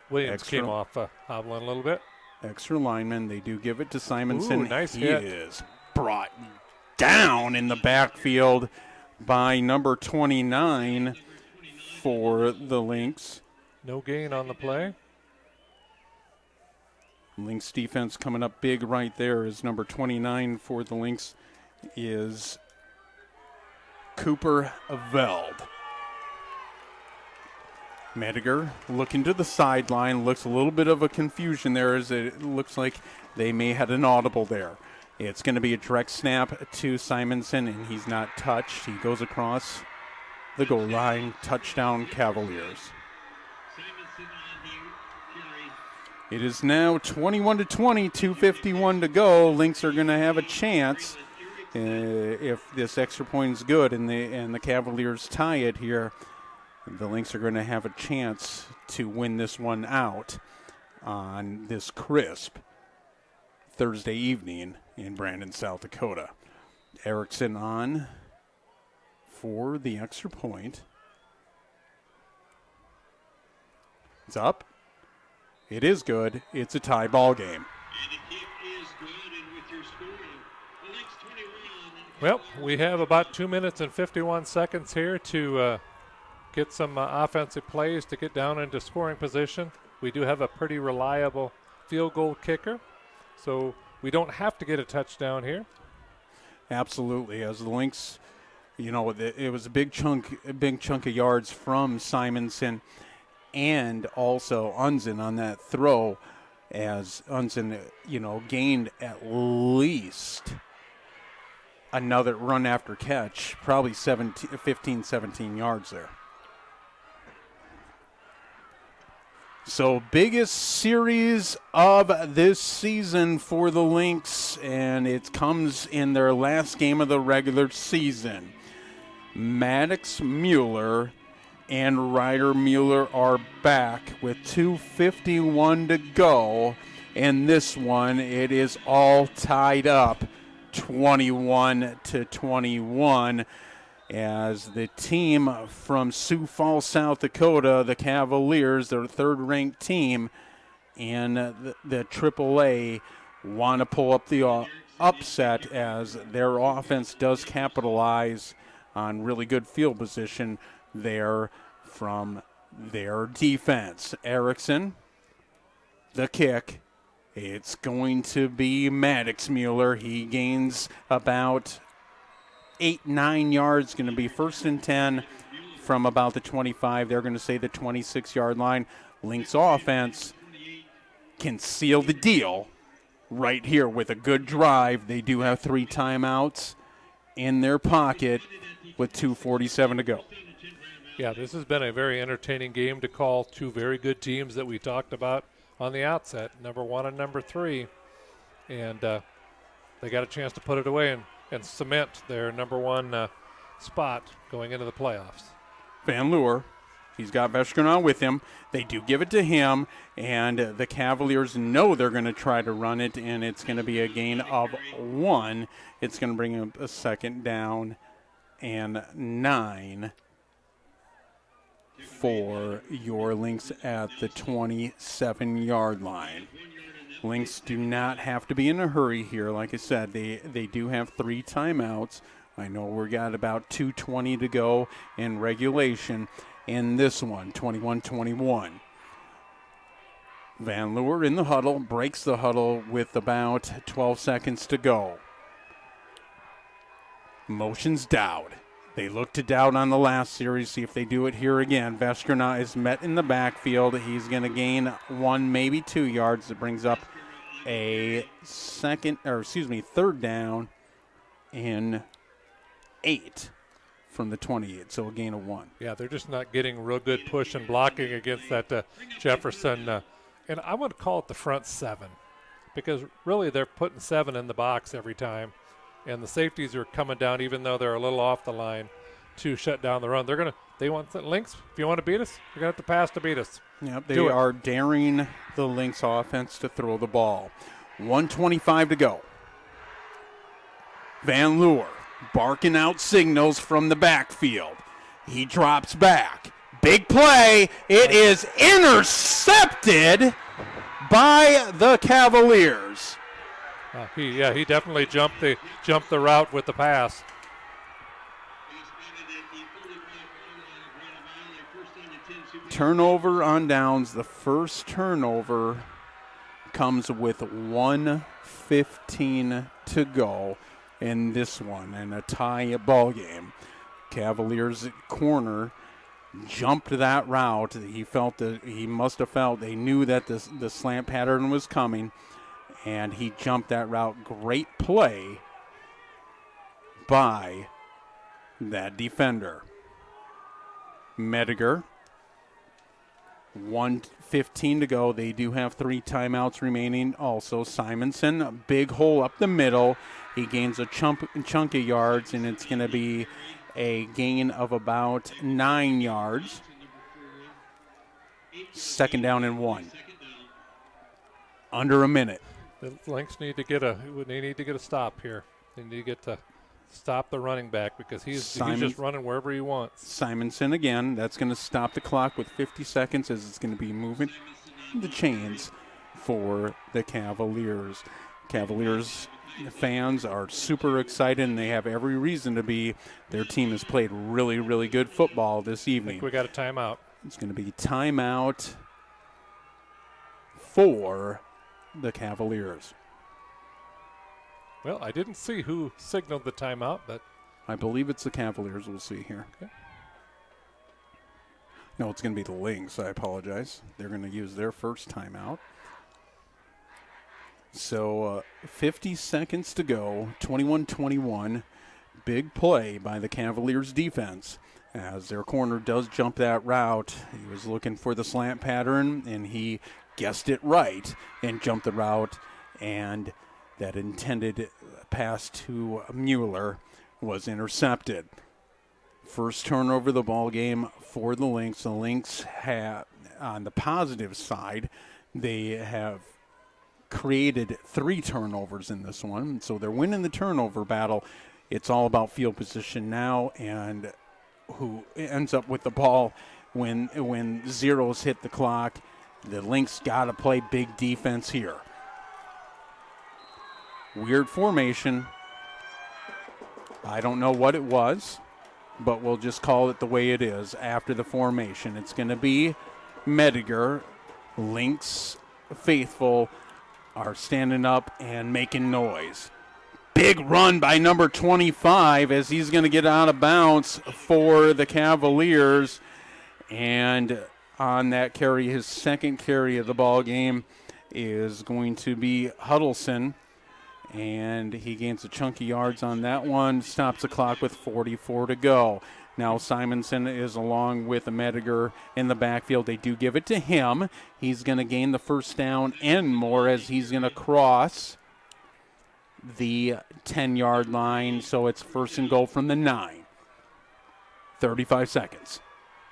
Williams came off hobbling a little bit. Extra lineman. They do give it to Simonson. Ooh, nice hit. He is brought down in the backfield by number 29 for the Lynx. No gain on the play. Lynx defense coming up big right there is number 29 for the Lynx is Cooper Veld. Mediger looking to the sideline, looks a little bit of a confusion there as it looks like they may have an audible there. It's going to be a direct snap to Simonson, and he's not touched. He goes across the goal line. Touchdown, Cavaliers. It is now 21-20, 2:51 to go. Lynx are going to have a chance if this extra point is good and the Cavaliers tie it here. The Lynx are going to have a chance to win this one out on this crisp Thursday evening in Brandon, South Dakota. Erickson on for the extra point. It's up. It is good. It's a tie ball game. Well, we have about 2 minutes and 51 seconds here to get some offensive plays to get down into scoring position. We do have a pretty reliable field goal kicker, so we don't have to get a touchdown here. Absolutely. As the Lynx, it was a big chunk of yards from Simonson and also Unzen on that throw, as Unzen, gained at least another run after catch, probably 15, 17 yards there. So biggest series of this season for the Lynx, and it comes in their last game of the regular season. Maddox Mueller and Ryder Mueller are back with 2:51 to go. In this one, it is all tied up 21-21 as the team from Sioux Falls, South Dakota, the Cavaliers, their third-ranked team, and the AAA want to pull up the upset as their offense does capitalize on really good field position there from their defense. Erickson, the kick. It's going to be Maddox Mueller. He gains about 8-9 yards. Going to be 1st and 10 from about the 25. They're going to say the 26-yard line. Lynx offense can seal the deal right here with a good drive. They do have 3 timeouts in their pocket with 2:47 to go. Yeah, this has been a very entertaining game to call. 2 very good teams that we talked about on the outset, number 1 and number 3. And they got a chance to put it away and cement their number 1 spot going into the playoffs. Van Leeuwen, he's got Veskernaw with him. They do give it to him, and the Cavaliers know they're going to try to run it, and it's going to be a gain of 1. It's going to bring up a 2nd down and 9 for your Lynx at the 27-yard line. Lynx do not have to be in a hurry here. Like I said, they do have 3 timeouts. I know we got about 2:20 to go in regulation in this one, 21-21. Van Leeuwen in the huddle, breaks the huddle with about 12 seconds to go. Motions Dowd. They look to Dowd on the last series, see if they do it here again. Veskernaw is met in the backfield. He's going to gain 1, maybe 2 yards. That brings up a 3rd down and 8 from the 28, so a gain of 1. Yeah, they're just not getting real good push and blocking against that Jefferson. And I want to call it the front 7 because really they're putting 7 in the box every time. And the safeties are coming down, even though they're a little off the line, to shut down the run. They want the Lynx. If you want to beat us, you're going to have to pass to beat us. Yep, they are daring the Lynx offense to throw the ball. 1:25 to go. Van Leeuwen barking out signals from the backfield. He drops back. Big play. It is intercepted by the Cavaliers. He definitely jumped the route with the pass. Turnover on downs. The first turnover comes with 1:15 to go in this one, and a tie ball game. Cavaliers corner jumped that route. He must have felt they knew that the slant pattern was coming. And he jumped that route. Great play by that defender. Mediger. 1:15 to go. They do have 3 timeouts remaining. Also, Simonson, a big hole up the middle. He gains a chunk of yards, and it's going to be a gain of about 9 yards. 2nd down and 1. Under a minute. The Lynx need to get a stop here. They need to get to stop the running back because he's just running wherever he wants. Simonson again. That's going to stop the clock with 50 seconds as it's going to be moving the chains for the Cavaliers. Cavaliers fans are super excited, and they have every reason to be. Their team has played really, really good football this evening. I think we got a timeout. It's going to be timeout for the Cavaliers. Well, I didn't see who signaled the timeout, but I believe it's the Cavaliers. We'll see here. Okay. No, it's going to be the Lynx. I apologize. They're going to use their first timeout. So 50 seconds to go, 21-21. Big play by the Cavaliers defense as their corner does jump that route. He was looking for the slant pattern, and he guessed it right and jumped the route, and that intended pass to Mueller was intercepted. First turnover of the ball game for the Lynx. The Lynx have, on the positive side, they have created 3 turnovers in this one, so they're winning the turnover battle. It's all about field position now, and who ends up with the ball when zeros hit the clock. The Lynx got to play big defense here. Weird formation. I don't know what it was, but we'll just call it the way it is after the formation. It's going to be Mediger. Lynx faithful are standing up and making noise. Big run by number 25 as he's going to get out of bounds for the Cavaliers. And on that carry, his second carry of the ball game is going to be Huddleston. And he gains a chunky yards on that one, stops the clock with 44 to go. Now Simonson is along with Mediger in the backfield. They do give it to him. He's going to gain the first down and more as he's going to cross the 10-yard line. So it's first and goal from the 9. 35 seconds.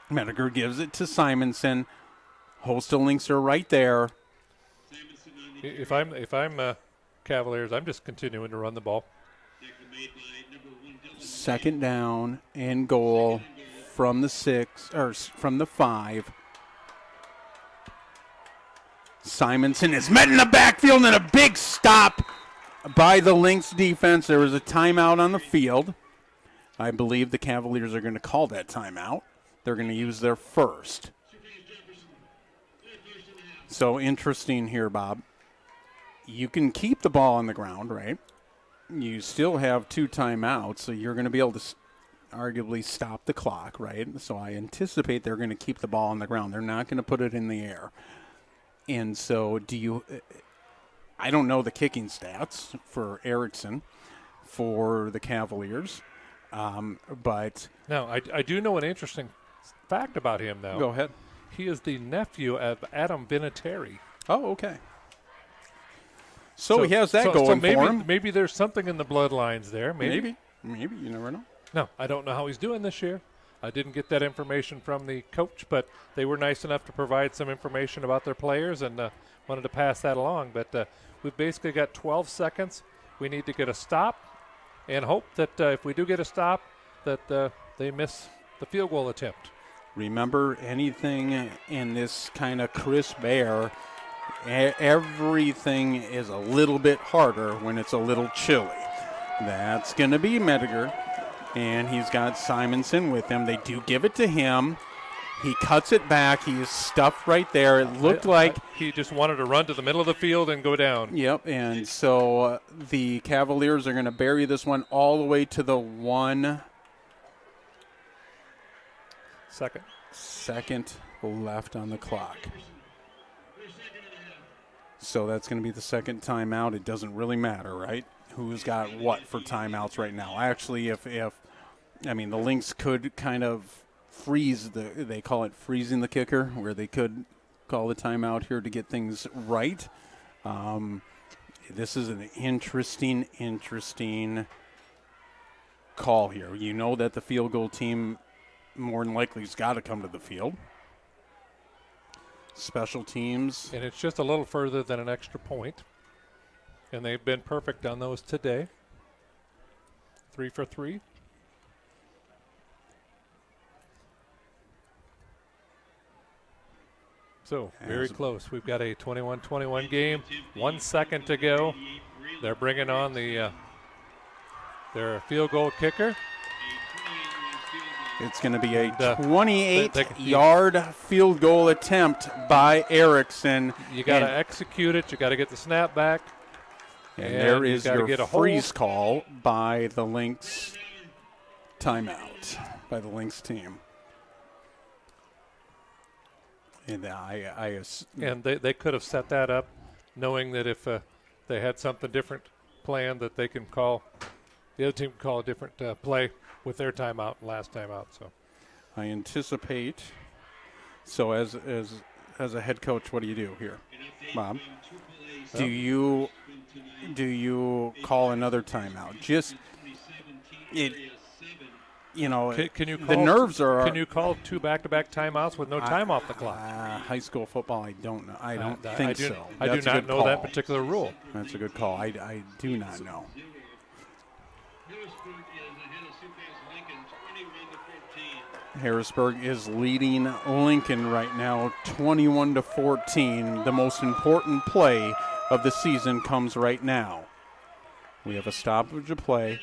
Mediger gives it to Simonson. Host of Lynx are right there. If I'm Cavaliers, I'm just continuing to run the ball. Second down and goal from the 6 or from the 5. Simonson is met in the backfield and a big stop by the Lynx defense. There was a timeout on the field. I believe the Cavaliers are going to call that timeout. They're going to use their first. So interesting here, Bob. You can keep the ball on the ground, right? You still have 2 timeouts, so you're going to be able to arguably stop the clock, right? So I anticipate they're going to keep the ball on the ground. They're not going to put it in the air. And so I don't know the kicking stats for Erickson for the Cavaliers, but. No, I do know an interesting fact about him, though. Go ahead. He is the nephew of Adam Vinatieri. Oh, okay. So he has that going maybe, for him. Maybe there's something in the bloodlines there. Maybe. You never know. No, I don't know how he's doing this year. I didn't get that information from the coach, but they were nice enough to provide some information about their players and wanted to pass that along. But we've basically got 12 seconds. We need to get a stop and hope that if we do get a stop, that they miss the field goal attempt. Remember, anything in this kind of crisp air, everything is a little bit harder when it's a little chilly. That's going to be Mediger, and he's got Simonson with him. They do give it to him. He cuts it back. He is stuffed right there. It looked like he just wanted to run to the middle of the field and go down. Yep, and so the Cavaliers are going to bury this one all the way to the 1 second left on the clock. So that's going to be the second timeout. It doesn't really matter, right? Who's got what for timeouts right now? Actually, the Lynx could kind of freeze they call it freezing the kicker, where they could call the timeout here to get things right. This is an interesting call here. You know that the field goal team more than likely has got to come to the field. Special teams. And it's just a little further than an extra point. And they've been perfect on those today. 3 for 3. So, very close. We've got a 21-21 game. 1 second to go. They're bringing on their field goal kicker. It's going to be a 28-yard field goal attempt by Erickson. You got to execute it. You got to get the snap back. And there is your freeze call by the Lynx timeout by the Lynx team. And and they could have set that up knowing that if they had something different planned that they can call, the other team can call a different play with their timeout and last timeout. So I anticipate. So as a head coach, what do you do here, Bob? Do you call another timeout? Just it. You know, can you call, the nerves are. Can you call 2 back-to-back timeouts with no time off the clock? High school football, I don't know. I don't think I so. I do not know that particular rule. That's a good call. I do not know. Harrisburg is leading Lincoln right now, 21-14. The most important play of the season comes right now. We have a stoppage of play.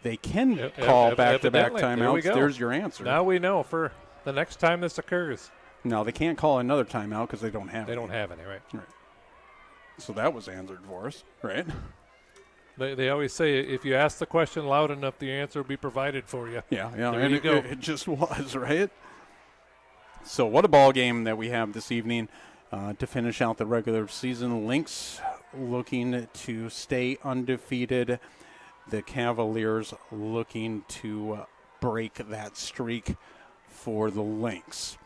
They can call back-to-back timeouts. There's your answer. Now we know for the next time this occurs. No, they can't call another timeout because they don't have any. They don't have any, right? So that was answered for us, right? They always say if you ask the question loud enough, the answer will be provided for you. Yeah. There and you go. It just was, right? So what a ball game that we have this evening to finish out the regular season. Lynx looking to stay undefeated. The Cavaliers looking to break that streak for the Lynx.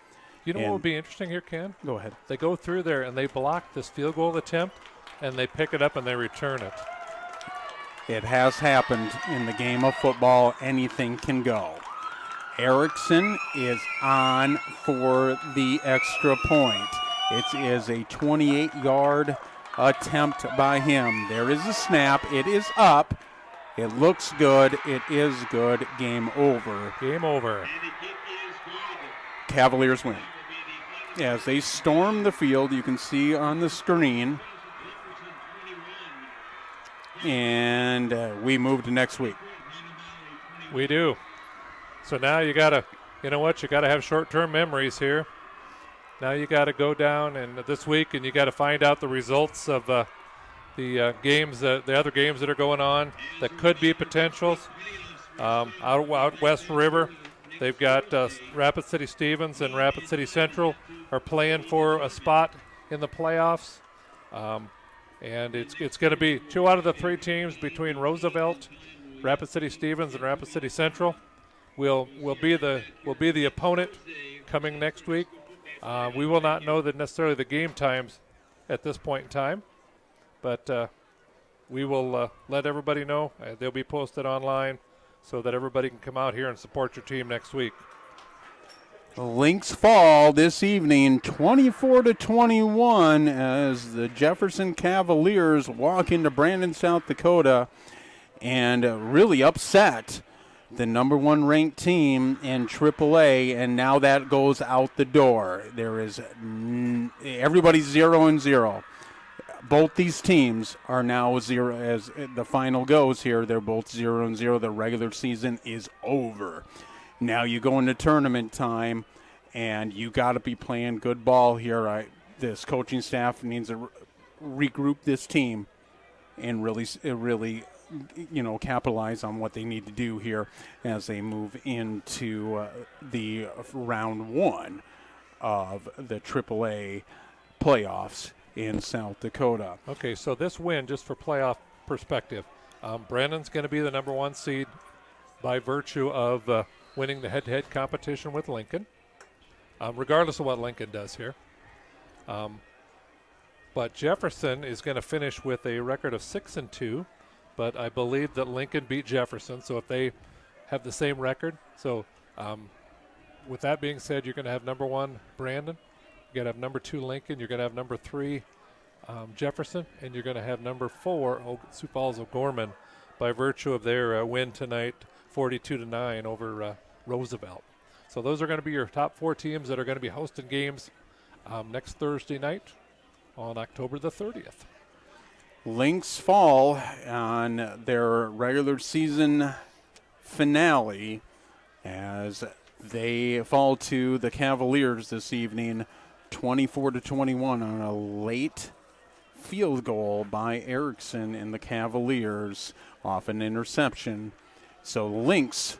You know what would be interesting here, Ken? Go ahead. They go through there and they block this field goal attempt, and they pick it up and they return it. It has happened in the game of football. Anything can go. Erickson is on for the extra point. It is a 28-yard attempt by him. There is a snap. It is up. It looks good. It is good. Game over. Game over. Cavaliers win. As they storm the field, you can see on the screen. And we move to next week. We do. So now you got to, you know what, you got to have short-term memories here. Now you got to go down and this week and you got to find out the results of the games, the other games that are going on that could be potentials. Out West River, they've got Rapid City Stevens and Rapid City Central are playing for a spot in the playoffs. And it's going to be 2 out of the 3 teams between Roosevelt, Rapid City Stevens, and Rapid City Central will be the opponent coming next week. We will not know necessarily the game times at this point in time, but we will let everybody know. They'll be posted online so that everybody can come out here and support your team next week. Lynx fall this evening, 24-21, as the Jefferson Cavaliers walk into Brandon, South Dakota, and really upset the number 1 ranked team in AAA, and now that goes out the door. There is everybody's 0-0. Both these teams are now 0 as the final goes here. They're both 0-0. The regular season is over. Now you go into tournament time, and you got to be playing good ball here. This coaching staff needs to regroup this team and really, capitalize on what they need to do here as they move into the round 1 of the AAA playoffs in South Dakota. Okay, so this win, just for playoff perspective, Brandon's going to be the number 1 seed by virtue of winning the head-to-head competition with Lincoln, regardless of what Lincoln does here. But Jefferson is going to finish with a record of 6-2, but I believe that Lincoln beat Jefferson, so if they have the same record. So with that being said, you're going to have number 1 Brandon, you're going to have number 2 Lincoln, you're going to have number 3 Jefferson, and you're going to have number 4 Sioux Falls O'Gorman by virtue of their win tonight, 42-9 over Roosevelt. So those are going to be your top 4 teams that are going to be hosting games next Thursday night on October the 30th. Lynx fall on their regular season finale as they fall to the Cavaliers this evening, 24-21 on a late field goal by Erickson and the Cavaliers off an interception. So Lynx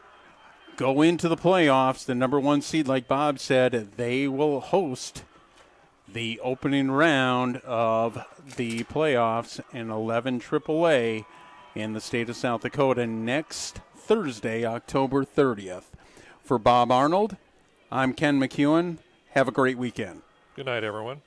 go into the playoffs, the number 1 seed, like Bob said, they will host the opening round of the playoffs in 11 AAA in the state of South Dakota next Thursday, October 30th. For Bob Arnold, I'm Ken McEwen. Have a great weekend. Good night, everyone.